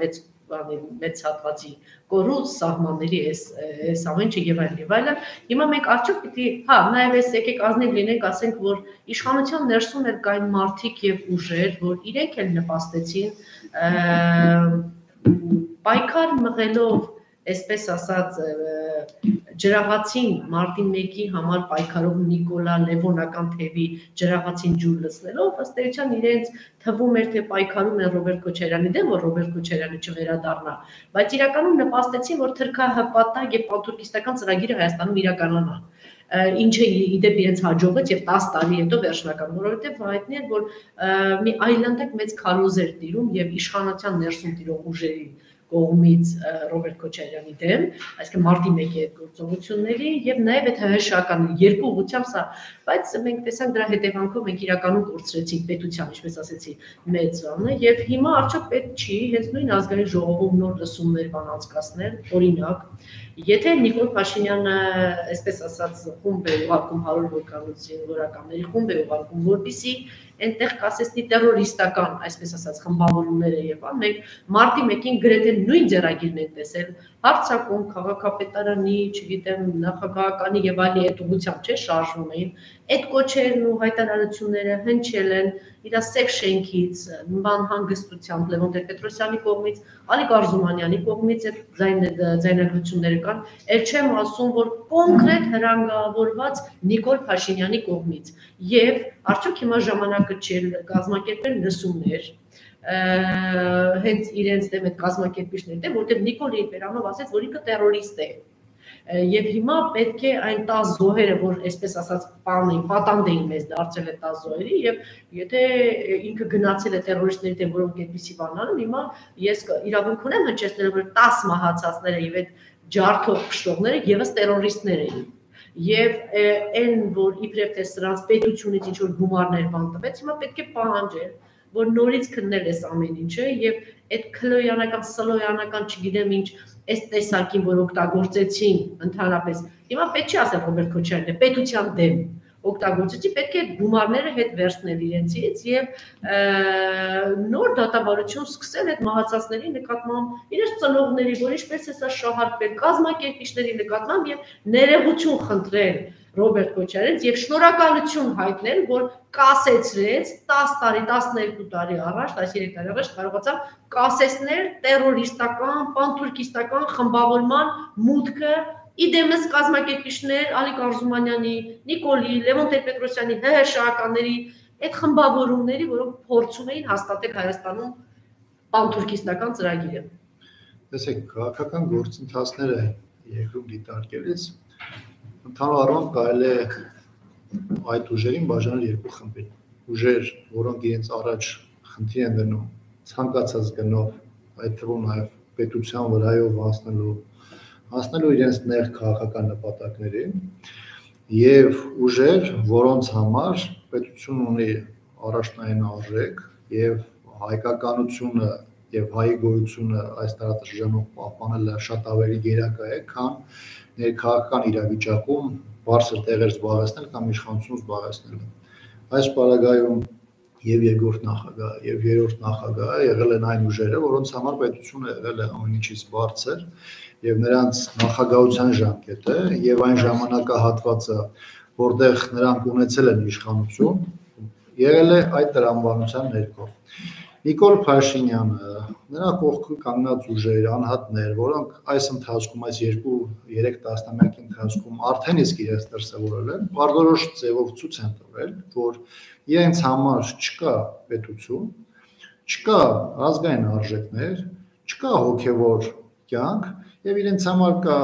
A: մեծ հատվածի կորուս սահմանների այս ամենը եւ այլն։ Հիմա մենք արդյոք պիտի, նաեւ այս եկեք ազնիվ լինենք, ասենք, որ իշխանության ներսում էլ կային մարդիկ եւ ուժեր, որ իրենք էլ նպաստեցին պայքար մղելով, այսպես ասած, ջրաղացին մարտի 1-ի համար պայքարով Նիկոլա Լևոնական թևի ջրաղացին ջուր լցնելով, ըստ էության իրենց թվում էր, թե պայքարում են Ռոբերտ Քոչարյանի դեմ, որ Ռոբերտ Քոչարյանը չվերադառնա, բայց իրականում նպաստեցին, որ թրքահպատակ եւ պանթուրքիստական ծրագիրը Հայաստանում իրականանա, ինչը իդեպ իրենց հաջողեց եւ 10 տարի հետո վերջնական, որովհետեւ հայտնի է, որ մի այլանդակ մեծ քարոզ էր տիրում եւ իշխանության ներսում տիրող ուժերի կողմից Ռոբերտ Քոչարյանի դեմ, այսինքն մարտի 1-ի այդ գործողությունների եւ նաեւ այդ ՀՀՇ-ական երկու ուղղությամբ սա, բայց մենք տեսանք դրա հետևանքով մենք իրականում կորցրեցինք պետության, ինչպես ասեցի, մեծ բանը եւ հիմա արդյոք պետք չի հենց նույն ազգային ժողովում նոր լսումներ բան անցկացնել, օրինակ, եթե Նիկոլ Փաշինյանը, այսպես ասած, խումբ է ուղարկում 100 որականների խումբ է ուղարկում, որպեսզի այնտեղ կասեցնի տերորիստական, այսպես ասած, խմբավորումները եւ բան, մենք մարտի 1-ին գրեթե նույն ձեռագիրն ենք տեսել, հարձակում, քաղաքապետարանի, չգիտեմ, նախագահականի եւ այլի այդ ուղղությամբ չէ, շարժվում էին, այդ կոչերն ու հայտարարությունները հնչել են իր սեփ շենքից, բան հանգստությամբ Լևոն Տեր-Պետրոսյանի կողմից, Ալիկ Արզումանյանի կողմից այդ ձայնագրությունները կան, ել չեմ ասում, որ կոնկրետ հրանգավորված Նիկոլ Փաշինյանի կողմից եւ արդյոք հիմա ժամանակը չէ կազմակերպել լսումներ հենց իրենց դեմ այդ կազմակերպիչների դեմ, որտեղ Նիկոլի Պերանով ասեց, որ ինքը տերորիստ է եւ հիմա պետք է այն 10 զոհերը, որ այսպես ասած պատանդ էին մեզ դարձել այդ 10 զոհերի եւ եթե ինքը գնացել է տերորիստների դեմ, որոնք այդպիսի բան անում, հիմա ես իրավունք ունեմ հնչեցնել, որ 10 մահացածները եւ այդ ջարդող փշտողները եւս տերորիստներ էին։ Եվ այն, որ իբրև թե սրանց պետությունից ինչ-որ գումարներ բան տվեց, հիմա պետք է պահանջել, որ նորից քննել այս ամեն ինչը եւ այդ քլոյանական, սլոյանական, չգիտեմ ինչ, այս տեսակին, որ օգտագործեցին ընդհանրապես, հիմա պետք չի ասել Ռոբերտ Քոչարյանը, պետության դեմ օգտագործեցի, պետք է գումարները հետ վերցնել իրենցից եւ նոր դատավարություն սկսել այդ մահացածների նկատմամբ, իրենց ծնողների, որ ինչպես է սա շահարկվել, կազմակերպիչների նկատմամբ եւ ներողություն խնդրել Ռոբերտ Քոչարյանից եւ շնորհակալություն հայտնել, որ կասեցրեց 10 տարի, 12 տարի առաջ, 13 տարի առաջ կարողացավ կասեցնել տերորիստական, պանթուրքիստական խմբավորման մուտքը իդեմս կազմակերպիչներ Ալիկ Արզումանյանի, Նիկոլի, Լևոն Տեր-Պետրոսյանի, ՀՀՇ-ականների այդ խմբավորումների, որոնք փորձում էին հաստատել Հայաստանում պանթուրքիստական ծրագիրը։
C: Տեսեք, քաղաքական գործընթացները երկրում դիտարկելիս ընդհանուր առմամբ կարելի է այդ ուժերին բաժանել երկու խմբի։ Ուժեր, որոնք իրենց առաջ խնդիր են դնում ցանկացած գնով, այդ թվում նաև պետության վրայով հասնելու իրենց նեղ քաղաքական նպատակներին, եւ ուժեր, որոնց համար պետությունն ունի առաջնային արժեք եւ հայկականությունը եւ հայի գոյությունը այս տարածաշրջանում պահպանելը շատ ավելի գերակա է, քան ներքաղաքական իրավիճակում բարձր տեղեր զբաղեցնել կամ իշխանություն զբաղեցնել։ Այս պարագայում եւ երկրորդ նախագահ եւ երրորդ նախագահը եղել են այն ուժերը, որոնց համար պետությունը եղել է ամեն ինչից բարձր եւ նրանց նախագահության ժամկետը եւ այն ժամանակահատվածը, որտեղ նրանք ունեցել են իշխանություն, եղել է այդ տրամաբանության ներքո։ Նիկոլ Փաշինյանը, նրա կողքը կանգնած ուժեր, անհատներ, որոնք այս ընթացքում, այս 2-3 տասնամյակի ընթացքում արդեն իսկ իրենց դրսևորել են, բարձրորոշ ձևով ցույց են տվել, որ իրենց համար չկա պետություն, չկա ազգային արժեքներ, չկա հոգևոր կյանք եւ իրենց համար կա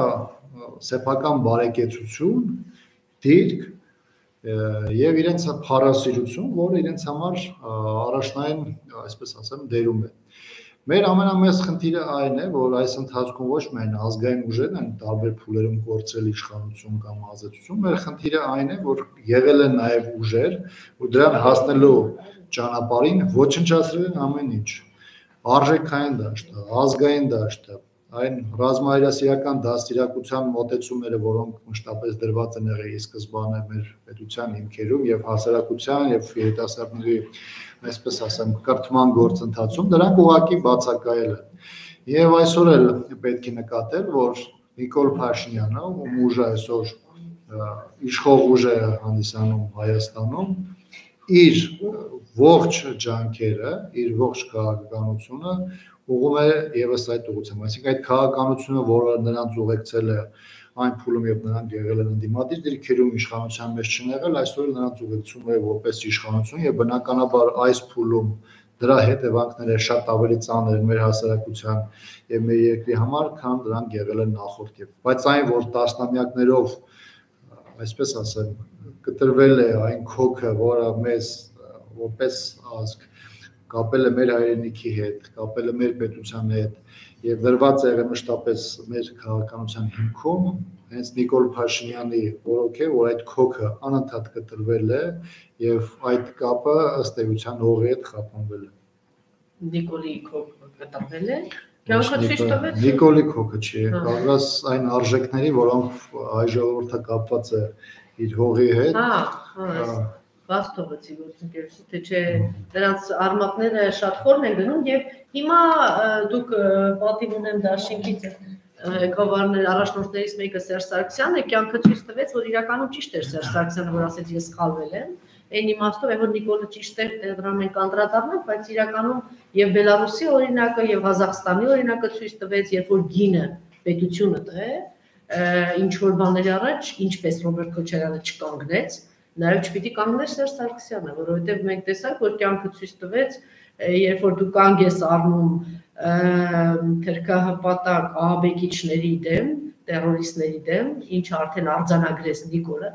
C: սեփական բարեկեցություն, դիրք եւ իրենց փառասիրություն, որը իրենց համար առաջնային, այսպես ասեմ, դերում է։ Մեր ամենամեծ խնդիրը այն է, որ այս ընթացքում ոչ միայն ազգային ուժերն են տարբեր փուլերում գործել իշխանություն կամ ազատություն, մեր խնդիրը այն է, որ եղել են նաեւ ուժեր, որ դրան հասնելու ճանապարհին ոչնչացրել են ամեն ինչ։ Արժեքային դաշտը, ազգային դաշտը, այն ռազմահայրասիրական դաստիարակության մոտեցումները, որոնք մշտապես դրված են եղել սկզբանե մեր պետության հիմքերում եւ հասարակության եւ երիտասարդների, այսպես ասեմ, կրթման գործընթացում, դրանք ուղղակի բացակայել են։ Եվ այսօր էլ պետք է նկատել, որ Նիկոլ Փաշինյանը, ում ուժը այսօր իշխող ուժ է հանդիսանում Հայաստանում, իր ողջ ջանքերը, իր ողջ քաղաքականությունը ուղղում է եւս այդ ուղղությամբ, այսինքն այդ քաղաքականությունը, որը նրանց ուղեկցել է այն փուլում, երբ նրանք եղել են ընդդիմադիր դիրքերում իշխանության մեջ չնեղել, այսօր նրանց ուղեկցում է որպես իշխանություն եւ բնականաբար այս փուլում դրա հետևանքները շատ ավելի ծանր են մեր հասարակության եւ մեր երկրի համար, քան դրանք եղել են նախորդ եւ բայց այն, որ տասնամյակներով, այսպես ասեմ, կտրվել է այն քոքը, որը մեզ որպես ազգ կապել է մեր հայրենիքի հետ, կապել է մեր պետության հետ եւ դրված է մշտապես մեր քաղաքականության հիմքում, հենց Նիկոլ Փաշինյանի օրոք է, որ այդ քոքը անընդհատ կտրվել է եւ այդ կապը ըստ էության հողի հետ խափանվել է։
A: Նիկոլի քոքը կտրվել է։ Կյանքը ցույց տվեց։
C: Նիկոլի քոքը չի, կազմած այն արժեքների, որոնք հայ ժողովուրդը կապված է իր հողի հետ։
A: Բաց թողեցի գործընկերություն, թե չէ դրանց արմատները շատ խորն են գնում եւ հիմա դուք պատիվ ունեմ դաշինքից ղեկավարներ առաջնորդներից մեկը Սերժ Սարգսյանն է, կյանքը ցույց տվեց, որ իրականում ճիշտ էր Սերժ Սարգսյանը, որ ասեց ես սխալվել եմ, այն իմաստով է, որ Նիկոլը ճիշտ էր, դրան մենք անդրադառնանք, բայց իրականում եւ Բելարուսի օրինակը եւ Ղազախստանի օրինակը ցույց տվեց, երբ որ գինը պետությունը տղե, ինչ որ բաների առաջ, ինչպես Ռոբերտ Քոչարյանը չկանգնեց, Նաև չպիտի կանգնես Սերժ Սարգսյանը, որովհետև մենք տեսանք, որ կյանքը ցույց տվեց, երբ որ դու կանգ ես առնում թերքահպատակ ահաբեկիչների դեմ, տերորիստների դեմ, ինչը արդեն արձանագրեց Նիկոլը,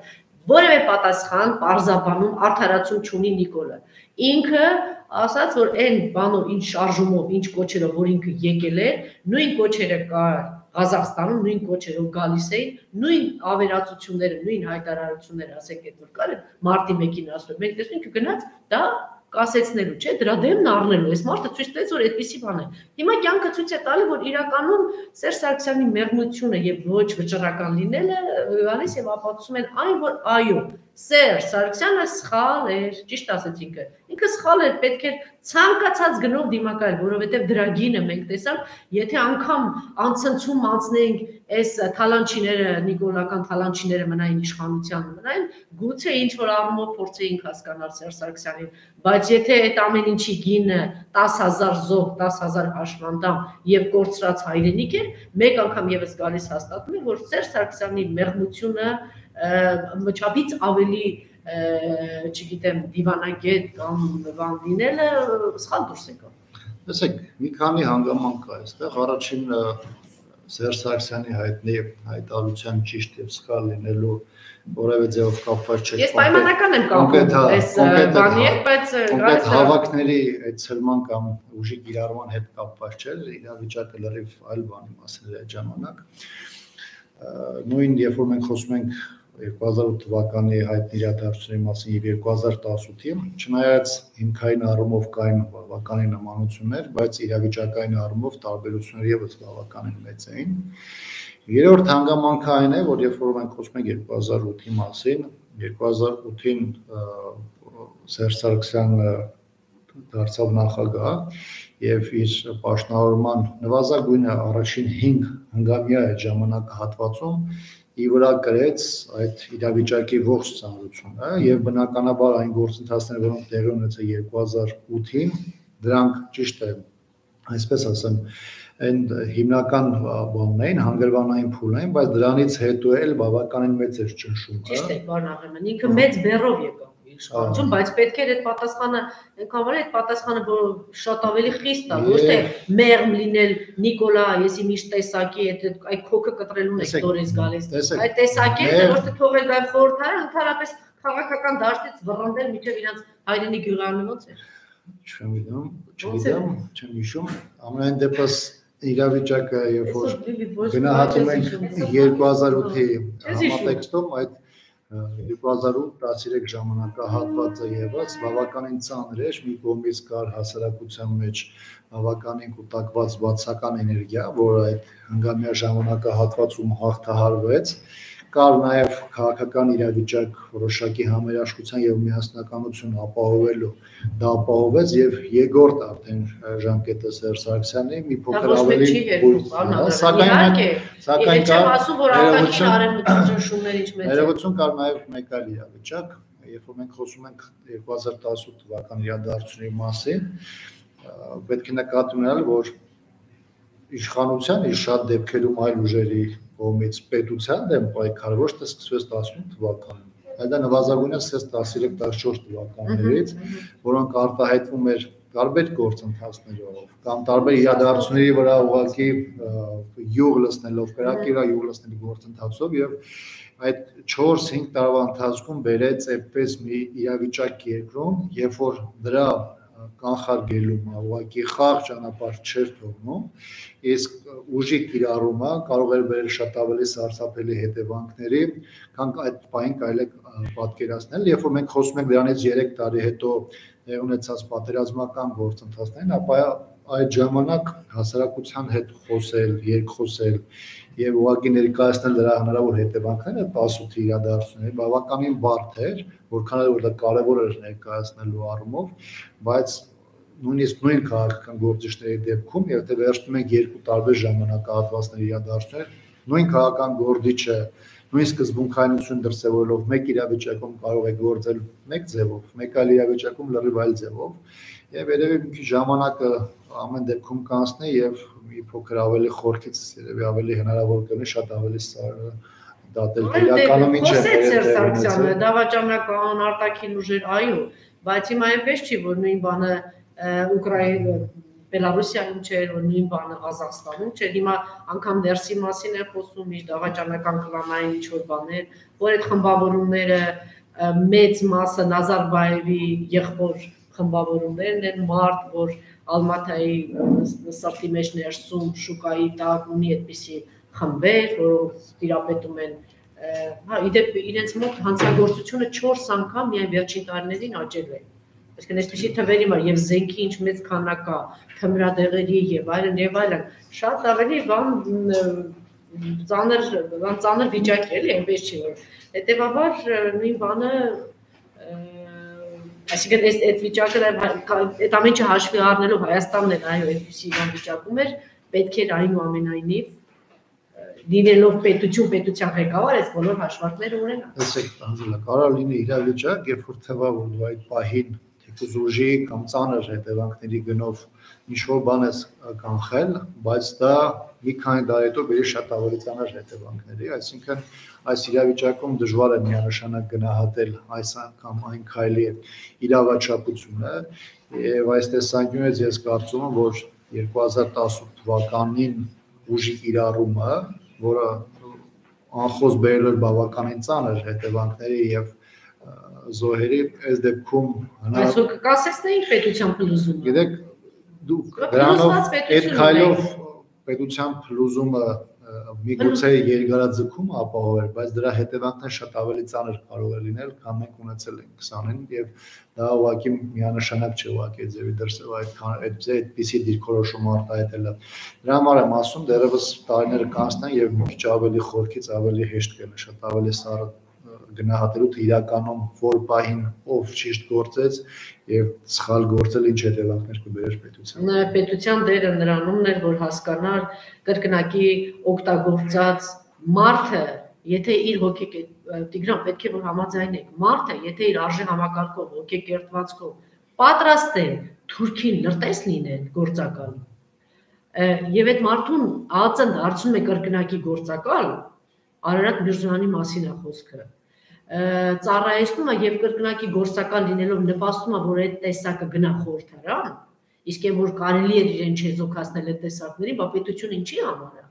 A: որևէ պատասխան պարզաբանում արդարացում չունի Նիկոլը։ Ինքը ասաց, որ այն բանով, ինչ շարժումով, ինչ կոչերով, որ ինքը եկել է, նույն կոչերը կար Ղազախստանում, նույն կոչերով գալիս էին, նույն ավերածությունները, նույն հայտարարությունները, ասենք այդ որ կար, մարտի 1-ին ասում, մենք տեսնում ենք գնաց, դա կասեցնելու, չէ, դրա դեմն առնելու, այս մարդը ցույց տվեց, որ այդպիսի բան է։ Հիմա կյանքը ցույց է տալի, որ իրականում Սերժ Սարգսյանի մեղմությունը եւ ոչ վճռական լինելը գալիս եւ ապացուցում են այն, որ այո, Սերժ Սարգսյանը սխալ էր, ճիշտ ասեց ինքը սխալ էր, պետք էր ցանկացած գնով դիմակայել, որովհետեւ դրա գինը մենք տեսանք, եթե անգամ անցնցում անցնեինք այս թալանչիները, նիկոլական թալանչիները մնային իշխանության մնային, գուցե ինչ որ առումով փորձեինք հասկանալ Սերժ Սարգսյանին, բայց եթե այդ ամեն ինչի գինը 10,000 զոհ, 10,000 հաշմանդամ եւ կորցրած հայրենիք էր, մեկ անգամ եւս գալիս հաստատում է, որ Սերժ Սարգսյանի մեղմությունը մչափից ավելի, չգիտեմ, դիվանագետ կամ բան լինելը սխալ դուրս եկավ։
C: Տեսեք, մի քանի հանգամանք կա այստեղ, առաջին Սերժ Սարգսյանի հայտնի հայտարարության ճիշտ եւ սխալ լինելու որևէ ձևով կապված չէ։
A: Ես պայմանական եմ կապում այս բանի հետ, բայց
C: կոնկրետ հավաքների այդ ցրման կամ ուժի կիրառման հետ կապված չէ, իրավիճակը լրիվ այլ բանի մասին է այդ ժամանակ։ Նույն երբ որ մենք խոսում ենք 2008 թվականի հայտնի իրադարձությունների մասին եւ 2018-ի, չնայած հիմքային առումով կային բավականին նմանություններ, բայց իրավիճակային առումով տարբերությունները եւս բավականին մեծ էին։ Երրորդ հանգամանքը այն է, որ երբ որ մենք խոսում ենք 2008-ի մասին, 2008-ին Սերժ Սարգսյանը դարձավ նախագահ եւ իր պաշտոնավորման նվազագույնը առաջին 5 հնգամյա այդ ժամանակահատվածում ի վրա կրեց այդ իրավիճակի ողջ ծանրությունը եւ բնականաբար այն գործընթացները, որոնք տեղի ունեցել 2008-ին դրանք ճիշտ է, այսպես ասեմ, այն հիմնական բանն էին, հանգրվանային փուլն էին, բայց դրանից հետո էլ բավականին մեծ էր ճնշումը։
A: Ճիշտ է, պարոն Աղրամյան, ինքը մեծ բեռով եկավ իշխանություն, բայց պետք էր այդ պատասխանը, այնքան որ այդ պատասխանը շատ ավելի խիստ է, ոչ թե մեղմ լինել Նիկոլա, եսի միշտ տեսակի այդ քոքը կտրելուն եք դորից գալիս։ Այդ տեսակետը ոչ թե թողել գայ խորհրդարան, ընդհանրապես քաղաքական դաշտից վռնդել մինչև իրանց հայրենի գյուղանը ոնց էր։
C: Չգիտեմ, չեմ հիշում, ամենայն դեպս իրավիճակը, երբ որ գնահատում ենք 2008-ի համատեքստում, այդ 2008-13 ժամանակահատվածը ևս բավականին ծանր էր, մի կողմից կար հասարակության մեջ բավականին կուտակված վատսական էներգիա, որը այդ հնգամյա ժամանակահատվածում հաղթահարվեց, կար նաև քաղաքական իրավիճակ որոշակի համերաշխության եւ միասնականություն ապահովելու, դա ապահովեց եւ երկրորդ արդեն ժամկետը Սերժ Սարգսյանի մի փոքր ավելի սակայն
A: չեմ ասում, որ արտաքին արևմտյան ճնշումներից մեծ է։
C: Ներողություն, կար նաև մեկ այլ իրավիճակ, երբ որ մենք խոսում ենք 2018 թվականի իրադարձությունների մասին, պետք է նկատի ունենալ, որ իշխանության իր շատ դեպքերում այլ ուժերի կողմից պետության դեմ պայքարը ոչ թե սկսվեց 18 թվականին, այլ դա նվազագույնս սկսվեց 13-14 թվականներից, որոնք արտահայտվում էր տարբեր գործընթացներով կամ տարբեր իրադարձությունների վրա ուղղակի յուղ լցնելով, կրակի վրա յուղ լցնելու գործընթացով եւ այդ 4-5 տարվա ընթացքում բերեց այդպես մի իրավիճակ երկրում, երբ որ դրա կանխարգելումը ուղղակի խաղ ճանապարհ չէր թողնում, իսկ ուժի կիրառումը կարող էր բերել շատ ավելի սարսափելի հետևանքների, քան այդ պահին կարելի է պատկերացնել, երբ որ մենք խոսում ենք դրանից 3 տարի հետո ունեցած պատերազմական գործընթացներին, ապա այդ ժամանակ հասարակության հետ խոսել, երկխոսել եւ ուղղակի ներկայացնել դրա հնարավոր հետևանքները 18-ի իրադարձությունների բավականին բարդ էր, որքան էլ որ դա կարեւոր էր ներկայացնելու առումով, բայց նույնիսկ նույն քաղաքական գործիչների դեպքում, եւ դե վերջնում ենք երկու տարբեր ժամանակահատվածների իրադարձություններ, նույն քաղաքական գործիչը նույն սկզբունքայնություն դրսևորելով մեկ իրավիճակում կարող է գործել մեկ ձևով, մեկ այլ իրավիճակում լրիվ այլ ձևով, եւ երևի մի քիչ ժամանակը ամեն դեպքում կանցնի եւ մի փոքր ավելի խորքից երևի ավելի հնարավոր կլինի շատ ավելի դատել իրականում ինչ է
A: Սերժ դավաճանական արտաքին ուժեր, այո, բայց հիմա այնպես չի, որ նույն բանը Ուկրաինա Բելարուսիայում չէր, որ նույն բանը Ղազախստանում չէր, հիմա անգամ դերսի մասին է խոսում, միշտ դավաճանական կլանային ինչ-որ բաներ, որ այդ խմբավորումները մեծ մասը Նազարբաևի եղբոր խմբավորումներն են, մարդ, որ Ալմատայի սրտի մեջ ներսում շուկայի տակ ունի այդպիսի խմբեր, որոնք տիրապետում են, իդեպ իրենց մոտ հանցագործությունը 4 անգամ միայն վերջին տարիներին աճել է։ Այսինքն այսպիսի թվերի մար եւ զենքի ինչ մեծ քանակ կա, թմրադեղերի եւ այլն, շատ ավելի ծանր վիճակ է, էլի, այնպես չի որ։ Հետեւաբար նույն բանը, այսինքն այդ վիճակը այդ ամեն ինչը հաշվի առնելով Հայաստանն էլ այո այդպիսի վիճակում էր, պետք էր այնուամենայնիվ լինելով պետության ղեկավար այս բոլոր հաշվարկները ունենալ։
C: Տեսեք, կարող լինի իրավիճակ, երբ որ թվավորվում այդ պահին թեկուզ ուժի կամ ծանր հետևանքների գնով ինչ-որ բան է կանխել, բայց դա մի քանի տարի հետո բերի շատ ավելի ծանր հետևանքների, այսինքն այս իրավիճակում դժվար է միանշանակ գնահատել այս կամ այն քայլի իրավաչափությունը եւ այս տեսանկյունից ես կարծում եմ, որ 2018 թվականին ուժի կիրառումը, որը անխոս բերել էր բավականին ծանր հետևանքների եւ զոհերի, այս դեպքում
A: այսօր կկասեցնեին պետության փլուզումը։
C: Գիտեք, դուք դրանով այդ քայլով պետության փլուզումը միգուցե երկարաձգում ապահովել, բայց դրա հետևանքները շատ ավելի ծանր կարող է լինել, քան մենք ունեցել ենք 20-ին եւ դա ուղղակի միանշանակ չէ ուղղակի ձևի դրսեւ այդպիսի դիրքորոշում արտահայտելը։ Դրա համար եմ ասում, դեռևս տարիները կանցնեն եւ մի քիչ ավելի խորքից ավելի հեշտ կլինի, շատ ավելի սառը գնահատելու թե իրականում որ պահին ով ճիշտ գործեց եւ սխալ գործել ինչ հետևանքներ կբերեր պետության։
A: Պետության դերը նրանումն էր, որ հասկանար կրկնակի օգտագործած մարդը, եթե իր Տիգրան, պետք է որ համաձայնեք, մարդը, եթե իր արժե համակարգով, հոգեկերտվածքով պատրաստ են Թուրքին լրտես լինել գործակալ։ Եվ այդ մարդուն ԱԱԾ-ն դարձնում է կրկնակի գործակալ, Արարատ Միրզոյանի մասին է խոսքը։ Ծառայեցնում է եւ կրկնակի գործակալ լինելով նպաստում է, որ այդ տեսակը գնա խորհրդարան, իսկ այն որ կարելի է իրեն չեզոքացնել այդ տեսակներին, բա պետությունը ինչի համար է։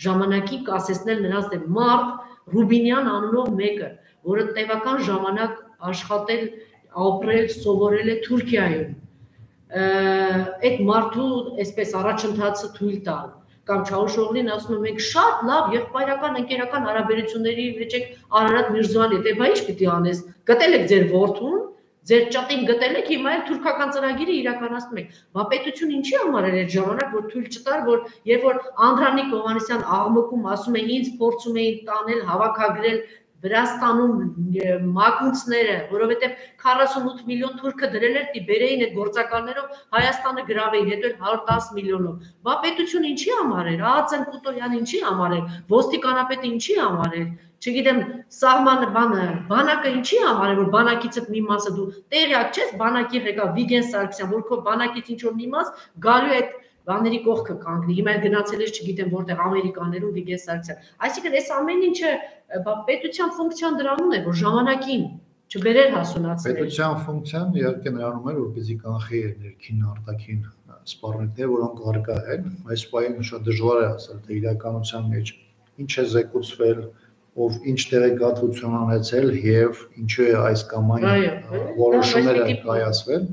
A: Ժամանակին կասեցնել նրանց դեմ մարդ Ռուբինյան անունով մեկը, որը տևական ժամանակ աշխատել, ապրել, սովորել է Թուրքիայում։ Այդ մարդու այսպես առաջընթացը թույլ տալ կամ Չավուշօղլին ասում եմ մենք շատ լավ եղբայրական ընկերական հարաբերությունների մեջ եք Արարատ Միրզոյանի հետ, բա ինչ պիտի անես, գտել եք ձեր որդուն, ձեր ճատին գտել եք, հիմա էլ թուրքական ծրագիրը իրականացնում եք։ Բա պետություն ինչի համար էր այդ ժամանակ, որ թույլ չտար, որ երբ որ Անդրանիկ Հովհաննիսյան աղմկում ասում է ինձ փորձում էին տանել, հավաքագրել Վրաստանում մակունցները, որովհետև 48 միլիոն թուրքը դրել էր, բերեին այդ գործակալներով Հայաստանը գրավեին, հետո 110 միլիոնով։ Բա պետություն ինչի համար էր, ԱԱԾ-ն Կուտոյան ինչի համար էր, ոստիկանապետը ինչի համար էր, չգիտեմ, սահմանը բանակը ինչի համար էր, որ բանակիցդ մի մասը դու տեղյակ չես, բանակի ղեկավար Վիգեն Սարգսյան, որ քո բանակից ինչ որ մի մաս գալու է բաների կողքը կանգնի, հիմա էլ գնացել ես չգիտեմ որտեղ Ամերիկաներում Վիգեն Սարգսյան։ Այսինքն այս ամեն ինչը պետության ֆունկցիան դրանում է, որ ժամանակին չբերեր հասունացնել։
C: Պետության ֆունկցիան իհարկե նրանում է, որպեսզի կանխի ներքին արտաքին սպառնալիքները, որոնք առկա են։ Այս պահին շատ դժվար է ասել, թե իրականության մեջ ինչ է զեկուցվել, ով ինչ տեղեկատվություն անեցել եւ ինչու է այս կամ այն որոշումները կայացվել։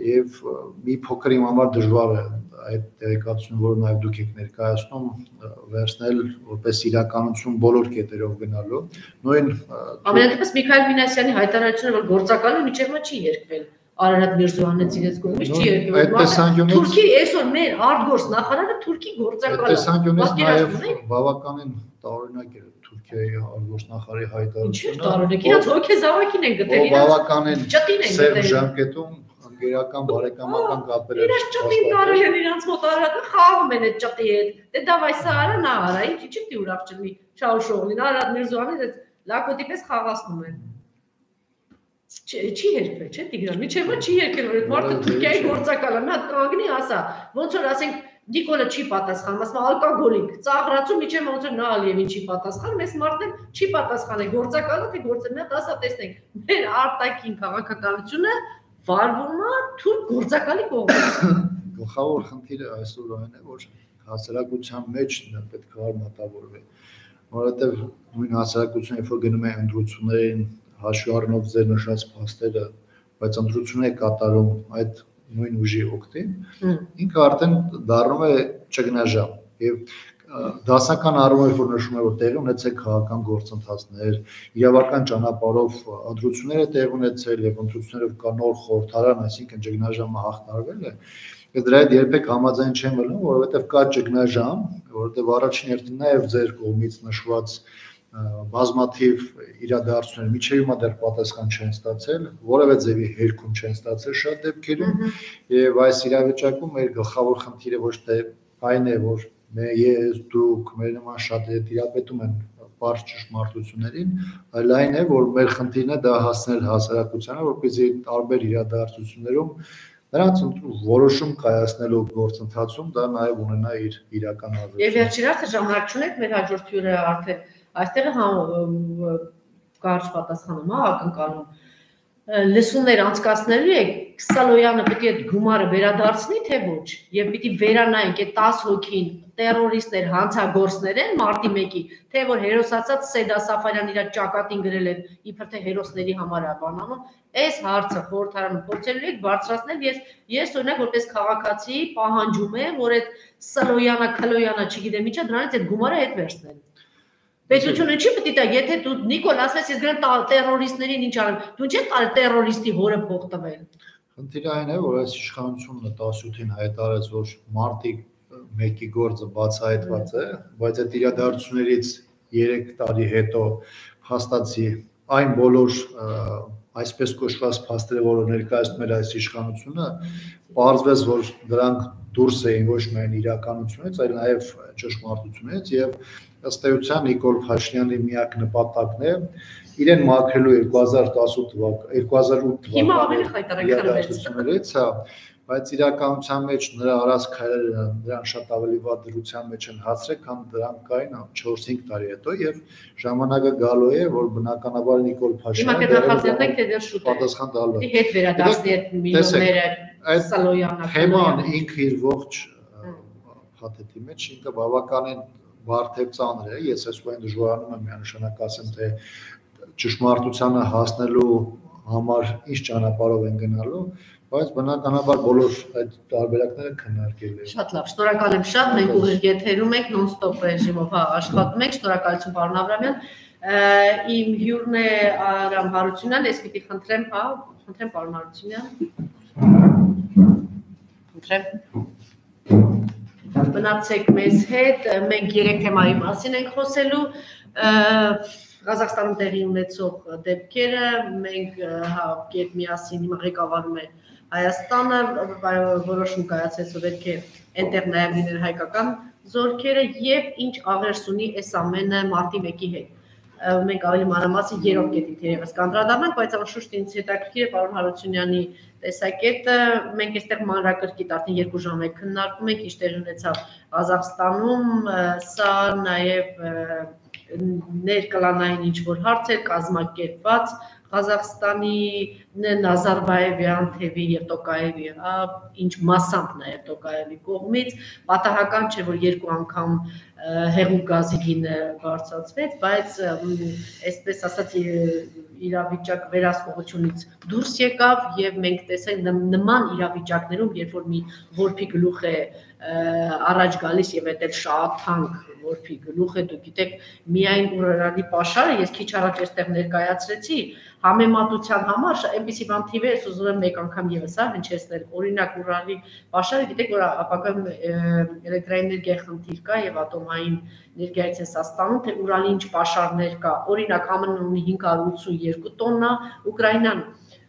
C: Եվ մի փոքր իմ համար դժվար է այդ տեղեկատվությունը, որը նաև դուք եք ներկայացնում, վերցնել որպես իրականություն բոլոր կետերով գնալու։ Նույն
A: ամենատիպս Միքայել Մինասյանի հայտարարությունը, որ գործակալը միջևը չի երկվել Արարատ Միրզոյանը ցիրեց կողմից չի երկվել։ Թուրքի այսօր մեր արտգործ նախարարը Թուրքի գործակալը։
C: Այդ տեսանկյունից նաև բավականին տարօրինակ է Թուրքիայի արտգործ նախարարի հայտարարությունը։
A: Ինչ տարօրինակ, իրաց հոգեզավակին են գտել,
C: բավականին
A: ճտին են գտել։
C: ժամկետում ընկերական բարեկամական կապեր են։
A: Իրաց ճտին տարել են իրանց մոտ Արարատը խաղում են այդ ճտի հետ։ Դե դավայ սա արա նա արա, ինչի՞ չի ուրախ չլինի Չավուշօղլին, Արարատ Միրզոյանը այդ լակոտի պես խաղացնում են։ Չի երկվել, չէ՞ Տիգրան, միջևը չի երկել, որ այդ մարդը Թուրքիայի գործակալը, մի հատ կանգնի ասա, ոնց որ ասենք Նիկոլը չի պատասխանում, ասում է ալկոգոլիկ, ծաղրացու միջև ոնց որ նա Ալիևին չի պատասխանում, այս մարդն չի պատասխանել, գործակալը թե գործը, մի հատ ասա տեսնենք, մեր արտաքին քաղաքականությունը վարվում է թուրք գործակալի կողմից։
C: Գլխավոր խնդիրը այսօր այն է, որ հասարակության մեջ պետք է արմատավորվի, որովհետև նույն հասարակությունը, երբ որ գնում է ընտրություններին, հաշվի առնելով ձեր նշած փաստերը, բայց ընտրություններ կատարում այդ նույն ուժի օգտին, ինքը արդեն դառնում է ճգնաժամ եւ դասական առումով որ նշում է որ տեղի ունեցել քաղաքական գործընթացներ, իրավական ճանապարհով ընտրությունները տեղի ունեցել եւ ընտրություններով կա նոր խորհրդարան, այսինքն ճգնաժամը հաղթարվել է, եւ դրա հետ երբեք համաձայն չեմ լինում, որովհետեւ կա ճգնաժամ, որովհետեւ առաջին հերթին նաեւ ձեր կողմից նշված բազմաթիվ իրադարձություններ միջև հիմա դեռ պատասխան չեն ստացել, որևէ ձևի հերքում չեն ստացել շատ դեպքերում եւ այս իրավիճակում մեր գլխավոր խնդիրը ոչ թե այն է, որ ես դուք մեր նման շատ տիրապետում են բարձ ճշմարտություններին, այլ այն է, որ մեր խնդիրն է դա հասնել հասարակությանը, որպեսզի տարբեր իրադարձություններում նրանց որոշում կայացնելու գործընթացում դա նաեւ ունենա իր իրական ազդեցություն։
A: Եվ վերջին հարցը ժամանակ չունեք, մեր հաջորդ հյուրը արդեն այստեղ կարճ պատասխանում է ակնկալում։ Լսումներ անցկացնելու եք, Սալոյանը պետք է այդ գումարը վերադարձնի, թե ոչ, եւ պիտի վերանայենք այդ 10 հոգին տերորիստներ, հանցագործներ են մարտի 1-ի, թե որ հերոսացած Սեդա Սաֆարյան իր ճակատին գրել են, իբր թե հերոսների համար է բանանում, այս հարցը խորհրդարանում փորձելու եք բարձրացնել, ես օրինակ որպես քաղաքացի պահանջում եմ, որ այդ Սալոյանը, Քլոյանը, չգիտեմ ինչա, դրանից այդ գումարը հետ վերցնել։ Պետությունը չի պետք է, եթե դու Նիկոլ ասես, ես գրեմ տերորիստներին ինչ արեմ, դու ինչ ես տալ տերորիստի հորը փող տվել։
C: Խնդիրը այն է, որ այս իշխանությունը 17-ին հայտարարեց, որ մարտի 1-ի գործը բացահայտված է, բայց այդ իրադարձություններից 3 տարի հետո փաստացի այն բոլոր այսպես կոչված փաստերը, որը ներկայացնում էր այս իշխանությունը, պարզվեց, որ դրանք դուրս էին ոչ միայն իրականությունից, այլ նաև ճշմարտությունից եւ ըստ էության Նիկոլ Փաշինյանի միակ նպատակն է իրեն մաքրելու 2008
A: Հիմա ավելի խայտարակներից,
C: բայց իրականության մեջ նրա արած քայլերը նրան շատ ավելի վատ դրության մեջ են հացրել, քան դրանք կային 4-5 տարի հետո եւ ժամանակը գալու է, որ բնականաբար Նիկոլ Փաշինյանը
A: նախաձեռնենք թե դեռ շուտ
C: պատասխան տալու է։
A: Հետ վերադարձնի այդ միլիոնները Սալոյանը։
C: Թեման ինքը իր ողջ փաթեթի մեջ ինքը բավականին բարդ եւ ծանր է։ Ես այսօր դժվարանում եմ միանշանակ ասեմ, թե ճշմարտությանը հասնելու համար ինչ ճանապարհով են գնալու, բայց բնականաբար բոլոր այդ տարբերակները քննարկել են։
A: Շատ լավ, շնորհակալ եմ շատ, մենք ուղիղ եթերում ենք, non-stop ռեժիմով աշխատում ենք, շնորհակալություն պարոն Աբրամյան։ Իմ հյուրն է Արամ Հարությունյան, ես պիտի խնդրեմ, խնդրեմ պարոն Հարությունյան։ Խնդրեմ։ Մնացեք մեզ հետ, մենք 3 թեմայի մասին ենք խոսելու, Ղազախստանում տեղի ունեցող դեպքերը, մենք կերպ միասին հիմա ղեկավարում է Հայաստանը, որոշում կայացրեց, որ պետք է այնտեղ նաև լինել հայկական զորքերը եւ ինչ աղերս ունի այս ամենը մարտի 1-ի հետ։ Մենք ավելի մանրամասն 3-րդ կետին թերևս կանդրադառնանք, բայց անշուշտ ինձ հետաքրքիր է պարոն Հարությունյանի տեսակետը, մենք այստեղ մանրակրկիտ արդեն 2 ժամ է քննարկում ենք, ինչ տեղի ունեցավ Ղազախստանում, սա նաև ներկլանային ինչ-որ հարց էր կազմակերպված Ղազախստանի Նազարբաևյան թևի եւ Տոկաևի, ինչ մասամբ նաեւ Տոկաևի կողմից, պատահական չէ, որ 2 անգամ հեղուկ գազի գինը բարձրացվեց, բայց այսպես ասած իրավիճակ վերահսկողությունից դուրս եկավ եւ մենք տեսանք նման իրավիճակներում, երբ որ մի որբի գլուխ է առաջ գալիս եւ այդ էլ շատ թանկ որբի գլուխ է, դուք գիտեք, միայն Ուրալի պաշարը ես քիչ առաջ այստեղ ներկայացրեցի, համեմատության համար այնպիսի բան թիվ է, ես ուզում եմ մեկ անգամ եւս հնչեցնել, օրինակ Ուրալի պաշարը, գիտեք, որ ապագայում էլեկտրաէներգիայի խնդիր կա եւ ատոմային էներգիայից են ստանում, թե Ուրալի ինչ պաշարներ կա, օրինակ ԱՄՆ-ն ունի 582 տոննա, Ուկրաինան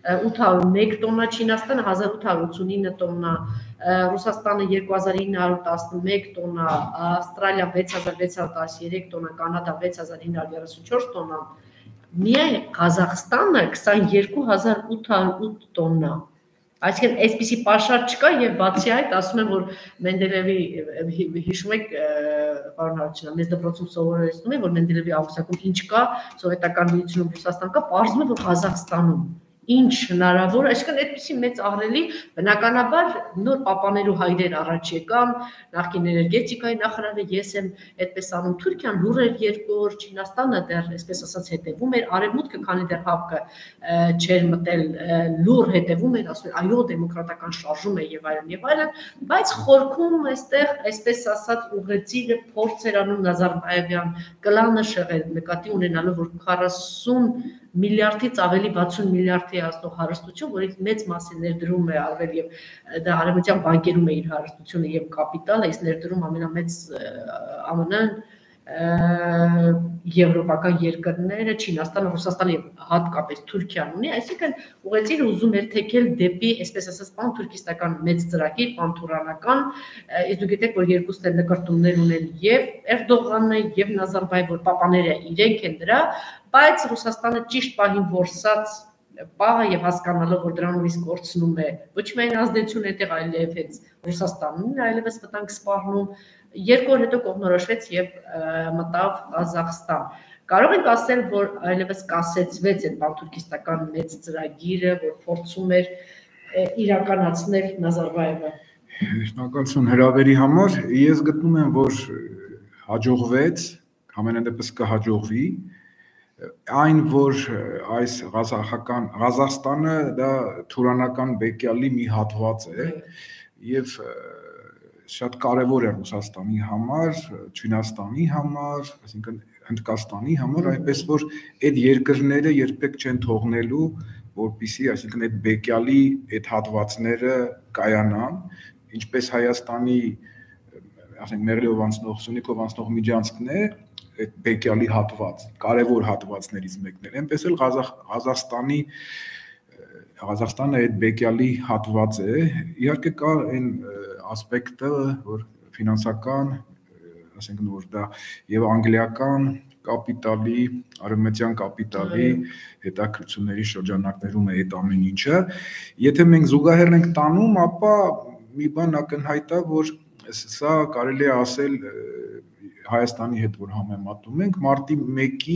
A: 801 տոննա, Չինաստանը 1889 տոննա, Ռուսաստանը 2911 տոննա, Ավստրալիան 6613 տոննա, Կանադա 6934 տոննա, միայն Ղազախստանը 22808 տոննա։ Այսինքն այսպիսի պաշար չկա եւ բացի այդ ասում եմ, որ Մենդելևի հիշում եք պարոն Հարությունյան, մեզ դպրոցում սովորեցնում են, որ Մենդելևի ամսակում ինչ կա, սովետական միությունում Ռուսաստան կա, պարզվում է, որ Ղազախստանում ինչ հնարավոր, այսինքն այդպիսի մեծ ահռելի, բնականաբար նոր պապաներու հայրեր առաջ եկան, նախկին էներգետիկայի նախարարը, ես եմ այդպես անում, Թուրքիան լուր էր երկրորդ, Չինաստանը դեռ այսպես ասած հետևում էր, Արևմուտքը, քանի դեռ ՀԱՊԿ չէր մտել, լուր հետևում էր, ասում էր, այո, դեմոկրատական շարժում է եւ այլն, բայց խորքում այստեղ այսպես ասած ուղղեցիլը փորձ էր անում Նազարբաևյան կլանը շեղել, նկատի ունենալով, որ 40 միլիարդից ավելի 60 միլիարդի հասնող հարստություն, որից մեծ մասը ներդրում է արվել եւ դա արևմտյան բանկերում է իր հարստությունը եւ կապիտալը, այս ներդրում ամենամեծ ԱՄՆ-ն, եվրոպական երկրները, Չինաստանը, Ռուսաստանը եւ հատկապես Թուրքիան ունի, այսինքն ուղղակի ուզում էր թեքել դեպի, այսպես ասած, պան-թուրքիստական մեծ ծրագիր, պան-թուրանական, իսկ դուք գիտեք, որ երկուսն էլ նկարտումներ ունեն եւ Էրդողանը եւ Նազարբաևը, որ պապաները իրենք են դրա, բայց Ռուսաստանը ճիշտ պահին որսած պահը եւ հասկանալով, որ դրանով իսկ կորցնում է ոչ միայն ազդեցություն այդտեղ, այլև հենց Ռուսաստանն այլևս վտանգ սպառնում, 2 օր հետո կողմնորոշվեց եւ մտավ Ղազախստան։ Կարող ենք ասել, որ այլևս կասեցվեց այդ պան-թուրքիստական մեծ ծրագիրը, որ փորձում էր իրականացնել Նազարբաևը։
D: Շնորհակալություն հրավերի համար։ Ես գտնում եմ, որ հաջողվեց, ամենադեպս կհաջողվի, այն որ այս Ղազախստանը դա թուրանական բեկյալի մի հատված է եւ շատ կարևոր է Ռուսաստանի համար, Չինաստանի համար, այսինքն Հնդկաստանի համար, այնպես որ այդ երկրները երբեք չեն թողնելու, որպեսզի, այսինքն այդ բեկյալի այդ հատվածները կայանան, ինչպես Հայաստանի, ասենք Մեղրիով անցնող, Սյունիքով անցնող միջանցքն է, այդ բեկյալի հատված, կարևոր հատվածներից մեկն է, այնպես էլ Ղազախստանը այդ բեկյալի հատված է, իհարկե կա այն ասպեկտը, որ ֆինանսական, ասենք որ դա եւ անգլիական կապիտալի, արևմտյան կապիտալի հետաքրքրությունների շրջանակներում է այդ ամեն ինչը։ Եթե մենք զուգահեռ ենք տանում, ապա մի բան ակնհայտ է, որ սա կարելի է ասել Հայաստանի հետ որ համեմատում ենք, մարտի 1-ի